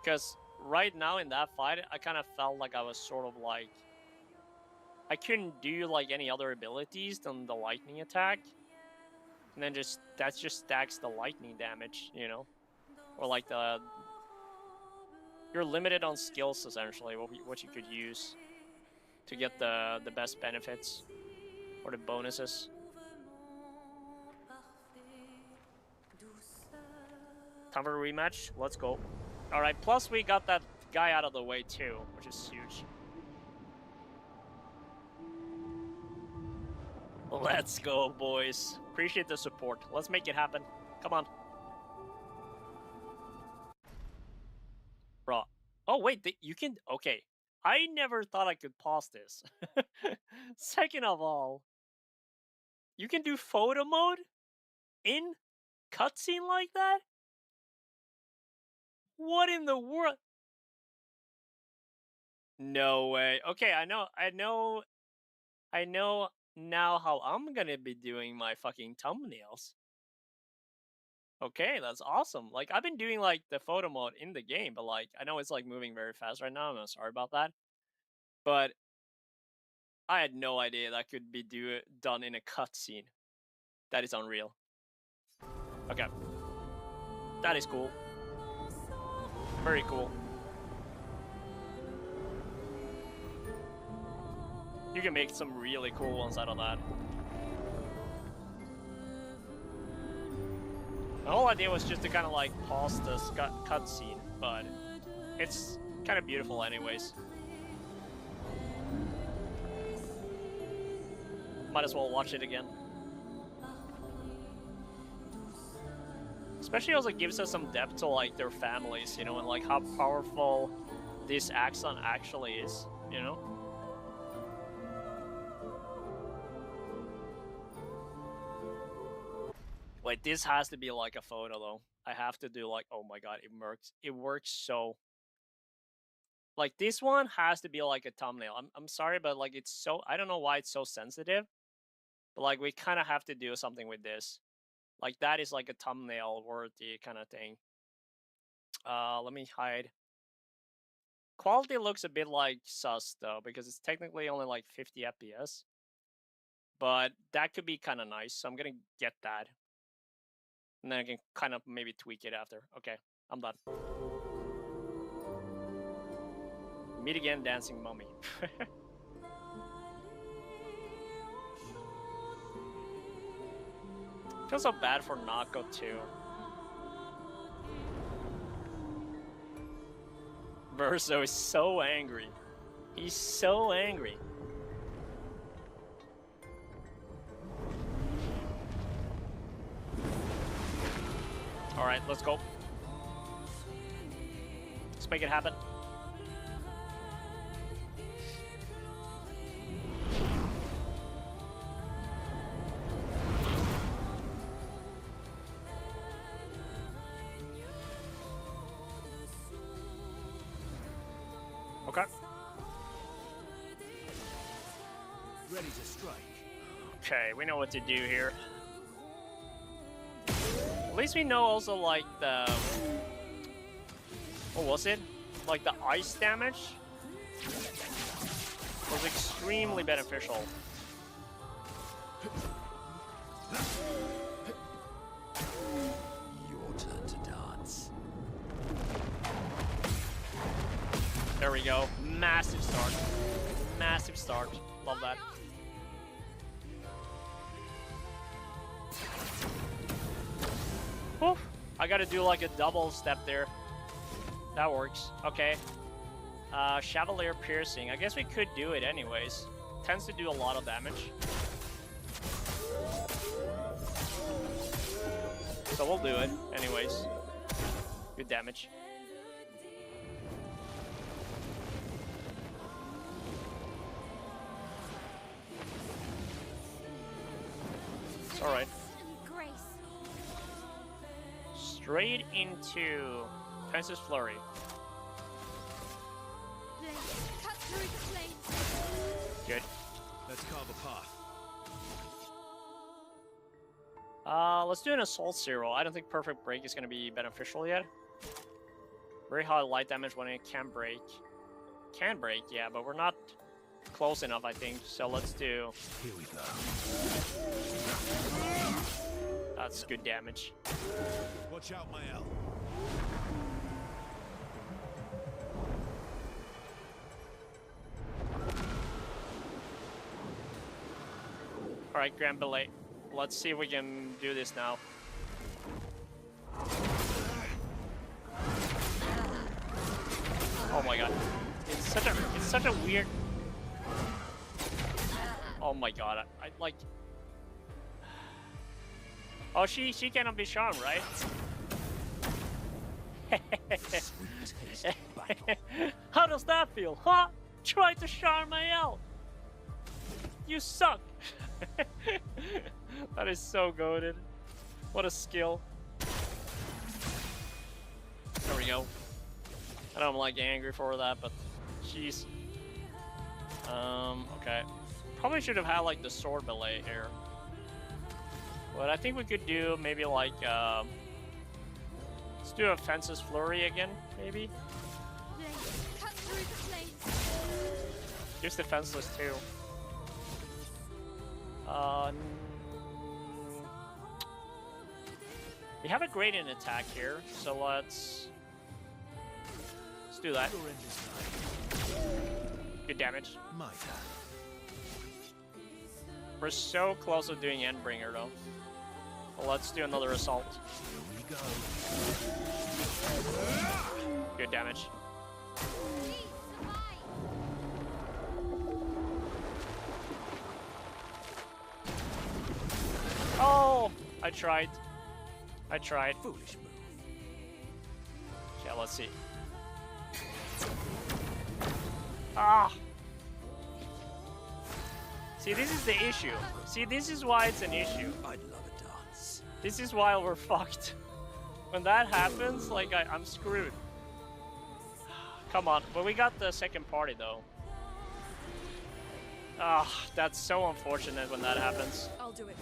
Because right now in that fight, I kind of felt like I was sort of like... I couldn't do like any other abilities than the lightning attack. And then that just stacks the lightning damage, you know? Or like the... You're limited on skills, essentially, what you could use to get the best benefits. Or the bonuses. Time for a rematch? Let's go. Alright, plus we got that guy out of the way too, which is huge. Let's go, boys. Appreciate the support. Let's make it happen. Come on. Bro. Oh, wait, you can... Okay. I never thought I could pause this. Second of all, you can do photo mode in cutscene like that? What in the world? No way. Okay, I know now how I'm gonna be doing my fucking thumbnails. Okay, that's awesome. Like, I've been doing, like, the photo mode in the game, but, like, I know it's, like, moving very fast right now. I'm sorry about that. But I had no idea that could be done in a cutscene. That is unreal. Okay. That is cool. Very cool. You can make some really cool ones out of that. The whole idea was just to kind of like pause the cutscene, but it's kind of beautiful anyways. Might as well watch it again. Especially also gives us some depth to like their families, you know, and like how powerful this accent actually is, you know? Wait, this has to be like a photo though. I have to do like, oh my god, it works. It works so... Like this one has to be like a thumbnail. I'm sorry, but like it's so... I don't know why it's so sensitive. But like we kind of have to do something with this. Like that is like a thumbnail worthy kind of thing. Let me hide. Quality looks a bit like sus though, because it's technically only like 50 FPS. But that could be kind of nice, so I'm gonna get that. And then I can kind of maybe tweak it after. Okay, I'm done. Meet again, dancing mummy. Feel so bad for Nako too. Verso is so angry. He's so angry. Alright, let's go. Let's make it happen. Okay. Ready to strike. Okay, we know what to do here. At least we know also like the... What was it? Like the ice damage was extremely beneficial. Your turn to dance. There we go. Massive start. Massive start. Love that. Whew. I gotta do like a double step there. That works. Okay. Chevalier piercing. I guess we could do it anyways. Tends to do a lot of damage. So we'll do it anyways. Good damage. It's alright. Straight into Princess Flurry. Cut through the flames. Good. Let's carve a path. Let's do an Assault Zero. I don't think Perfect Break is going to be beneficial yet. Very high light damage when it can break. Can break, yeah, but we're not close enough, I think. So let's do... Here we go. That's good damage. Watch out, Mael. Alright, Grand Belay. Let's see if we can do this now. Oh my god. It's such a weird... Oh my god, I like... Oh, she cannot be charmed, right? How does that feel, huh? Try to charm Mael! You suck! That is so goated. What a skill. There we go. I know I'm like angry for that, but jeez. Okay. Probably should have had like the sword belay here. But I think we could do maybe like let's do a Fences Flurry again, maybe. Cut through the flames. Use defenseless too. We have a gradient attack here, so let's do that. Good damage. My turn. We're so close to doing Endbringer though. Well, let's do another assault. Here we go. Good damage. Please survive. Oh! I tried. Foolish move. Okay, let's see. Ah! See, this is the issue. See, this is why it's an issue. I'd love a dance. This is why we're fucked. When that happens, like, I'm screwed. Come on. But we got the second party, though. Ah, that's so unfortunate when that happens. I'll do it.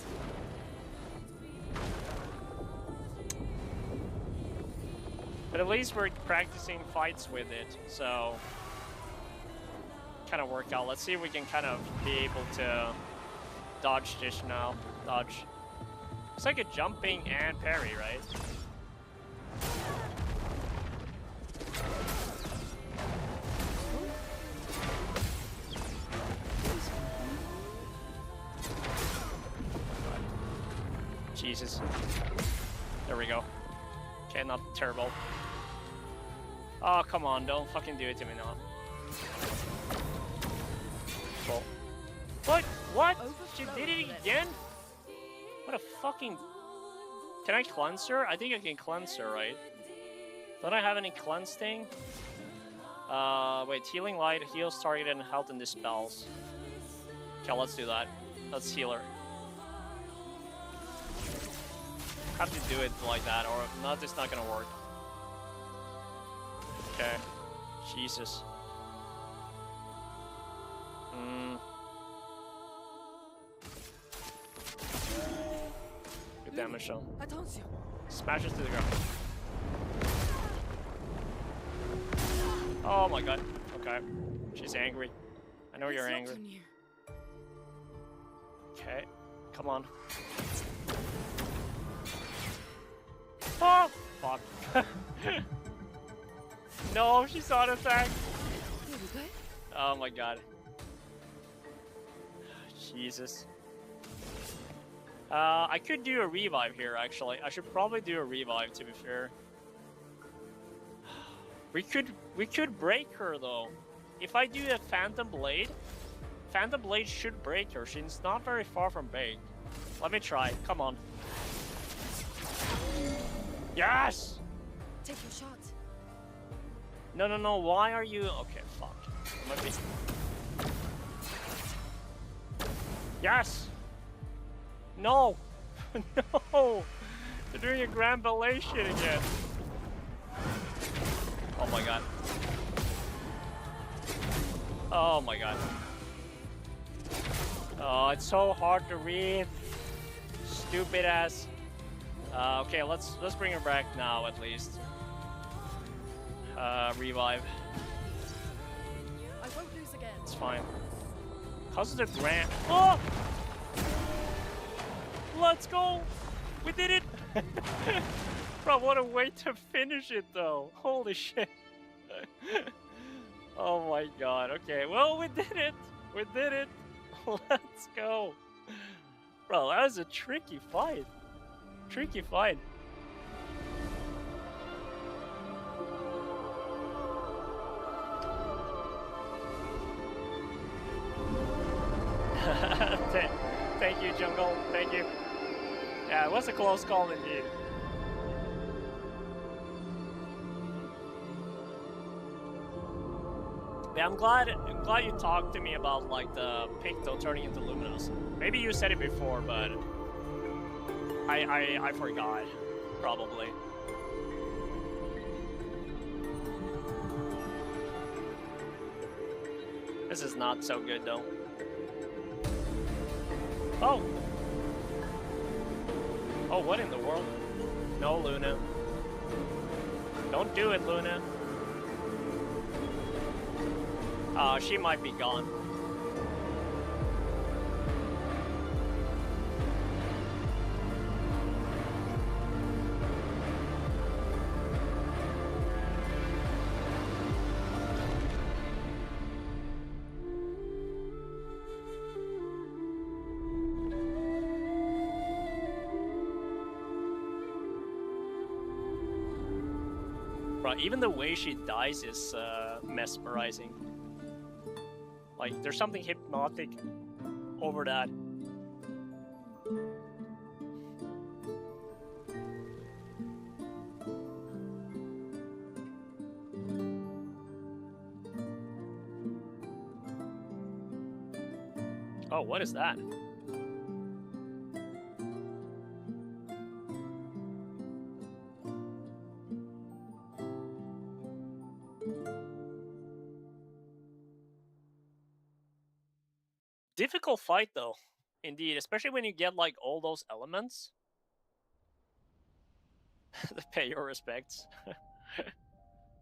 But at least we're practicing fights with it, so... kind of work out. Let's see if we can kind of be able to dodge this now. Dodge. It's like a jumping and parry, right? Jesus. There we go. Okay, not terrible. Oh, come on. Don't fucking do it to me now. Cool. What? What? She did it again? What a fucking... Can I cleanse her? I think I can cleanse her, right? Don't I have any cleanse thing? Wait, healing light heals target and health and dispels. Okay, let's do that. Let's heal her. Have to do it like that, or if not, it's not gonna work. Okay. Jesus. Good damage, though. Attention. Smashes to the ground. Oh my god. Okay. She's angry. I know you're It's not angry. on you. Okay. Come on. Oh! Fuck. No, she's on attack. Here we go. Oh my god. Jesus. I could do a revive here, actually. I should probably do a revive, to be fair. We could break her, though. If I do a Phantom Blade should break her. She's not very far from break. Let me try. Come on. Yes! Take your shot. No. Why are you... Okay, fuck. Might be... Yes! No! No! They're doing a Grand Ballet shit again. Oh my god. Oh my god. Oh, it's so hard to read. Stupid ass. Okay, let's bring her back now at least. Revive. I won't lose again. It's fine. Cause of the grant. Oh! Let's go! We did it! Bro, what a way to finish it though. Holy shit. Oh my god. Okay, well, we did it! We did it! Let's go! Bro, that was a tricky fight. Tricky fight. Thank you, Jungle. Thank you. Yeah, it was a close call indeed. Yeah, I'm glad you talked to me about like the Picto turning into Luminous. Maybe you said it before, but I forgot, probably. This is not so good though. Oh! Oh, what in the world? No, Luna. Don't do it, Luna. She might be gone. Even the way she dies is mesmerizing. Like, there's something hypnotic over that. Oh, what is that? Difficult fight though, indeed, especially when you get like all those elements. Pay your respects.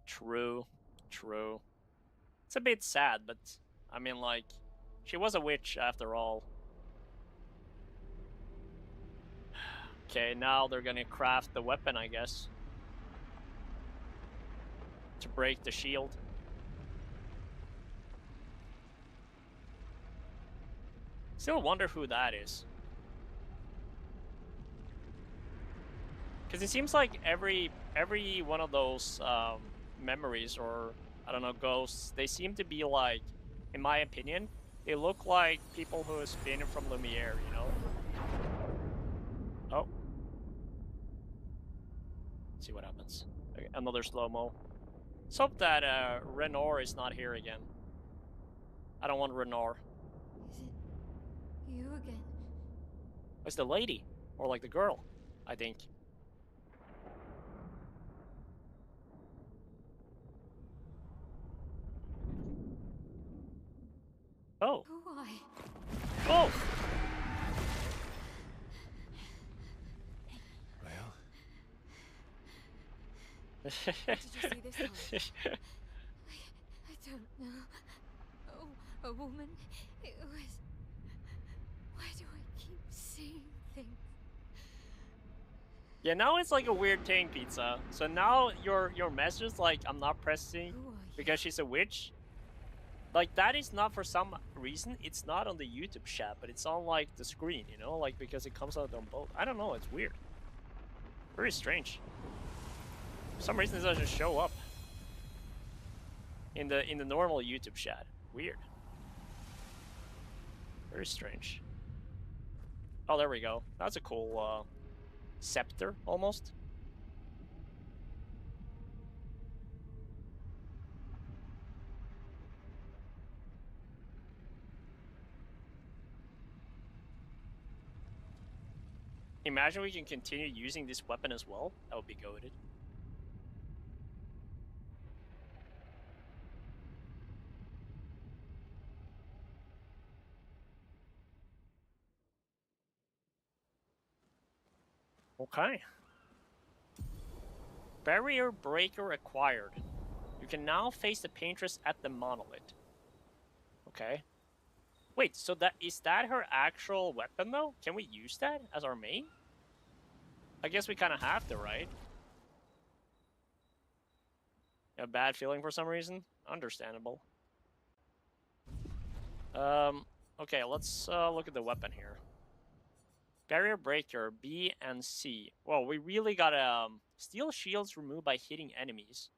True, true. It's a bit sad, but I mean, like, she was a witch after all. Okay, now they're gonna craft the weapon, I guess, to break the shield. Still wonder who that is. Because it seems like every one of those memories, or I don't know, ghosts, they seem to be like, in my opinion, they look like people who have been from Lumiere, you know? Oh. Let's see what happens. Okay, another slow-mo. Let's hope that Renor is not here again. I don't want Renor. Is it you again? It's the lady, or like the girl, I think. Oh. Why? Oh! Well, What did you see this time? I don't know. Oh, a woman. It was. Why do I keep seeing things? Yeah, now it's like a weird thing, Pizza. So now your message, like, I'm not pressing Who are you? because she's a witch. Like, that is not for some reason. It's not on the YouTube chat, but it's on, like, the screen, you know? Like, because it comes out on both. I don't know, it's weird. Very strange. For some reason, it doesn't show up in the normal YouTube chat. Weird. Very strange. Oh, there we go. That's a cool scepter, almost. Imagine we can continue using this weapon as well. That would be goated. Okay. Barrier breaker acquired. You can now face the Paintress at the monolith. Okay. Wait, so is that her actual weapon though? Can we use that as our main? I guess we kind of have to, right? A bad feeling for some reason? Understandable. Okay, let's look at the weapon here. Barrier breaker, B and C. Well, we really gotta steal shields removed by hitting enemies.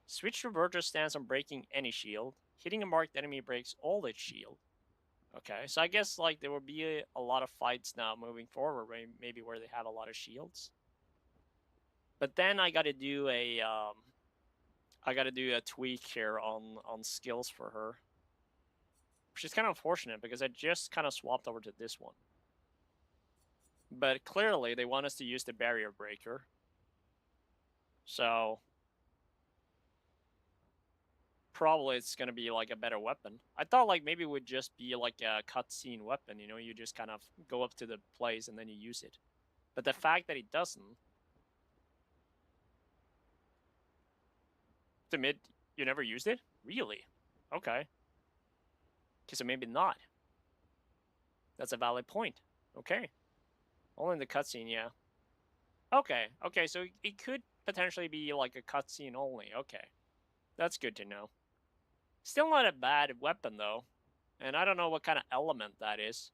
Switch reverter stance on breaking any shield. Hitting a marked enemy breaks all its shield. Okay, so I guess like there will be a lot of fights now moving forward, maybe where they have a lot of shields. But then I gotta do a tweak here on skills for her, which is kind of unfortunate because I just kind of swapped over to this one. But clearly they want us to use the barrier breaker, so probably it's gonna be like a better weapon. I thought like maybe it would just be like a cutscene weapon, you know, you just kind of go up to the place and then you use it. But the fact that it doesn't, the mid, you never used it? Really? Okay. Okay, so maybe not. That's a valid point. Okay. Only in the cutscene, yeah. Okay, okay, so it could potentially be like a cutscene only. Okay. That's good to know. Still not a bad weapon, though. And I don't know what kind of element that is.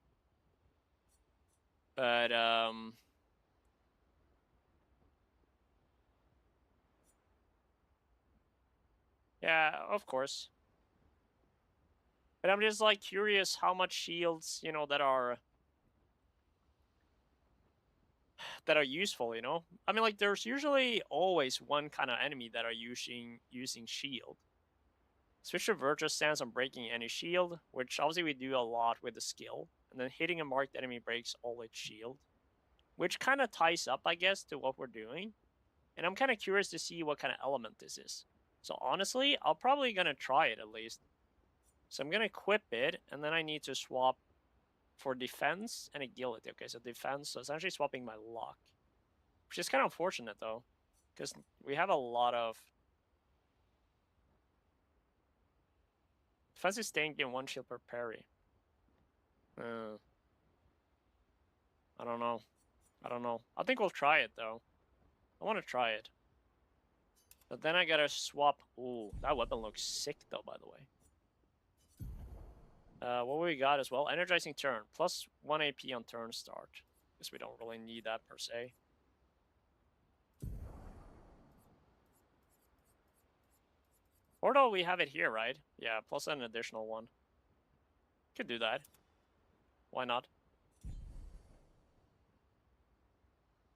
But, yeah, of course. But I'm just, like, curious how much shields, you know, that are useful, you know? I mean, like, there's usually always one kind of enemy that are using shield. Switch reverter stance on breaking any shield, which obviously we do a lot with the skill. And then hitting a marked enemy breaks all its shield, which kind of ties up, I guess, to what we're doing. And I'm kind of curious to see what kind of element this is. So honestly, I'm probably going to try it at least. So I'm going to equip it, and then I need to swap for defense and agility. Okay, so defense, so essentially swapping my luck. Which is kind of unfortunate, though, because we have a lot of... Defense is staying in 1 shield per parry. I don't know. I don't know. I think we'll try it, though. I want to try it. But then I gotta swap... Ooh, that weapon looks sick, though, by the way. What we got as well? Energizing turn. Plus 1 AP on turn start. Guess we don't really need that, per se. Or no, we have it here, right? Yeah, plus an additional one. Could do that. Why not?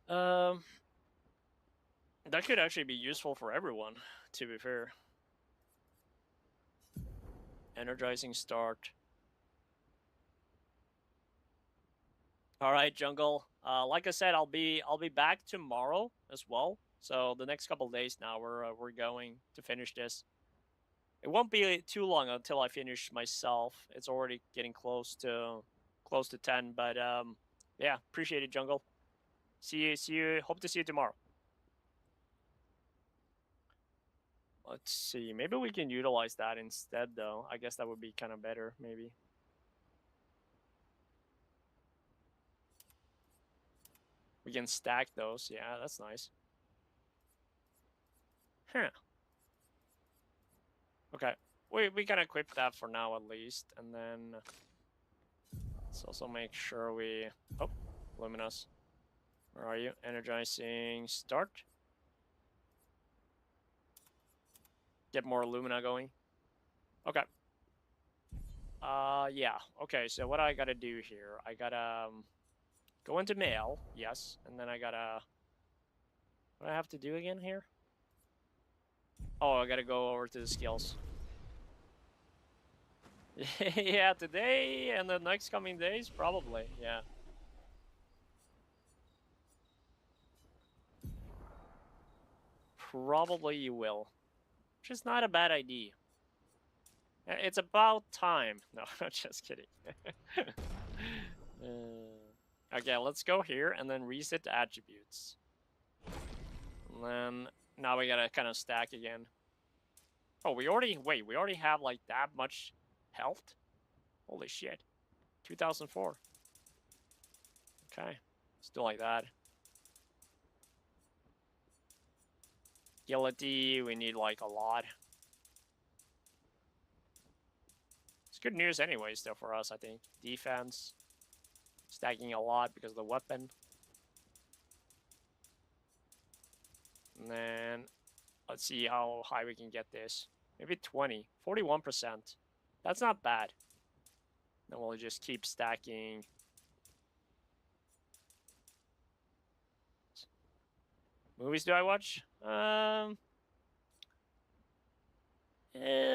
That could actually be useful for everyone, to be fair. Energizing start. Alright, Jungle. Like I said, I'll be back tomorrow as well. So the next couple days now we're going to finish this. It won't be too long until I finish myself. It's already getting close to 10, but yeah, appreciate it, Jungle. See you. Hope to see you tomorrow. Let's see. Maybe we can utilize that instead, though. I guess that would be kind of better, maybe. We can stack those. Yeah, that's nice. Huh. Okay. We can equip that for now, at least. And then... let's also make sure we... oh, Luminous. Where are you? Energizing start. Get more Lumina going. Okay. Yeah. Okay, so what I gotta do here, I gotta go into mail, yes, and then I gotta... what do I have to do again here? Oh, I gotta go over to the skills. Yeah, today and the next coming days, probably, yeah. Probably you will. Which is not a bad idea. It's about time. No, I'm just kidding. Okay, let's go here and then reset the attributes. shots. And then now we gotta kind of stack again. Oh, we already have like that much health? Holy shit. 2004. Okay. Still like that. Agility, we need like a lot. It's good news anyways though for us, I think. Defense. Stacking a lot because of the weapon. And then let's see how high we can get this. Maybe 20. 41%. That's not bad. Then we'll just keep stacking. Movies do I watch? A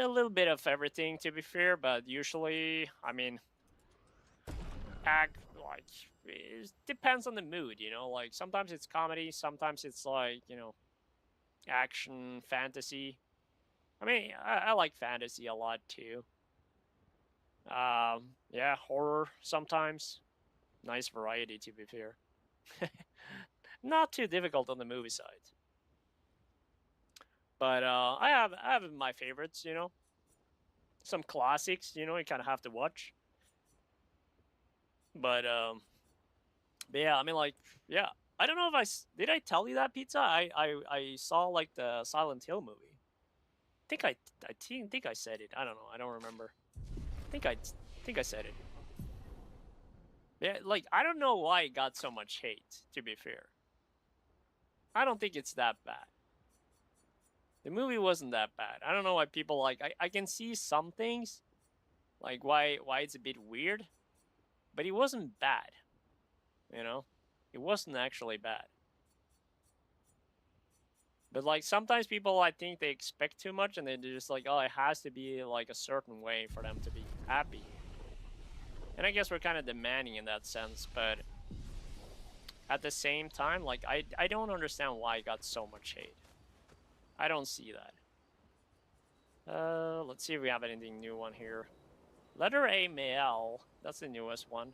little bit of everything, to be fair, but usually, I mean, it depends on the mood, you know? Like, sometimes it's comedy, sometimes it's like, you know, action, fantasy. I mean, I like fantasy a lot, too. Yeah, horror sometimes. Nice variety, to be fair. Not too difficult on the movie side. But I have my favorites, you know. Some classics, you know, you kind of have to watch. But yeah, I mean, like, yeah. I don't know if did I tell you that, Pizza? I saw like the Silent Hill movie. I think I said it. I don't know. I don't remember. I think I said it. Yeah, like, I don't know why it got so much hate, to be fair. I don't think it's that bad. The movie wasn't that bad. I don't know why people like... I can see some things, like why it's a bit weird, but it wasn't bad, you know? It wasn't actually bad. But, like, sometimes people, I think, they expect too much, and they're just like, oh, it has to be, like, a certain way for them to be happy. And I guess we're kind of demanding in that sense, but at the same time, like, I don't understand why it got so much hate. I don't see that. Let's see if we have anything new on here. Letter A Mail. That's the newest one.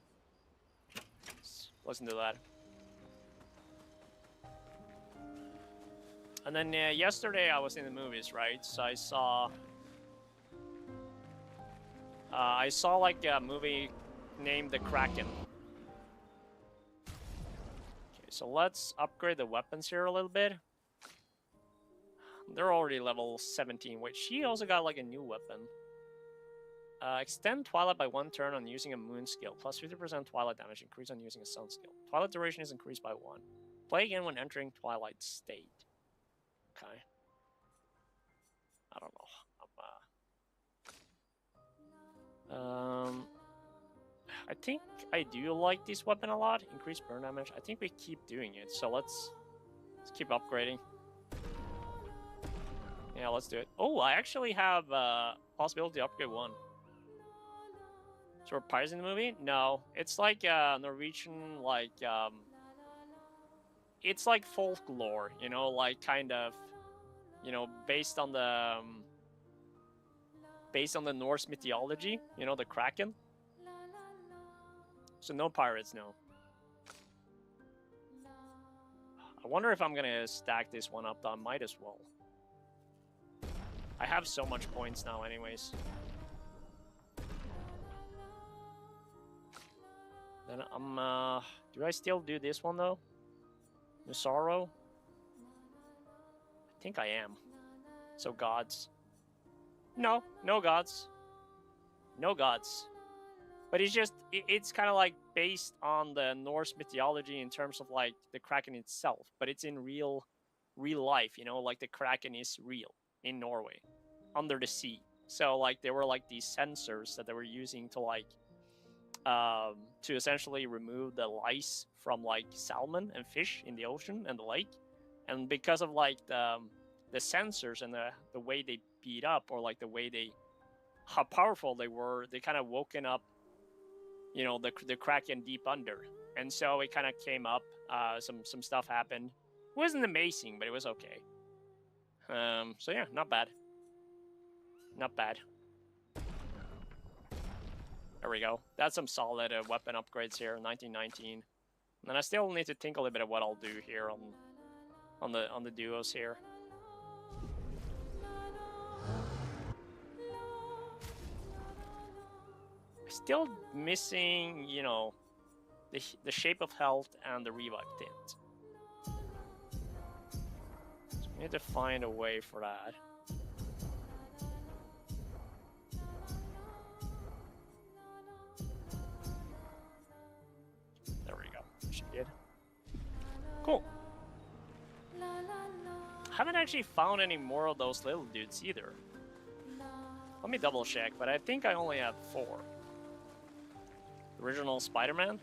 Let's listen to that. And then yesterday I was in the movies, right? So I saw like a movie named The Kraken. Okay, so let's upgrade the weapons here a little bit. They're already level 17. Wait, she also got like a new weapon. Extend Twilight by 1 turn on using a moon skill. Plus 50% Twilight damage increase on using a sun skill. Twilight duration is increased by 1. Play again when entering Twilight state. Okay. I don't know. I think I do like this weapon a lot. Increased burn damage. I think we keep doing it. So let's keep upgrading. Yeah, let's do it. Oh, I actually have possibility to upgrade 1. So we're pirates in the movie? No. It's like Norwegian, like, it's like folklore, you know, like kind of, you know, based on the Norse mythology, you know, the Kraken. So no pirates, no. I wonder if I'm gonna stack this one up, though. I might as well. I have so much points now anyways. Then I'm, do I still do this one, though? Musaro? I think I am. So gods. No, no gods. No gods. But it's just, it's kind of like based on the Norse mythology in terms of like the Kraken itself. But it's in real life, you know, like the Kraken is real in Norway, under the sea. So like there were like these sensors that they were using to like, to essentially remove the lice from like salmon and fish in the ocean and the lake. And because of like the sensors and the way they beat up, or like the way how powerful they were, they kind of woken up, you know, the Kraken deep under. And so it kind of came up, some stuff happened. It wasn't amazing, but it was okay. So yeah, not bad. Not bad. There we go. That's some solid weapon upgrades here. 1919. And I still need to think a little bit of what I'll do here on the duos here. Still missing, you know, the shape of health and the revive tint. So we need to find a way for that. There we go. She did. Cool. Haven't actually found any more of those little dudes either. Let me double check, but I think I only have 4. Original Spider-Man?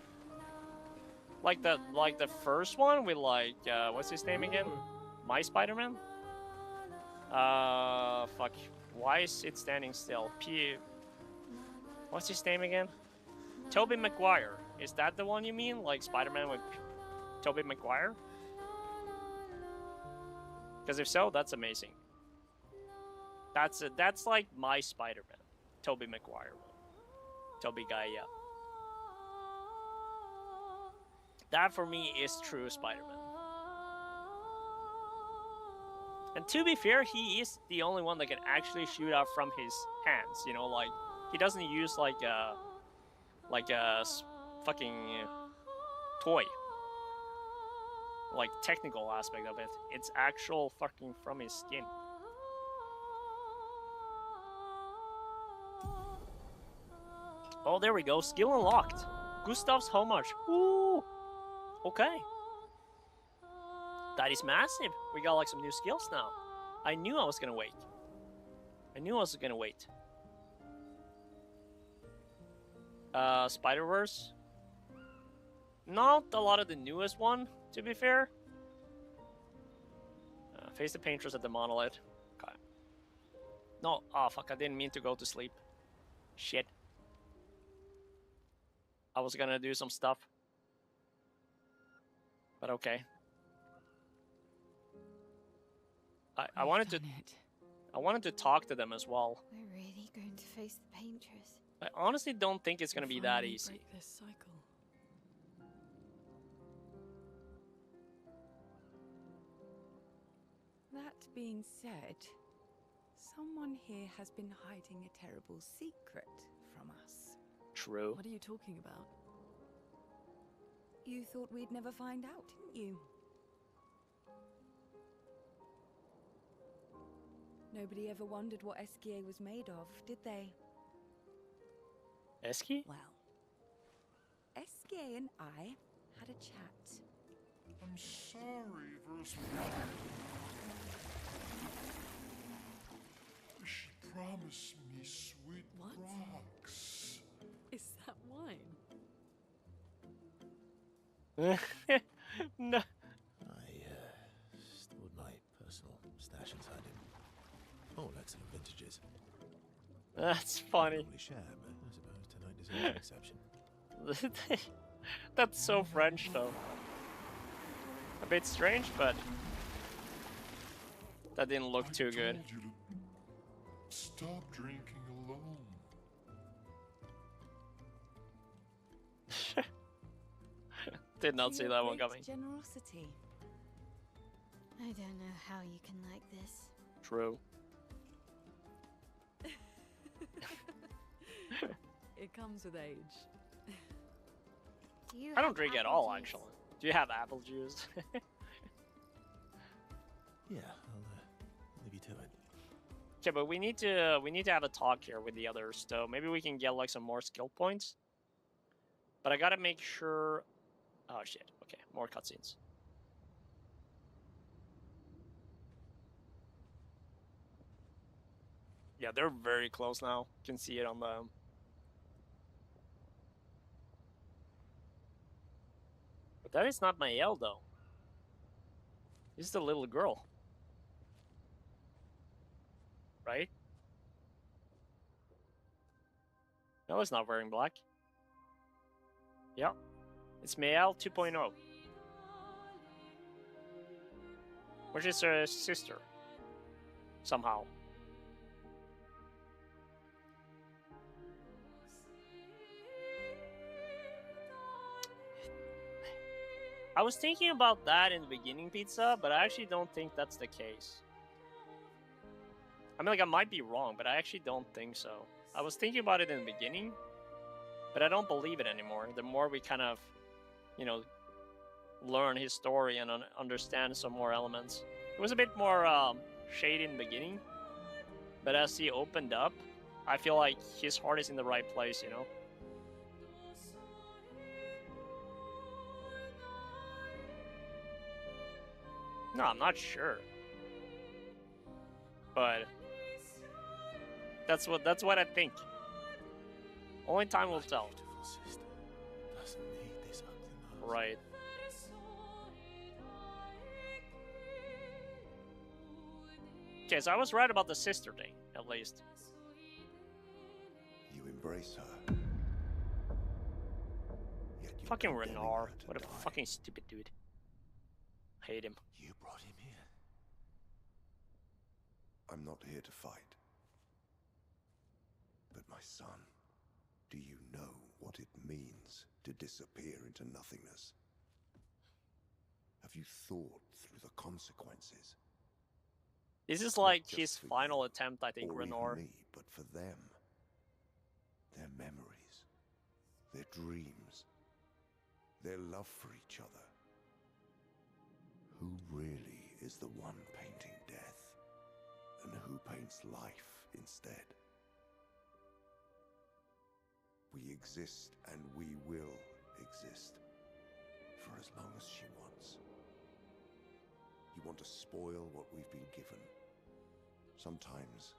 Like the first one with like what's his name again? My Spider-Man? Fuck. Why is it standing still? What's his name again? Tobey Maguire. Is that the one you mean? Like Spider-Man with Tobey Maguire? Because if so, that's amazing. That's like my Spider-Man. Tobey Maguire. Tobey guy, yeah. That for me is true Spider-Man. And to be fair, he is the only one that can actually shoot out from his hands. You know, like he doesn't use like a fucking toy. Like technical aspect of it. It's actual fucking from his skin. Oh, there we go. Skill unlocked. Gustav's homage. Woo! Okay. That is massive. We got like some new skills now. I knew I was gonna wait. Spider-Verse. Not a lot of the newest one, to be fair. Face the Paintress at the monolith. Okay. No, oh fuck, I didn't mean to go to sleep. Shit. I was gonna do some stuff. But okay. I wanted to talk to them as well. We're really going to face the Paintress. I honestly don't think it's gonna be that easy. Break this cycle. That being said, someone here has been hiding a terrible secret from us. True. What are you talking about? You thought we'd never find out, didn't you? Nobody ever wondered what Esquier was made of, did they? Esky? Well, Esquier and I had a chat. I'm sorry, verse. She promised me sweet What? rocks. Is that wine? No. I stored my personal stash inside him. All excellent vintages. That's funny. Probably share, but I suppose tonight deserves an exception. That's so French, though. A bit strange, but that didn't look too good. I told you to stop drinking alone. Did not To see your that one great coming. Generosity. I don't know how you can like this. True. It comes with age. Do you I don't have drink at apple all, juice? actually. Do you have apple juice? Yeah, I'll leave you to it. Okay, but we need to have a talk here with the others, though. Maybe we can get like some more skill points. But I gotta make sure. Oh shit! Okay, more cutscenes. Yeah, they're very close now. You can see it on the. But that is not Mael, though. This is the little girl. Right? No, it's not wearing black. Yeah. It's Mael 2.0. Which is her sister. Somehow. I was thinking about that in the beginning, Pizza, but I actually don't think that's the case. I mean, like, I might be wrong, but I actually don't think so. I was thinking about it in the beginning, but I don't believe it anymore. The more we kind of, you know, learn his story and understand some more elements. It was a bit more shady in the beginning, but as he opened up, I feel like his heart is in the right place, you know? No, I'm not sure. But that's what I think. Only time will tell. Beautiful sister doesn't need this ugly mask. Right. Okay, so I was right about the sister thing, at least. You embrace her. Yet you Fucking condemning Renard. her to What a die. fucking stupid dude. Hate him. You brought him here. I'm not here to fight. But my son, do you know what it means to disappear into nothingness? Have you thought through the consequences? This is Not like just his for final you, attempt, I think, or even Renard. me, but for them. Their memories, their dreams, their love for each other. Who really is the one painting death, and who paints life instead? We exist and we will exist for as long as she wants. You want to spoil what we've been given. Sometimes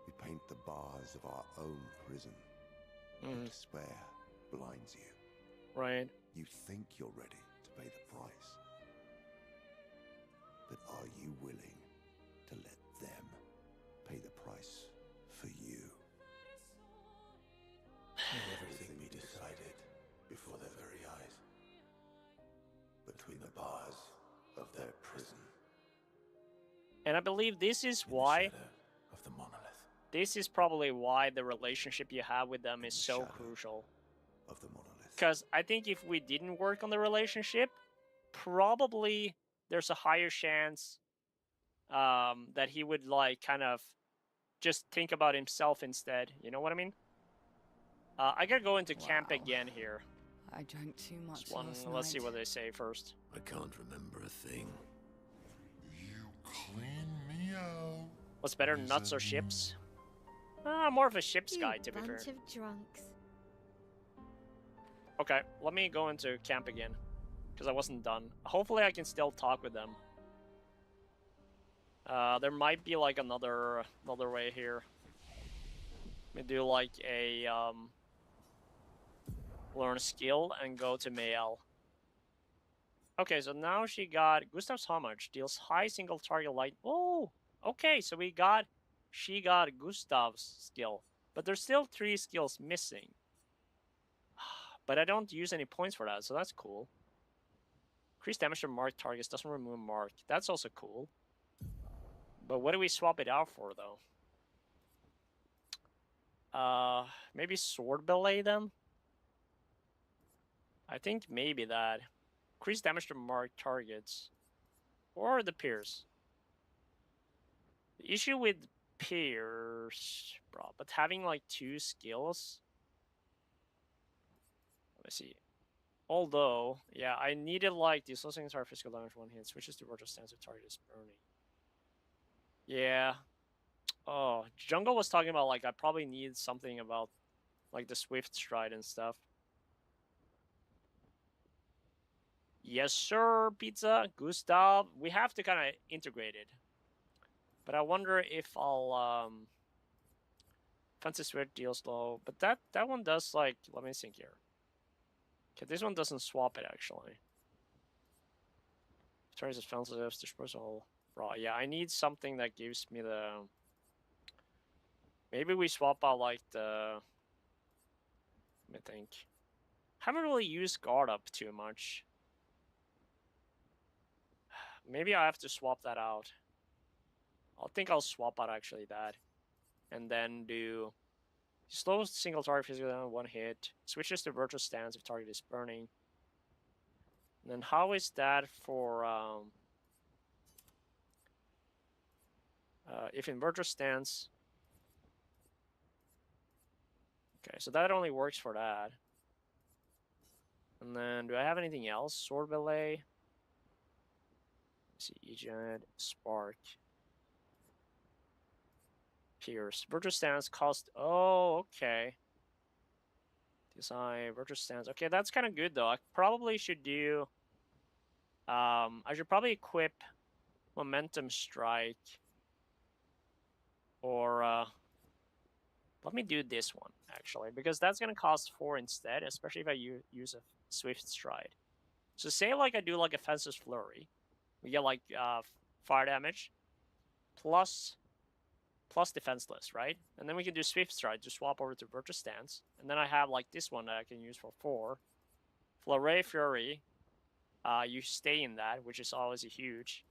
we paint the bars of our own prison. But despair blinds you. Right. You think you're ready to pay the price. But are you willing to let them pay the price for you? Everything be decided before their very eyes. Between the bars of their prison. And I believe this is In the why, shadow of the monolith. this is probably why the relationship you have with them is the so shadow. crucial. Of the monolith. Because I think if we didn't work on the relationship, probably there's a higher chance that he would, like, kind of just think about himself instead. You know what I mean? I gotta go into camp Wow. again here. I drank too much Just one, last let's see night. what they say first. I can't remember a thing. You clean me out. What's better, nuts or ships? More of a ships guy, to be fair. bunch of drunks. Okay, let me go into camp again, because I wasn't done. Hopefully I can still talk with them. There might be like another way here. Let me do like a learn skill and go to Mael. Okay, so now she got Gustav's Homage, deals high single target light. Oh, okay, so she got Gustav's skill, but there's still 3 skills missing. But I don't use any points for that, so that's cool. Increase damage to marked targets, doesn't remove mark. That's also cool. But what do we swap it out for, though? Maybe Sword Belay, then? I think maybe that. Increase damage to marked targets. Or the Pierce. The issue with Pierce, bro, but having like 2 skills... Let's see. Although, yeah, I needed like the associating entire physical damage 1 hit, switches to virtual stance if target is burning. Yeah. Oh, Jungle was talking about like I probably need something about like the Swift Stride and stuff. Yes, sir, Pizza, Gustav. We have to kind of integrate it. But I wonder if I'll Fancy Swift deals low, but that one does like, let me think here. Okay, this one doesn't swap it actually. Turns its offensive dispersal. Right, yeah, I need something that gives me the. Maybe we swap out like the. Let me think. Haven't really used guard up too much. Maybe I have to swap that out. I think I'll swap out actually that, and then do. Slow single target physical down 1 hit. Switches to virtual stance if target is burning. And then how is that for if inverter stands? Okay, so that only works for that. And then do I have anything else? Sword Ballet. Let's see, Ejad, Spark. Pierce. Virtual stance cost. Oh, okay. Design virtual stance. Okay, that's kind of good though. I probably should do. I should probably equip Momentum Strike. Or let me do this one actually, because that's gonna cost 4 instead, especially if I use a Swift Stride. So say like I do like Offensive Flurry, we get like fire damage plus defenseless, right? And then we can do Swift Stride to swap over to Virtuous Stance. And then I have like this one that I can use for 4. Flurry Fury. You stay in that, which is always a huge.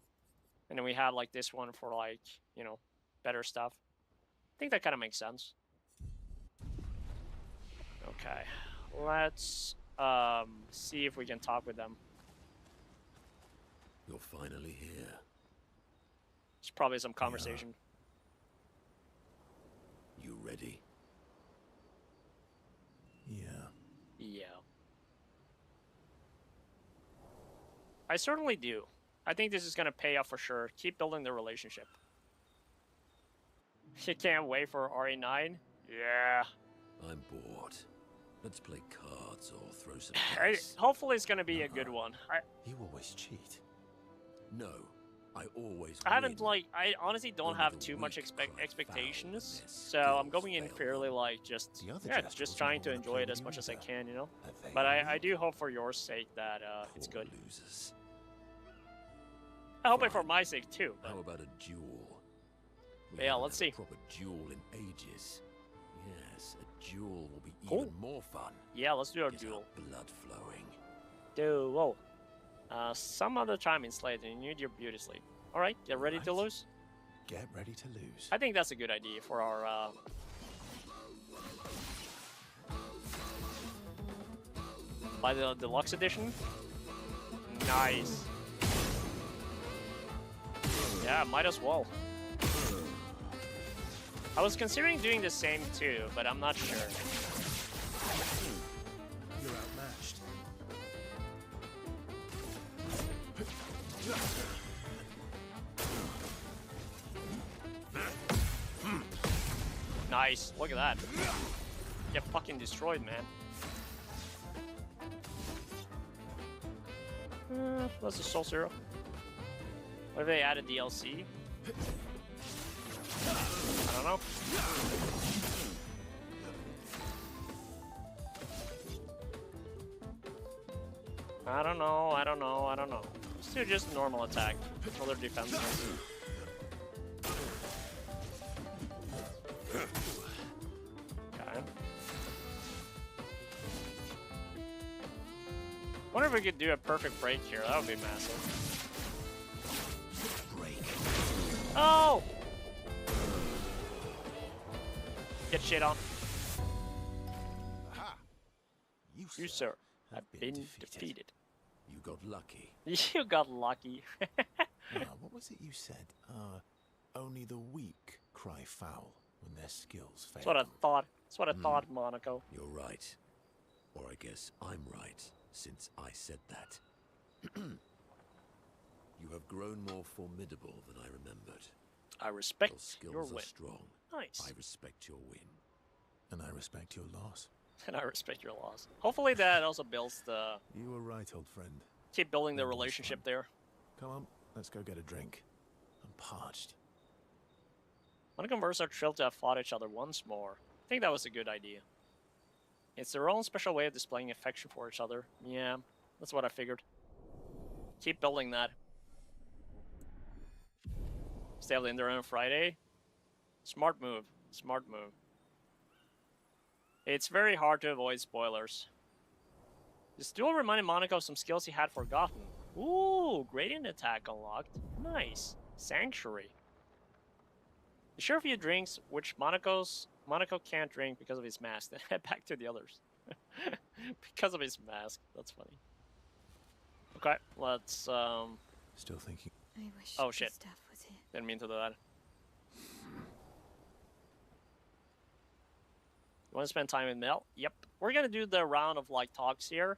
And then we have like this one for like, you know, better stuff. I think that kind of makes sense. Okay. Let's see if we can talk with them. You're finally here. There's probably some conversation. You ready? Yeah. Yeah. I certainly do. I think this is going to pay off for sure. Keep building the relationship. You can't wait for RE9? Yeah. I'm bored. Let's play cards or throw some dice. Hopefully it's going to be a good one. You always cheat. No, I always I haven't, win. like, I honestly don't Only have the too much weak cry foul expectations. when So their I'm going in skills fairly, fail like, just, The other yeah, Jasper just was trying never to gonna enjoy play it with as you much as I either. can, you know? Are they But I weak? do hope for your sake that it's Poor good. losers. I hope it for Fine. my sake too. But How about a duel? We Yeah, haven't let's had a see. proper duel in ages. Yes, a duel will be Cool. even more fun. yeah, let's do a Get duel. our blood flowing. Duel. Some other time in Slade, and you need your beauty sleep. All right, get ready to Alright. lose. Get ready to lose. I think that's a good idea for our. Buy the deluxe edition. Nice. Yeah, might as well. I was considering doing the same too, but I'm not sure. You're outmatched. Nice. Look at that. Get fucking destroyed, man. That's a Soul Zero. What if they added DLC? I don't know. I don't know. I don't know. I don't know. Let's do just normal attack. Control their defense. Okay. Wonder if we could do a perfect break here. That would be massive. Break. Oh! Get shit on. Aha! You, sir, have been defeated. You got lucky. You got lucky. What was it you said? Only the weak cry foul when their skills fail. That's what I thought. That's what I thought, Monaco. You're right. Or I guess I'm right, since I said that. You have grown more formidable than I remembered. I Your respect skills your are win. strong. Nice. I respect your win. And I respect your loss. And I respect your loss. Hopefully that also builds the... You were right, old friend. Keep building the That was relationship fun. there. Come on, let's go get a drink. I'm parched. Monaco and Verse are thrilled to have fought each other once more. I think that was a good idea. It's their own special way of displaying affection for each other. Yeah, that's what I figured. Keep building that. Stay in there on Friday. Smart move. Smart move. It's very hard to avoid spoilers. This duel reminded Monaco of some skills he had forgotten. Ooh, gradient attack unlocked. Nice. Sanctuary. You share a few drinks, which Monaco can't drink because of his mask. Then head back to the others. Because of his mask. That's funny. Okay, let's Still thinking. I wish Oh, shit. Gustav was here. didn't mean to do that. You want to spend time with Mel? Yep. We're gonna do the round of like talks here.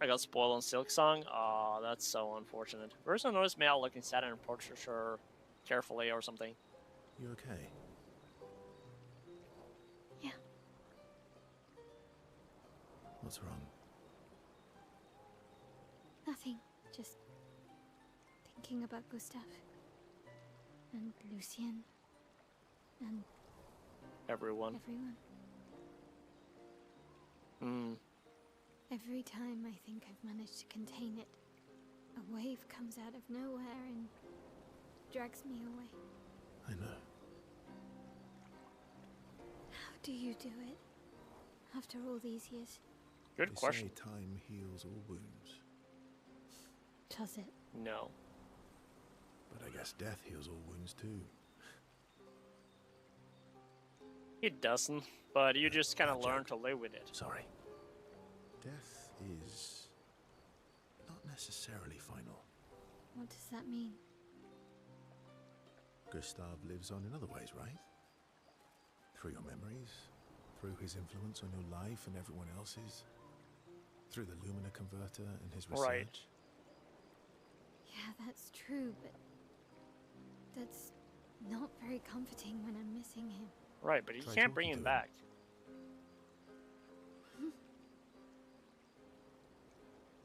I got spoiled on Silk Song. Oh, that's so unfortunate. First I noticed Mel looking sad and approached her carefully or something. You okay? Yeah. What's wrong? Nothing. Just thinking about Gustav. And Lucien. And Everyone. everyone. Hmm. Every time I think I've managed to contain it, a wave comes out of nowhere and drags me away. I know. How do you do it? After all these years? Good They question. say time heals all wounds, Does it? No. but I guess death heals all wounds too. It doesn't, but you just kind of bad learn joke. to live with it. Sorry. Death is not necessarily final. What does that mean? Gustav lives on in other ways, right? Through your memories, through his influence on your life and everyone else's, through the Lumina converter and his research. Right. Yeah, that's true, but that's not very comforting when I'm missing him. Right, but you Try can't bring talking him to him. back.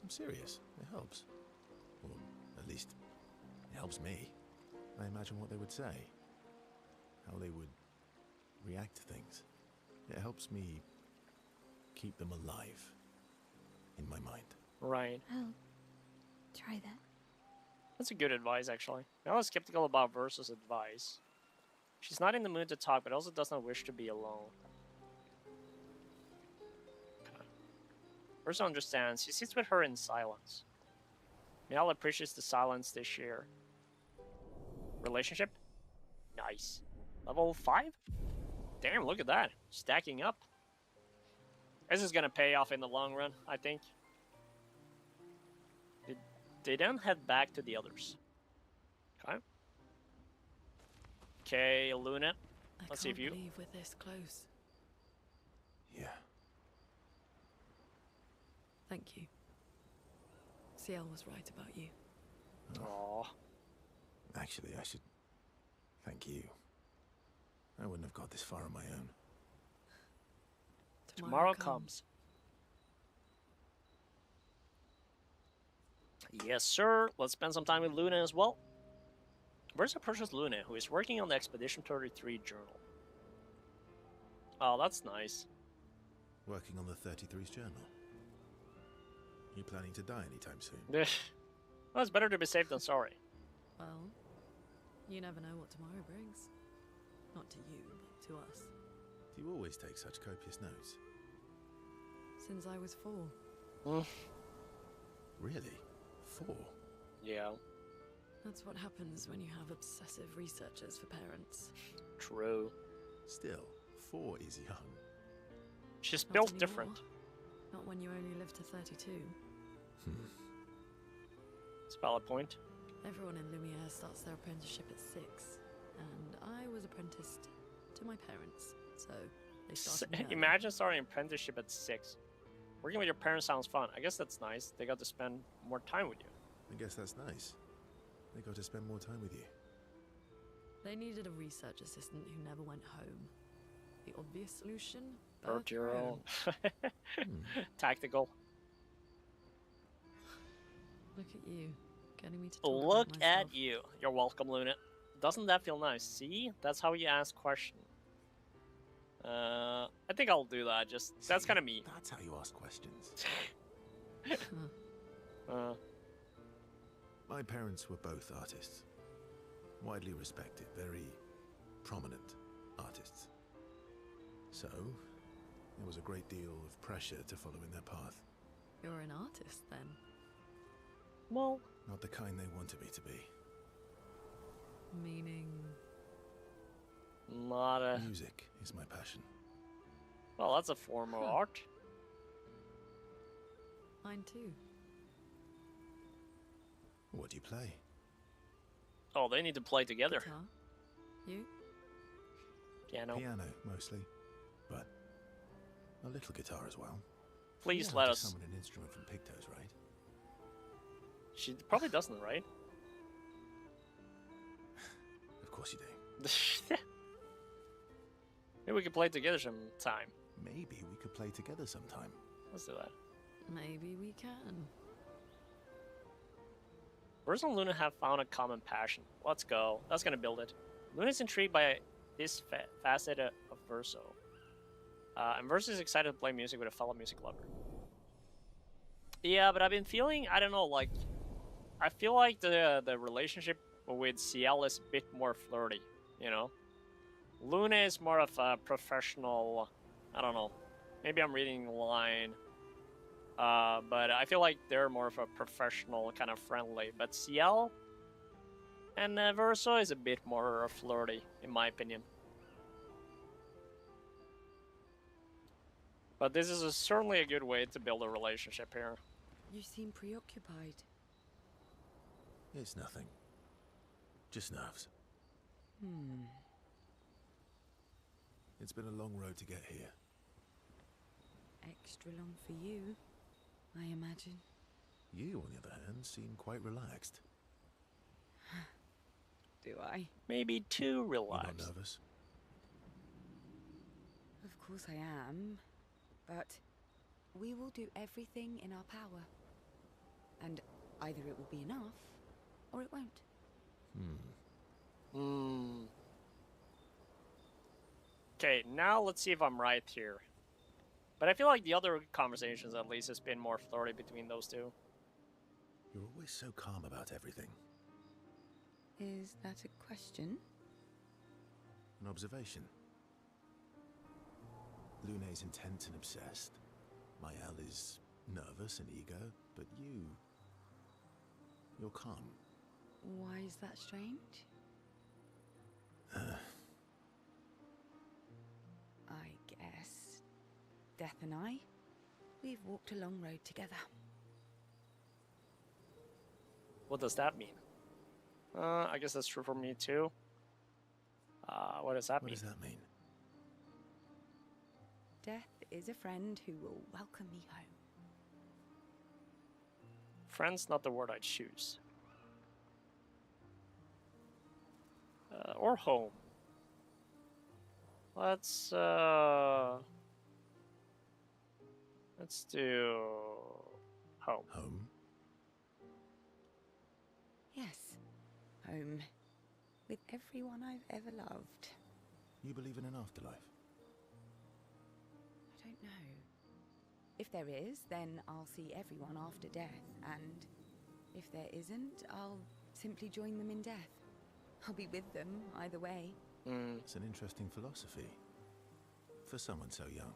I'm serious. It helps. Or at least, it helps me. I imagine what they would say. How they would react to things. It helps me keep them alive in my mind. Right. I'll try that. That's a good advice, actually. Mel is skeptical about Versa's advice. She's not in the mood to talk, but also does not wish to be alone. Okay. Versa understands. He sits with her in silence. Mel appreciates the silence they share. Relationship? Nice. Level 5? Damn, look at that. Stacking up. This is gonna pay off in the long run, I think. They then head back to the others. Okay. Okay, Luna. Let's see if you. I can't believe we're this close. Yeah. Thank you. Ciel was right about you. Aww. Actually, I should thank you. I wouldn't have got this far on my own. Tomorrow comes. Yes, sir. Let's spend some time with Luna as well. Versa approaches Luna, who is working on the Expedition 33 journal. Oh, that's nice. Working on the 33's journal. You planning to die anytime soon? Well, it's better to be safe than sorry. Well, you never know what tomorrow brings. Not to you, but to us. Do you always take such copious notes? Since I was 4. Really? 4? Yeah, That's what happens when you have obsessive researchers for parents. true. Still, 4 is young. She's Not built anymore. different. Not when you only live to 32. It's a valid point. Everyone in Lumiere starts their apprenticeship at 6. And I was apprenticed to my parents, so they started me early. Imagine starting an apprenticeship at 6. Working with your parents sounds fun. I guess that's nice. They got to spend more time with you. I guess that's nice. They got to spend more time with you. They needed a research assistant who never went home. The obvious solution? Birth your own. Tactical. Look at you, getting me to talk Look about myself. at you. You're welcome, Luna. Doesn't that feel nice? See? That's how you ask questions. I think I'll do that. Just that's See, kind of me. That's how you ask questions. My parents were both artists. Widely respected, very prominent artists. So, there was a great deal of pressure to follow in their path. You're an artist, then? Well, Not the kind they wanted me to be. Meaning... not a. Music is my passion. Well, that's a form of art. Mine too. What do you play? Oh, they need to play together. Guitar. You? Piano. Piano, mostly. But a little guitar as well. Please You let have to us. summon an instrument from Pictos, right? She probably doesn't, right? Of course you do. Maybe we could play together sometime. Maybe we could play together sometime. Let's do that. Maybe we can. Verso and Luna have found a common passion. Let's go. That's gonna build it. Luna's intrigued by this facet of Verso. And Verso is excited to play music with a fellow music lover. Yeah, but I've been feeling, I don't know, like, I feel like the relationship with CL is a bit more flirty, you know? Luna is more of a professional, I don't know, maybe I'm reading the line, but I feel like they're more of a professional, kind of friendly, but CL and Verso is a bit more flirty, in my opinion. But this is certainly a good way to build a relationship here. You seem preoccupied. It's nothing. Just nerves. It's been a long road to get here. Extra long for you, I imagine. You, on the other hand, seem quite relaxed. Do I? Maybe too You're relaxed. not nervous? Of course I am. But we will do everything in our power. And either it will be enough, or it won't. Okay, now let's see if I'm right here. But I feel like the other conversations, at least, has been more flirty between those two. You're always so calm about everything. Is that a question? An observation. Luna is intent and obsessed. Mael is nervous and eager, but you're calm. Why is that strange? I guess Death and I, we've walked a long road together. What does that mean? I guess that's true for me too. What does that mean? What does that mean? Death is a friend who will welcome me home. Friend's not the word I'd choose. Or home. Let's do home. Home? Yes, home. With everyone I've ever loved. You believe in an afterlife? I don't know. If there is, then I'll see everyone after death, and if there isn't, I'll simply join them in death. I'll be with them either way. It's an interesting philosophy. For someone so young.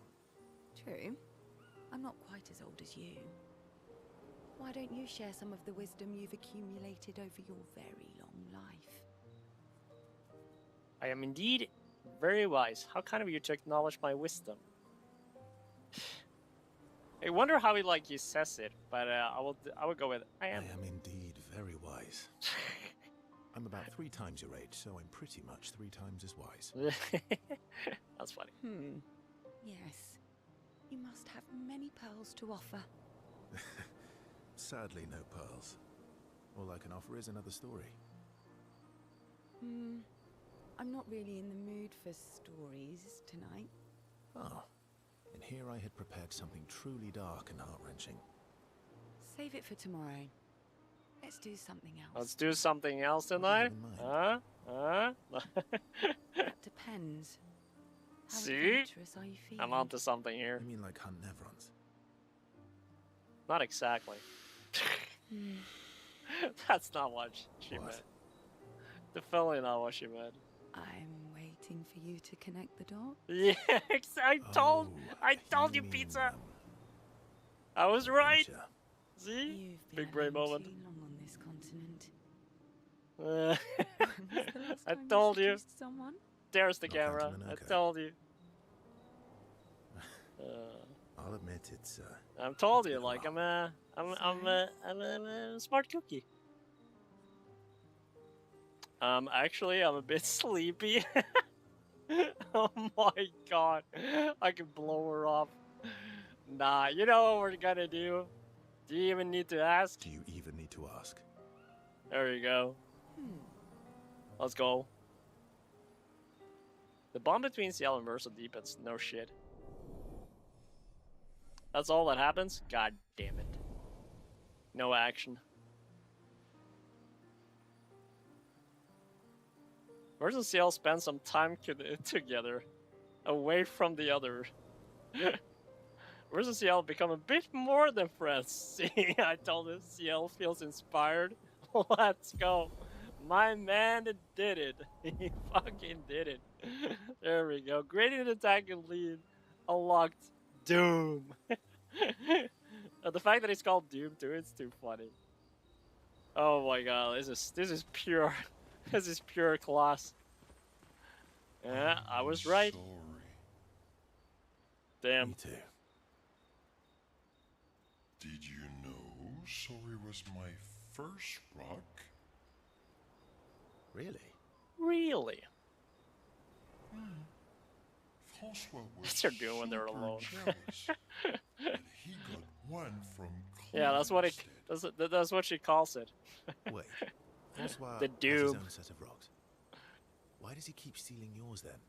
True. I'm not quite as old as you. Why don't you share some of the wisdom you've accumulated over your very long life? I am indeed very wise. How kind of you to acknowledge my wisdom. I wonder how he says it, but I will go with I am. I am indeed very wise. I'm about 3 times your age, so I'm pretty much 3 times as wise. That's funny. Yes. You must have many pearls to offer. Sadly, no pearls. All I can offer is another story. I'm not really in the mood for stories tonight. Oh. And here I had prepared something truly dark and heart-wrenching. Save it for tomorrow. Let's do something else. Let's do something else tonight? What Huh? That depends. How See? adventurous are you feeling? I'm onto something here. You mean like hunt Nevrons? Not exactly. That's not what she What? meant. Definitely not what she meant. I'm waiting for you to connect the dots. Yeah, I told you, mean, pizza. I was right. pizza. See? You've Big been brain alone moment. too long on this continent. Uh, When was the last I time told you. seduced someone? There's the Not camera. counting I Minoko. told you. I'll admit, admit it's I've told it's you, been a like while. I'm a smart cookie. Actually, I'm a bit sleepy. Oh my god, I can blow her off. Nah, you know what we're gonna do? Do you even need to ask? Do you even need to ask? There you go. Let's go. The bond between CL and Versa deepens. No shit. That's all that happens? God damn it. No action. Versa and CL spend some time together, away from the other. Versa and CL become a bit more than friends. See, I told him CL feels inspired. Let's go. My man did it. He fucking did it. There we go. Gradient attack and lead. Unlocked. Doom. The fact that it's called Doom too, it's too funny. Oh my god, this is pure this is pure class. Yeah, I was right. Sorry. Damn. Me too. Did you know Sorry was my first rock? Really? Really? Francois was That's what they're doing when they're super alone. jealous, and he got one from Yeah, that's what Claire it instead. that's what she calls it. Wait. Francois The has his Doom. own set of rocks. Why does he keep stealing yours then?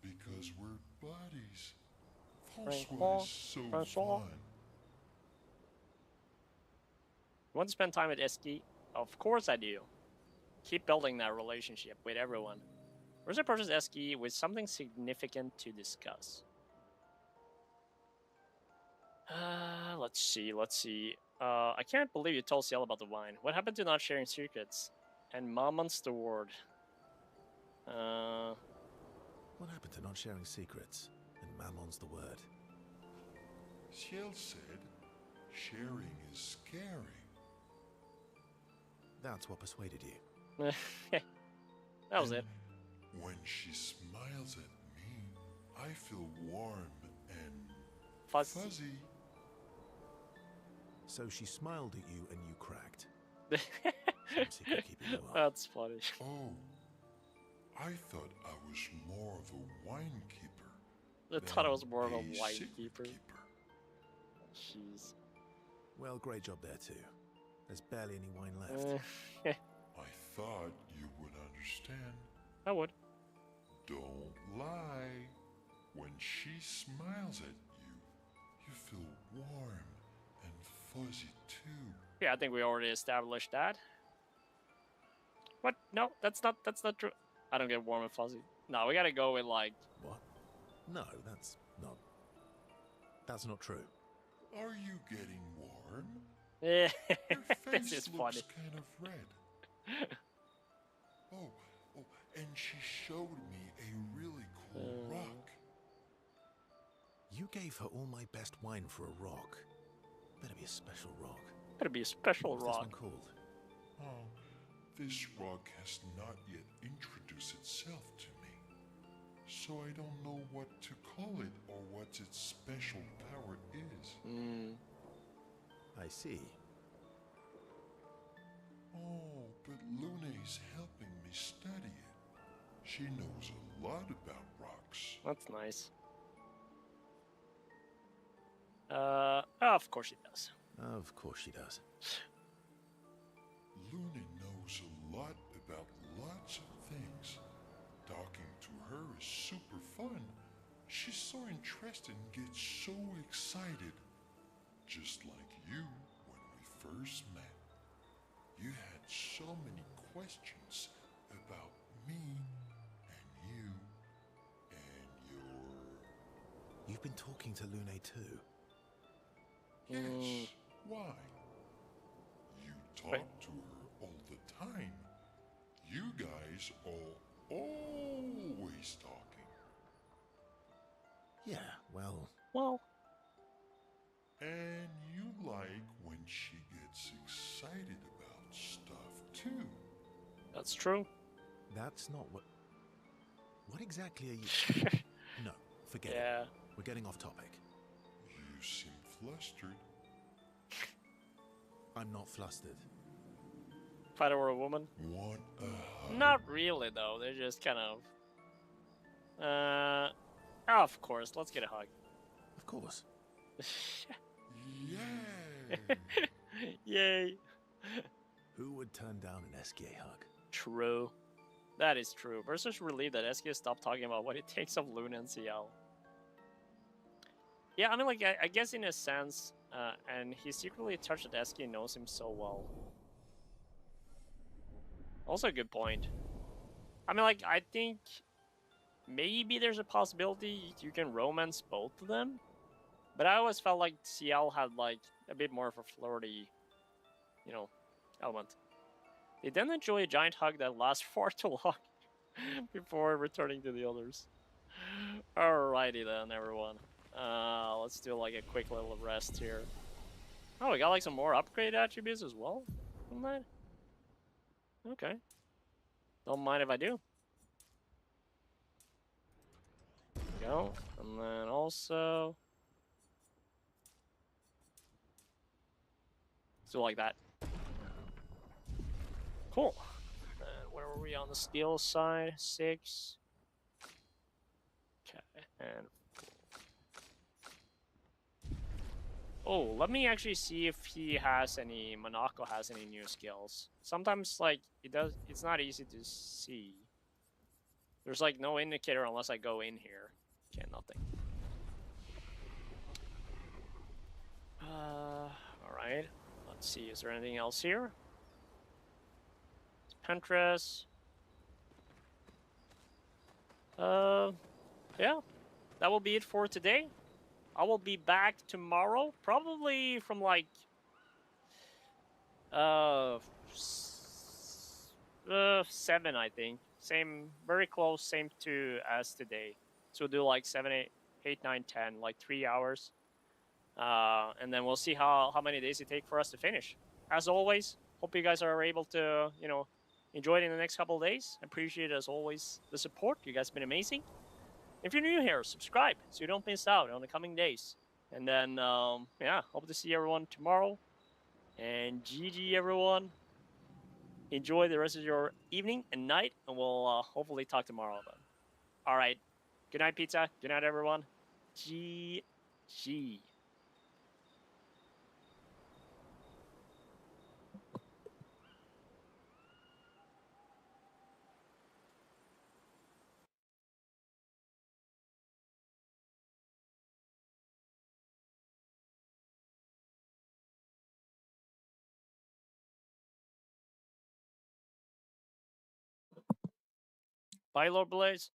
Because we're buddies. Francois, Francois is so Francois. fun. You want to spend time with Eski? Of course I do. Keep building that relationship with everyone. Where's the purchase Eski with something significant to discuss? Let's see. I can't believe you told Ciel about the wine. What happened to not sharing secrets? And Mammon's the word. What happened to not sharing secrets? And Mammon's the word. Ciel said, sharing is scary. That's what persuaded you. That was it. When she smiles at me, I feel warm and fuzzy. So she smiled at you and you cracked. Some secret keeping you up. That's funny. Oh, I thought I was more of a wine keeper. I thought I than was more of a wine secret keeper. Jeez. Well, great job there too. There's barely any wine left. I thought you would understand. I would. Don't lie. When she smiles at you, you feel warm and fuzzy too. Yeah, I think we already established that. What? No, that's not true. I don't get warm and fuzzy. No, we gotta go with like. What? No, that's not true. Are you getting warm? Yeah, Your this face is looks funny. kind of red. Oh, and she showed me a really cool rock. You gave her all my best wine for a rock. Better be a special rock. Better be a special What's rock. this one called? Oh, this rock has not yet introduced itself to me. So I don't know what to call it or what its special power is. I see. Oh, but Luna's helping me study it. She knows a lot about rocks. That's nice. Of course she does. Of course she does. Luna knows a lot about lots of things. Talking to her is super fun. She's so interested and gets so excited. Just like you when we first met. You had so many questions about me and you and your... You've been talking to Lune too. Yes, why? You talk to her all the time. You guys are always talking. Yeah, well... And you like when she gets excited about stuff too. That's true. That's not what... What exactly are you... No, forget it. We're getting off topic. You seem flustered. I'm not flustered. If I were a woman? Want a hug? Not really, though. They're just kind of... of course. Let's get a hug. Of course. Yay! Yay. Who would turn down an SKA hug? True. That is true. We're such relieved that SK stopped talking about what it takes of Luna and CL. Yeah, I mean, like, I guess in a sense, and he secretly touched that SK knows him so well. Also a good point. I mean, like, I think maybe there's a possibility you can romance both of them. But I always felt like CL had, like, a bit more of a flirty, you know, element. They then enjoy a giant hug that lasts far too long before returning to the others. Alrighty then, everyone. Let's do, like, a quick little rest here. Oh, we got, like, some more upgrade attributes as well from that? Okay. Don't mind if I do. There we go. And then also... So like that. Cool. And where were we on the skill side? 6. Okay, and... Oh, let me actually see if he has any... Monaco has any new skills. Sometimes, like, it's not easy to see. There's, like, no indicator unless I go in here. Okay, nothing. Alright. Let's see, is there anything else here? Paintress. Yeah. That will be it for today. I will be back tomorrow, probably from like 7, I think. Same, very close, same to as today. So we'll do like 7, 8, 9, 10, like 3 hours. And then we'll see how many days it takes for us to finish. As always, hope you guys are able to, you know, enjoy it in the next couple of days. Appreciate, as always, the support. You guys have been amazing. If you're new here, subscribe so you don't miss out on the coming days. And then, yeah, hope to see everyone tomorrow. And GG, everyone. Enjoy the rest of your evening and night, and we'll hopefully talk tomorrow then. All right. Good night, pizza. Good night, everyone. GG. Bye, Lord Blaze.